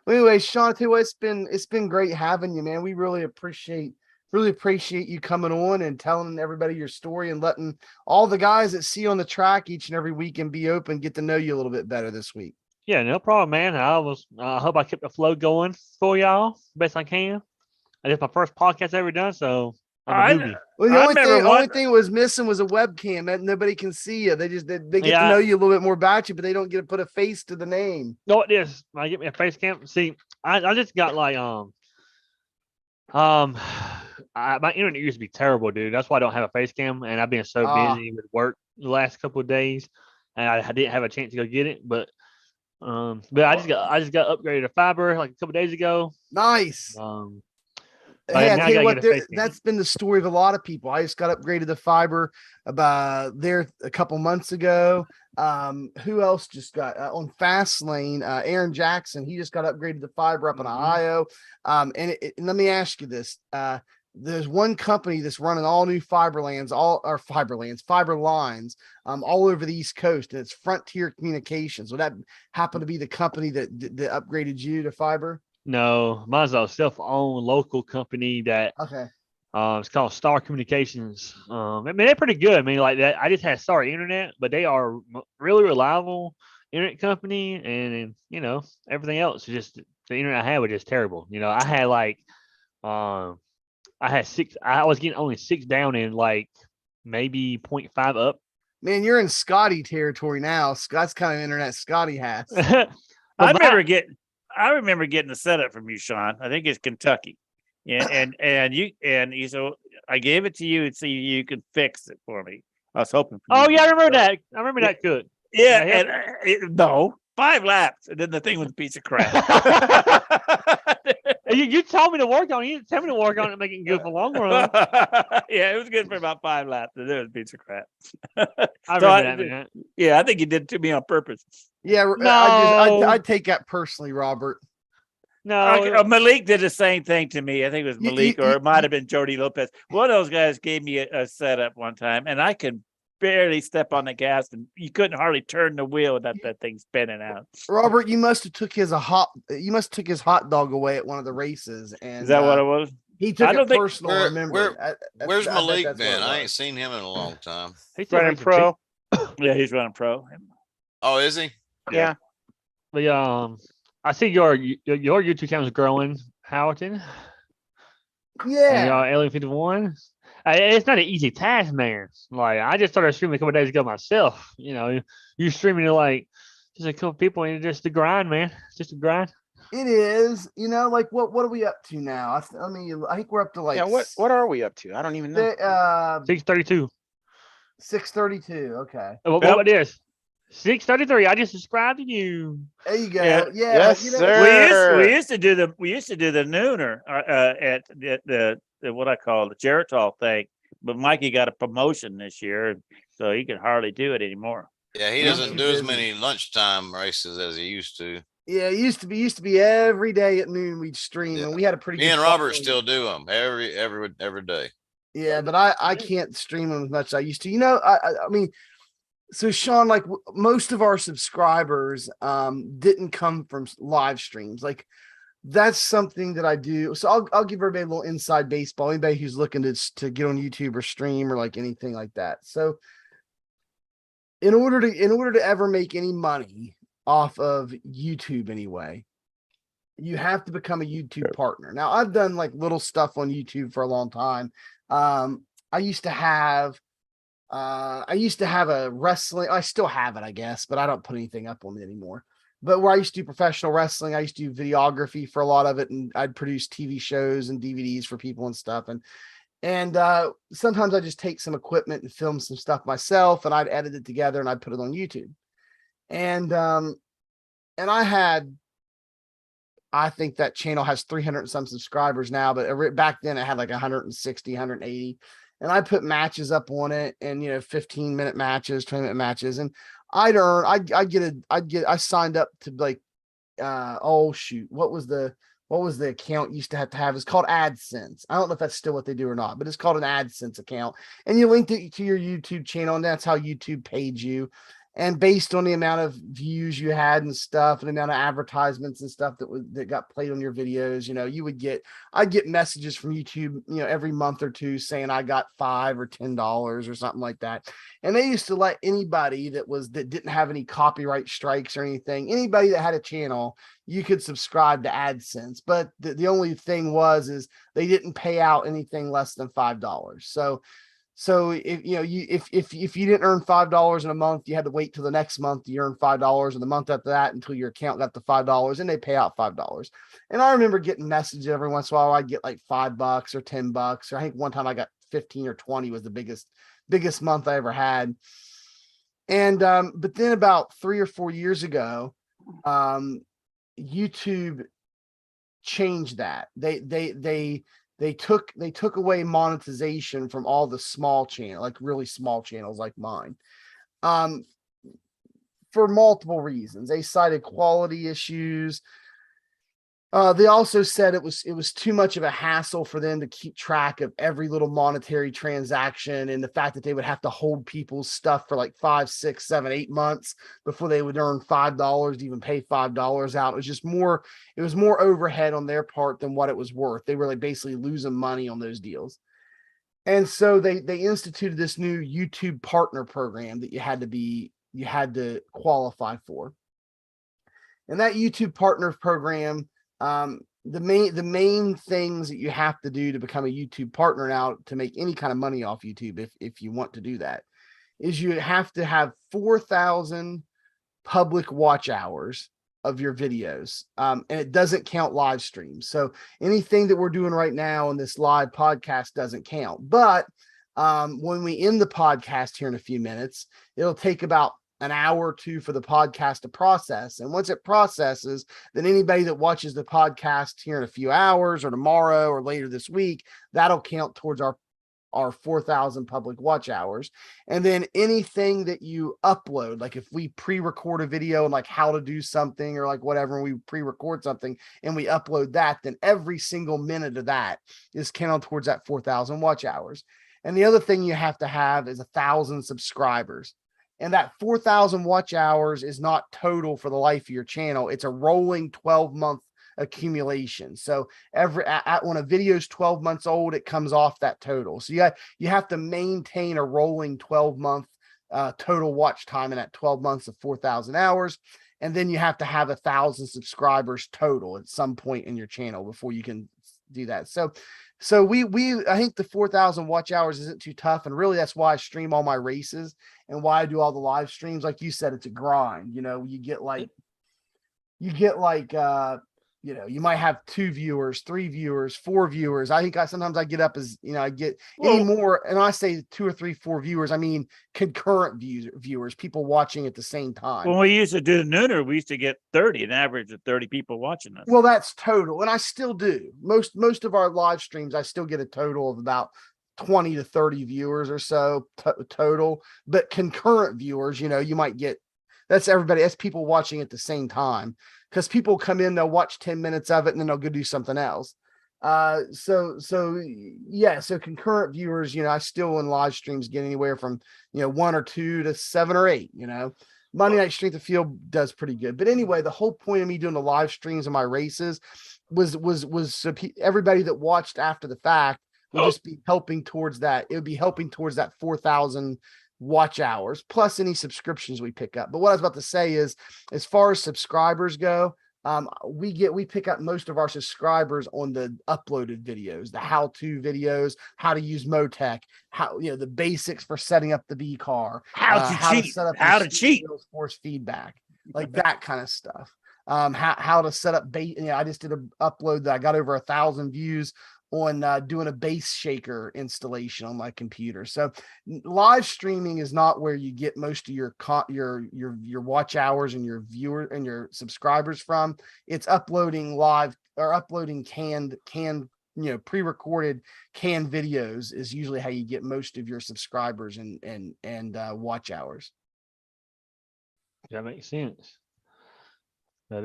Well, anyway, Shawn, too, it's been great having you, man. We really appreciate you coming on and telling everybody your story and letting all the guys that see you on the track each and every week and be open get to know you a little bit better this week. Yeah, no problem, man. I hope I kept the flow going for y'all best I can. It's my first podcast ever done, so I'm a newbie. Well, the only thing was missing was a webcam. That nobody can see you. They get to know you a little bit more about you, but they don't get to put a face to the name. No, it is. I get me a face cam. See, I just got like my internet used to be terrible, dude. That's why I don't have a face cam, and I've been so busy with work the last couple of days, and I didn't have a chance to go get it. But I just got upgraded to fiber like a couple of days ago. Nice. Hey, I tell you what, that's been the story of a lot of people. I just got upgraded to fiber about there a couple months ago. Who else just got on Fastlane? Aaron Jackson, he just got upgraded to fiber up in Ohio. And let me ask you this. There's one company that's running all new fiber lines, all over the East Coast, and it's Frontier Communications. Would that happen to be the company that upgraded you to fiber? No, mine's a self-owned local company that It's called Star Communications. I mean, they're pretty good. I mean, like that. I just had Star Internet, but they are really reliable internet company, and you know everything else is just the internet I had was just terrible. You know, I had like, I had six. I was getting only 6 down in like maybe 0.5 up. Man, you're in Scotty territory now. That's kind of internet Scotty has. But I my- remember getting a setup from you, Sean. I think it's Kentucky. Yeah, and you so I gave it to you and see you could fix it for me. I was hoping. Oh you yeah, I could. remember that. I remember that good. Yeah, Yeah, and no, 5 laps, and then the thing was a piece of crap. You told me to work on it. You didn't tell me to work on it and make it good for long run. Yeah, it was good for about 5 laps, and then it was a piece of crap. I So remember that, man. Yeah, I think you did it to me on purpose. Yeah, No. I take that personally, Robert. No, Malik did the same thing to me. I think it was You- Malik, you- or you- it might have been Jody Lopez. One of those guys gave me a setup one time, and I could barely step on the gas, and you couldn't hardly turn the wheel without that thing spinning out. Robert, you must have took his hot dog away at one of the races, and Is that what it was? he took I it don't think- personal. I remember. Where's I bet Malik that's what been? it I ain't was. seen him in a long time. he's still Running racing pro. Yeah, he's running pro. Oh, is he? Yeah. But I see your YouTube channel is growing, Howerton. And Yeah, your Alien 51. It's not an easy task, man. Like I just started streaming a couple days ago myself. You know, you streaming to like just a couple people, and it's just the grind, man. It's just a grind. it is. You know, like what are we up to now? I mean, I think we're up to like Yeah. What are we up to? I don't even know. 632. 632. Okay, What Yep. about this? 633. I just subscribed to you. there you go. Yeah. Yeah, Yes, you know, sir. We used to do the nooner at the what I call the Geritol thing, but Mikey got a promotion this year, so he can hardly do it anymore. Yeah, he Yeah, doesn't too do as busy. many lunchtime races as he used to. Yeah, it used to be every day at noon we'd stream, Yeah. and we had a pretty. Me good and Robert following. still do them every day. Yeah, but I can't stream them as much as I used to. You know, I mean, so Sean, like most of our subscribers didn't come from live streams. Like that's something that I do. So I'll give everybody a little inside baseball. Anybody who's looking to get on YouTube or stream or like anything like that. So in order to ever make any money off of YouTube anyway, you have to become a YouTube partner. Now I've done like little stuff on YouTube for a long time. I used to have a wrestling. I still have it, I guess, but I don't put anything up on it anymore. But where I used to do professional wrestling, I used to do videography for a lot of it, and I'd produce TV shows and DVDs for people and stuff. And sometimes I just take some equipment and film some stuff myself, and I'd edit it together and I'd put it on YouTube. And I think that channel has 300 and some subscribers now, but back then it had like 160, 180. And I put matches up on it, and 15-minute matches, 20-minute matches, and I signed up to like what was the account used to have? It's called AdSense. I don't know if that's still what they do or not, but it's called an AdSense account, and you linked it to your YouTube channel, and that's how YouTube paid you. And based on the amount of views you had and stuff, and the amount of advertisements and stuff that got played on your videos, I'd get messages from YouTube, every month or two saying I got $5 or $10 or something like that. And they used to let anybody that didn't have any copyright strikes or anything, anybody that had a channel, you could subscribe to AdSense. But the only thing is they didn't pay out anything less than $5. So if you didn't earn $5 in a month, you had to wait till the next month to earn $5, and the month after that until your account got the $5, and they pay out $5. And I remember getting messages every once in a while. I'd get like $5 or $10, or I think one time I got 15 or 20 was the biggest month I ever had. And but then about 3 or 4 years ago, YouTube changed that. They took away monetization from all the small channel, like really small channels like mine, for multiple reasons. They cited quality issues. They also said it was too much of a hassle for them to keep track of every little monetary transaction, and the fact that they would have to hold people's stuff for like 5, 6, 7, 8 months before they would earn $5 to even pay $5 out. It was more overhead on their part than what it was worth. They were like basically losing money on those deals. And so they instituted this new YouTube partner program that you had to qualify for. And that YouTube partner program, the main things that you have to do to become a YouTube partner now to make any kind of money off YouTube, if you want to do that, is you have to have 4,000 public watch hours of your videos. And it doesn't count live streams. So anything that we're doing right now in this live podcast doesn't count. But when we end the podcast here in a few minutes, it'll take about an hour or two for the podcast to process. And once it processes, then anybody that watches the podcast here in a few hours or tomorrow or later this week, that'll count towards our 4,000 public watch hours. And then anything that you upload, like if we pre-record a video and like how to do something or like whatever, and we pre-record something and we upload that, then every single minute of that is counted towards that 4,000 watch hours. And the other thing you have to have is 1,000 subscribers. And that 4,000 watch hours is not total for the life of your channel. It's a rolling 12-month accumulation. So when a video is 12 months old, it comes off that total. So you have to maintain a rolling 12-month total watch time in that 12 months of 4,000 hours. And then you have to have 1,000 subscribers total at some point in your channel before you can do that. So I think the 4,000 watch hours isn't too tough. And really that's why I stream all my races and why I do all the live streams. Like you said, it's a grind, you get like, you might have 2 viewers, 3 viewers, 4 viewers. I think sometimes I get up as, I get any more. And I say 2 or 3, 4 viewers, I mean, concurrent viewers, people watching at the same time. When we used to do the nooner, we used to get 30, an average of 30 people watching us. Well, that's total. And I still do most of our live streams. I still get a total of about 20 to 30 viewers or so total, but concurrent viewers, you might get, that's everybody. That's people watching at the same time. Because people come in, they'll watch 10 minutes of it and then they'll go do something else. So concurrent viewers, I still in live streams get anywhere from, 1 or 2 to 7 or 8, Monday Night Strength of Field does pretty good. But anyway, the whole point of me doing the live streams of my races was so everybody that watched after the fact would just be helping towards that. It would be helping towards that 4,000 watch hours plus any subscriptions we pick up. But what I was about to say is, as far as subscribers go, we pick up most of our subscribers on the uploaded videos, the how-to videos, how to use Motec, how the basics for setting up the B car, how to cheat, set up how to cheat, force feedback, like that kind of stuff. How to set up bait. I just did an upload that I got over 1,000 views on doing a base shaker installation on my computer. So live streaming is not where you get most of your watch hours and your viewer and your subscribers from. It's uploading live or uploading canned pre-recorded canned videos is usually how you get most of your subscribers and watch hours. That makes sense.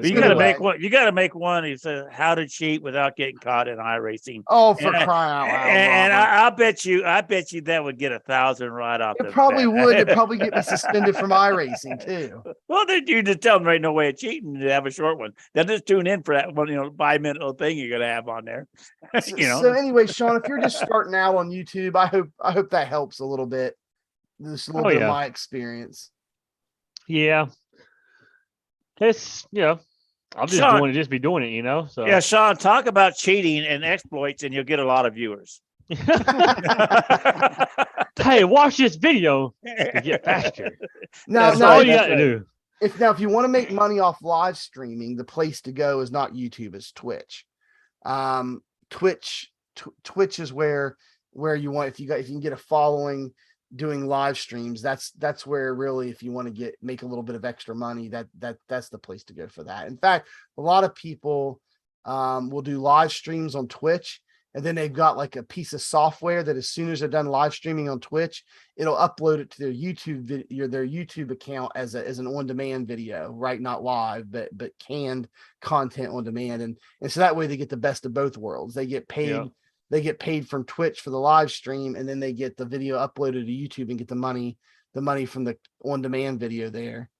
You got to make one. You got to make one. He says how to cheat without getting caught in iRacing. Oh, for crying out loud! And I bet you that would get 1,000 right off. It probably would. It probably get me suspended from iRacing too. Well, then you just tell them there ain't no way of cheating to have a short one. Then just tune in for that one, 5-minute little thing you're gonna have on there. So anyway, Shawn, if you're just starting out on YouTube, I hope that helps a little bit. Just a little bit of my experience. Yeah. It's I'm just Shawn, be doing it, So yeah, Shawn, talk about cheating and exploits, and you'll get a lot of viewers. Hey, watch this video to get faster. That's all you got to do. If you want to make money off live streaming, the place to go is not YouTube, it's Twitch. Twitch is where you want, if you can get a following doing live streams, that's where really, if you want to make a little bit of extra money, that's the place to go for that. In fact, a lot of people will do live streams on Twitch, and then they've got like a piece of software that as soon as they're done live streaming on Twitch, it'll upload it to their YouTube account as an on-demand video, right? Not live, but canned content on demand, and so that way they get the best of both worlds. They get paid. Yeah. They get paid from Twitch for the live stream, and then they get the video uploaded to YouTube and get the money from the on-demand video there.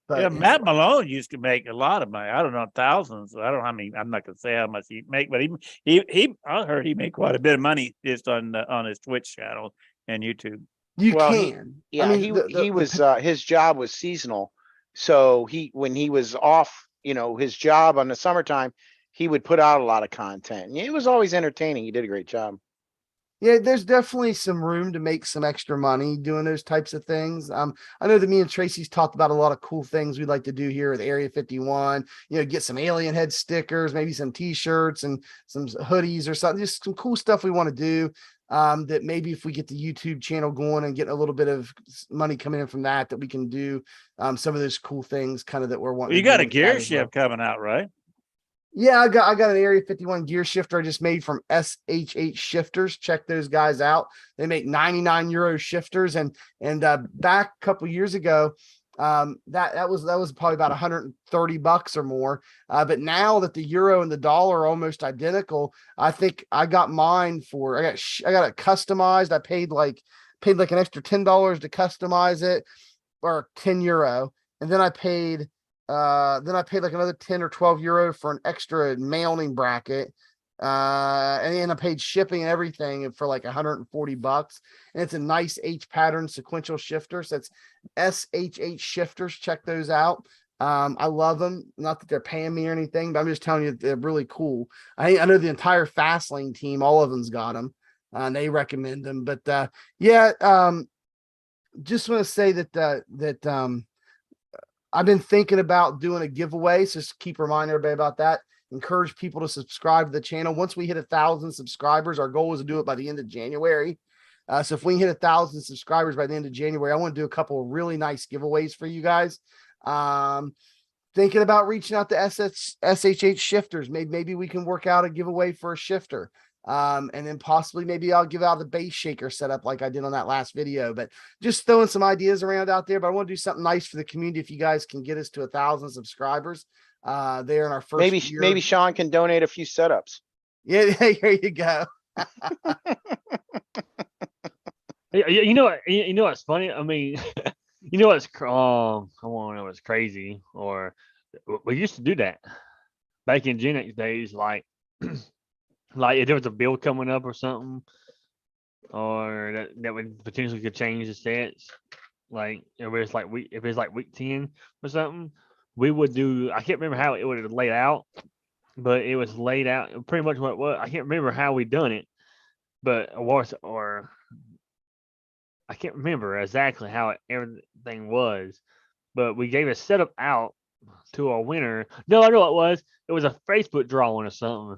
But Yeah, Matt Malone used to make a lot of money. I don't know, thousands. I don't know how many. I'm not gonna say how much he make, but he I heard he made quite a bit of money just on his Twitch channel and YouTube. you Well, can. Yeah, I mean, he was his job was seasonal. So when he was off, his job on the summertime, he would put out a lot of content. And it was always entertaining. He did a great job. yeah, there's definitely some room to make some extra money doing those types of things. I know that me and Tracy's talked about a lot of cool things we'd like to do here at Area 51. Get some alien head stickers, maybe some t-shirts and some hoodies or something, just some cool stuff we want to do. That maybe if we get the YouTube channel going and get a little bit of money coming in from that we can do some of those cool things kind of that we're wanting. You to got do a with that gear as shift well. coming out, right? Yeah, I got an Area 51 gear shifter I just made from SHH Shifters. Check those guys out. They make 99 euro shifters, and back a couple years ago, that was probably about $130 or more. But now that the euro and the dollar are almost identical, I think I got mine for I got it customized. I paid like an extra $10 to customize it, or 10 euro, and then I paid like another 10 or 12 euro for an extra mounting bracket. And then I paid shipping and everything for like $140. And it's a nice H pattern sequential shifter. So it's SHH Shifters. Check those out. I love them. Not that they're paying me or anything, but I'm just telling you they're really cool. I know the entire Fastlane team, all of them's got them. And they recommend them. But just want to say that I've been thinking about doing a giveaway, so just keep reminding everybody about that. Encourage people to subscribe to the channel. Once we hit 1,000 subscribers, our goal is to do it by the end of January. So if we can hit 1,000 subscribers by the end of January, I want to do a couple of really nice giveaways for you guys. Thinking about reaching out to SHH Shifters. Maybe we can work out a giveaway for a shifter. And then possibly maybe I'll give out the base shaker setup like I did on that last video, but just throwing some ideas around out there. But I want to do something nice for the community. If you guys can get us to 1,000 subscribers, there in our first year. Maybe Shawn can donate a few setups. Yeah, there you go. You know what's funny? I mean, you know what's I want to know what's crazy, or we used to do that back in Gen X days, like like if there was a bill coming up or something, or that would potentially could change the stats. Like if it's like week 10 or something, we would do. I can't remember how it would have laid out, but it was laid out pretty much what it was. I can't remember how we done it, but or I can't remember exactly how everything was, but we gave a setup out to our winner. No, I know what it was. It was a Facebook drawing or something,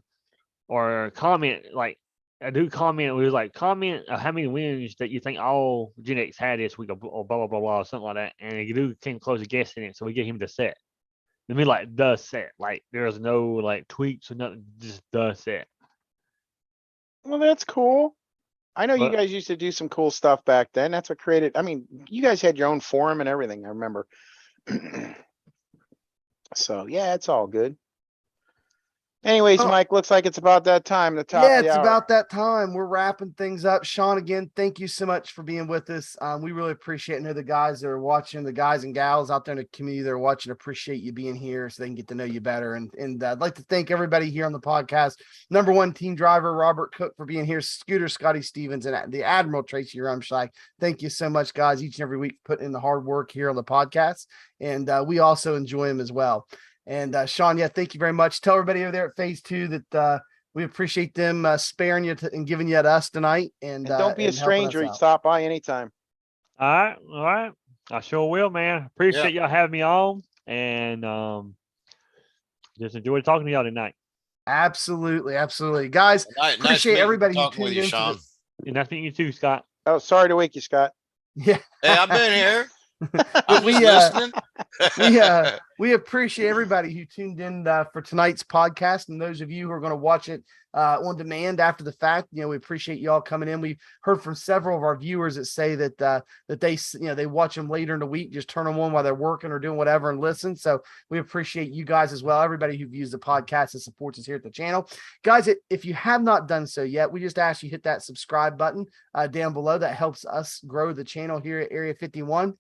or a comment. Like a dude comment. We was like, comment how many wins that you think all Gen X had this week, or blah blah blah blah, or something like that. And the dude came close to guessing it, so we gave him the set. I mean, like the set. Like there's no like tweaks or nothing, just the set. Well, that's cool. I know you But- guys used to do some cool stuff back then. That's what created. I mean, you guys had your own forum and everything. I remember. So yeah, it's all good. Anyways, Oh. Mike, looks like it's about that time. The top Yeah, of the it's hour. about that time. We're wrapping things up. Shawn, again, thank you so much for being with us. We really appreciate it. I know the guys that are watching, the guys and gals out there in the community that are watching, appreciate you being here so they can get to know you better. And I'd like to thank everybody here on the podcast. Number one team driver, Robert Cook, for being here. Scooter, Scotty Stevens, and the Admiral, Tracy Rumscheid. Thank you so much, guys, each and every week, putting in the hard work here on the podcast. And we also enjoy them as well. And Shawn, yeah, thank you very much. Tell everybody over there at Phase 2 that we appreciate them sparing you and giving you to us tonight. And don't be a and helping us stranger. out. Stop by anytime. all right. I sure will, man. Appreciate y'all having me on, and just enjoyed talking to y'all tonight. Absolutely, absolutely, guys. Nice Appreciate meeting- everybody who talking with tuned you, in. Shawn. And nice meeting you too, Scott. Oh, sorry to wake you, Scott. Yeah, Hey, I've been here. but I'm just listening. we appreciate everybody who tuned in for tonight's podcast, and those of you who are going to watch it on demand after the fact. We appreciate you all coming in. We've heard from several of our viewers that say that they watch them later in the week, just turn them on while they're working or doing whatever and listen. So we appreciate you guys as well. Everybody who views the podcast and supports us here at the channel, guys. If you have not done so yet, we just ask you hit that subscribe button down below. That helps us grow the channel here at Area 51.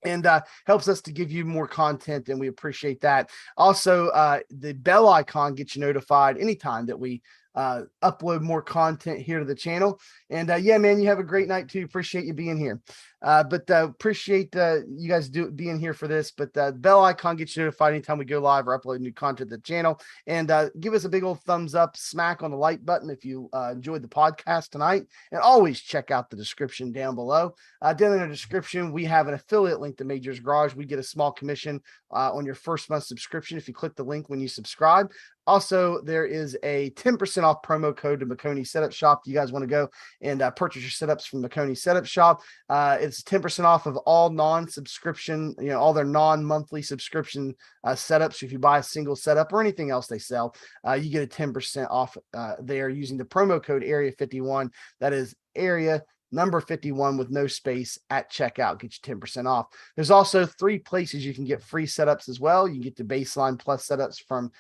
and helps us to give you more content, and we appreciate that. Also, the bell icon gets you notified anytime that we upload more content here to the channel. And yeah, man, you have a great night too. Appreciate you being here. But appreciate you guys being here for this. But the bell icon gets you notified anytime we go live or upload new content to the channel. And give us a big old thumbs up, smack on the like button if you enjoyed the podcast tonight. And always check out the description down below. Down in the description, we have an affiliate link to Major's Garage. We get a small commission on your first month subscription if you click the link when you subscribe. Also, there is a 10% off promo code to Maconi Setup Shop. You guys want to go and purchase your setups from Maconi Setup Shop. It's 10% off of all non-subscription, all their non-monthly subscription setups. If you buy a single setup or anything else they sell, you get a 10% off there using the promo code Area 51. That is Area number 51 with no space at checkout. Get you 10% off. There's also 3 places you can get free setups as well. You can get the Baseline Plus setups from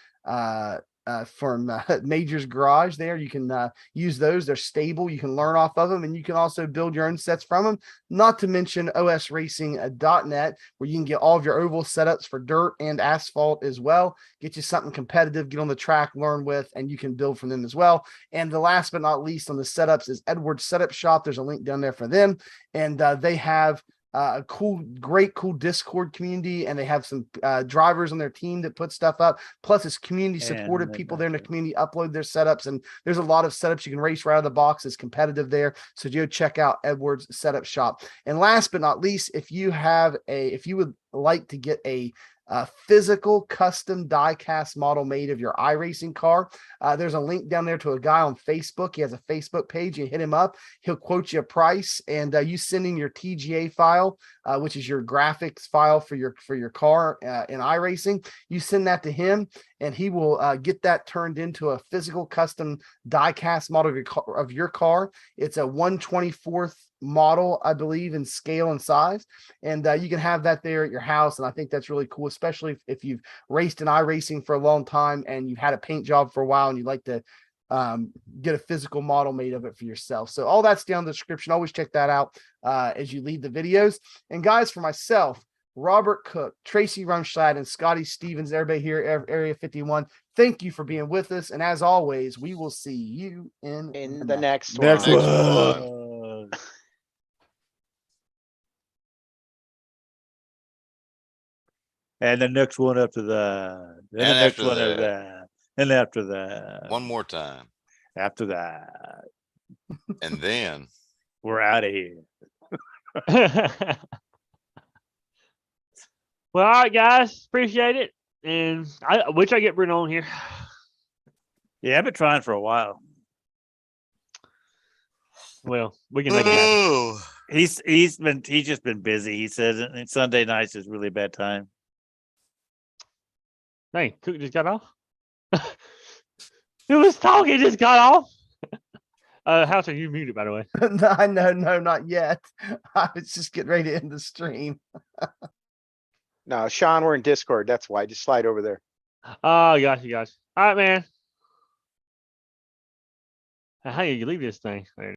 Major's Garage there. You can use those. They're stable. You can learn off of them, and you can also build your own sets from them. Not to mention osracing.net, where you can get all of your oval setups for dirt and asphalt as well. Get you something competitive, get on the track, learn with, and you can build from them as well. And the last but not least on the setups is Edwards Setup Shop. There's a link down there for them, and they have a great Discord community, and they have some drivers on their team that put stuff up. Plus, it's community supported. People there in the community upload their setups, and there's a lot of setups you can race right out of the box. It's competitive there, so go check out Edwards Setup Shop. And last but not least, if you would like to get a physical custom diecast model made of your iRacing car, there's a link down there to a guy on Facebook. He has a Facebook page. You hit him up, he'll quote you a price, and you send in your TGA file, which is your graphics file for your car in iRacing. You send that to him, and he will get that turned into a physical custom diecast model of your car. It's a 1/24th model, I believe, in scale and size, and you can have that there at your house. And I think that's really cool, especially if you've raced in iRacing for a long time and you've had a paint job for a while and you'd like to get a physical model made of it for yourself. So all that's down in the description. Always check that out as you leave the videos. And guys, for myself, Robert Cook, Tracy Rumschlad, and Scotty Stevens, everybody here, Area 51, thank you for being with us. And as always, we will see you in the next one. Next Next one. And the next one after that. And the And next after one after that. that. And after that. One more time. After that. And then We're out of here. Well, all right, guys, appreciate it, and I wish I get Bruno on here. Yeah, I've been trying for a while. Well, we can make it happen. Ooh. He's just been busy. He says Sunday nights is really bad time. Hey, Cook just got off. Who was talking? Just got off. House, are you muted, by the way? No, not yet. I was just getting ready to end the stream. No, Sean, we're in Discord. That's why. Just slide over there. Oh, gosh, you guys. All right, man. How do you leave this thing? There.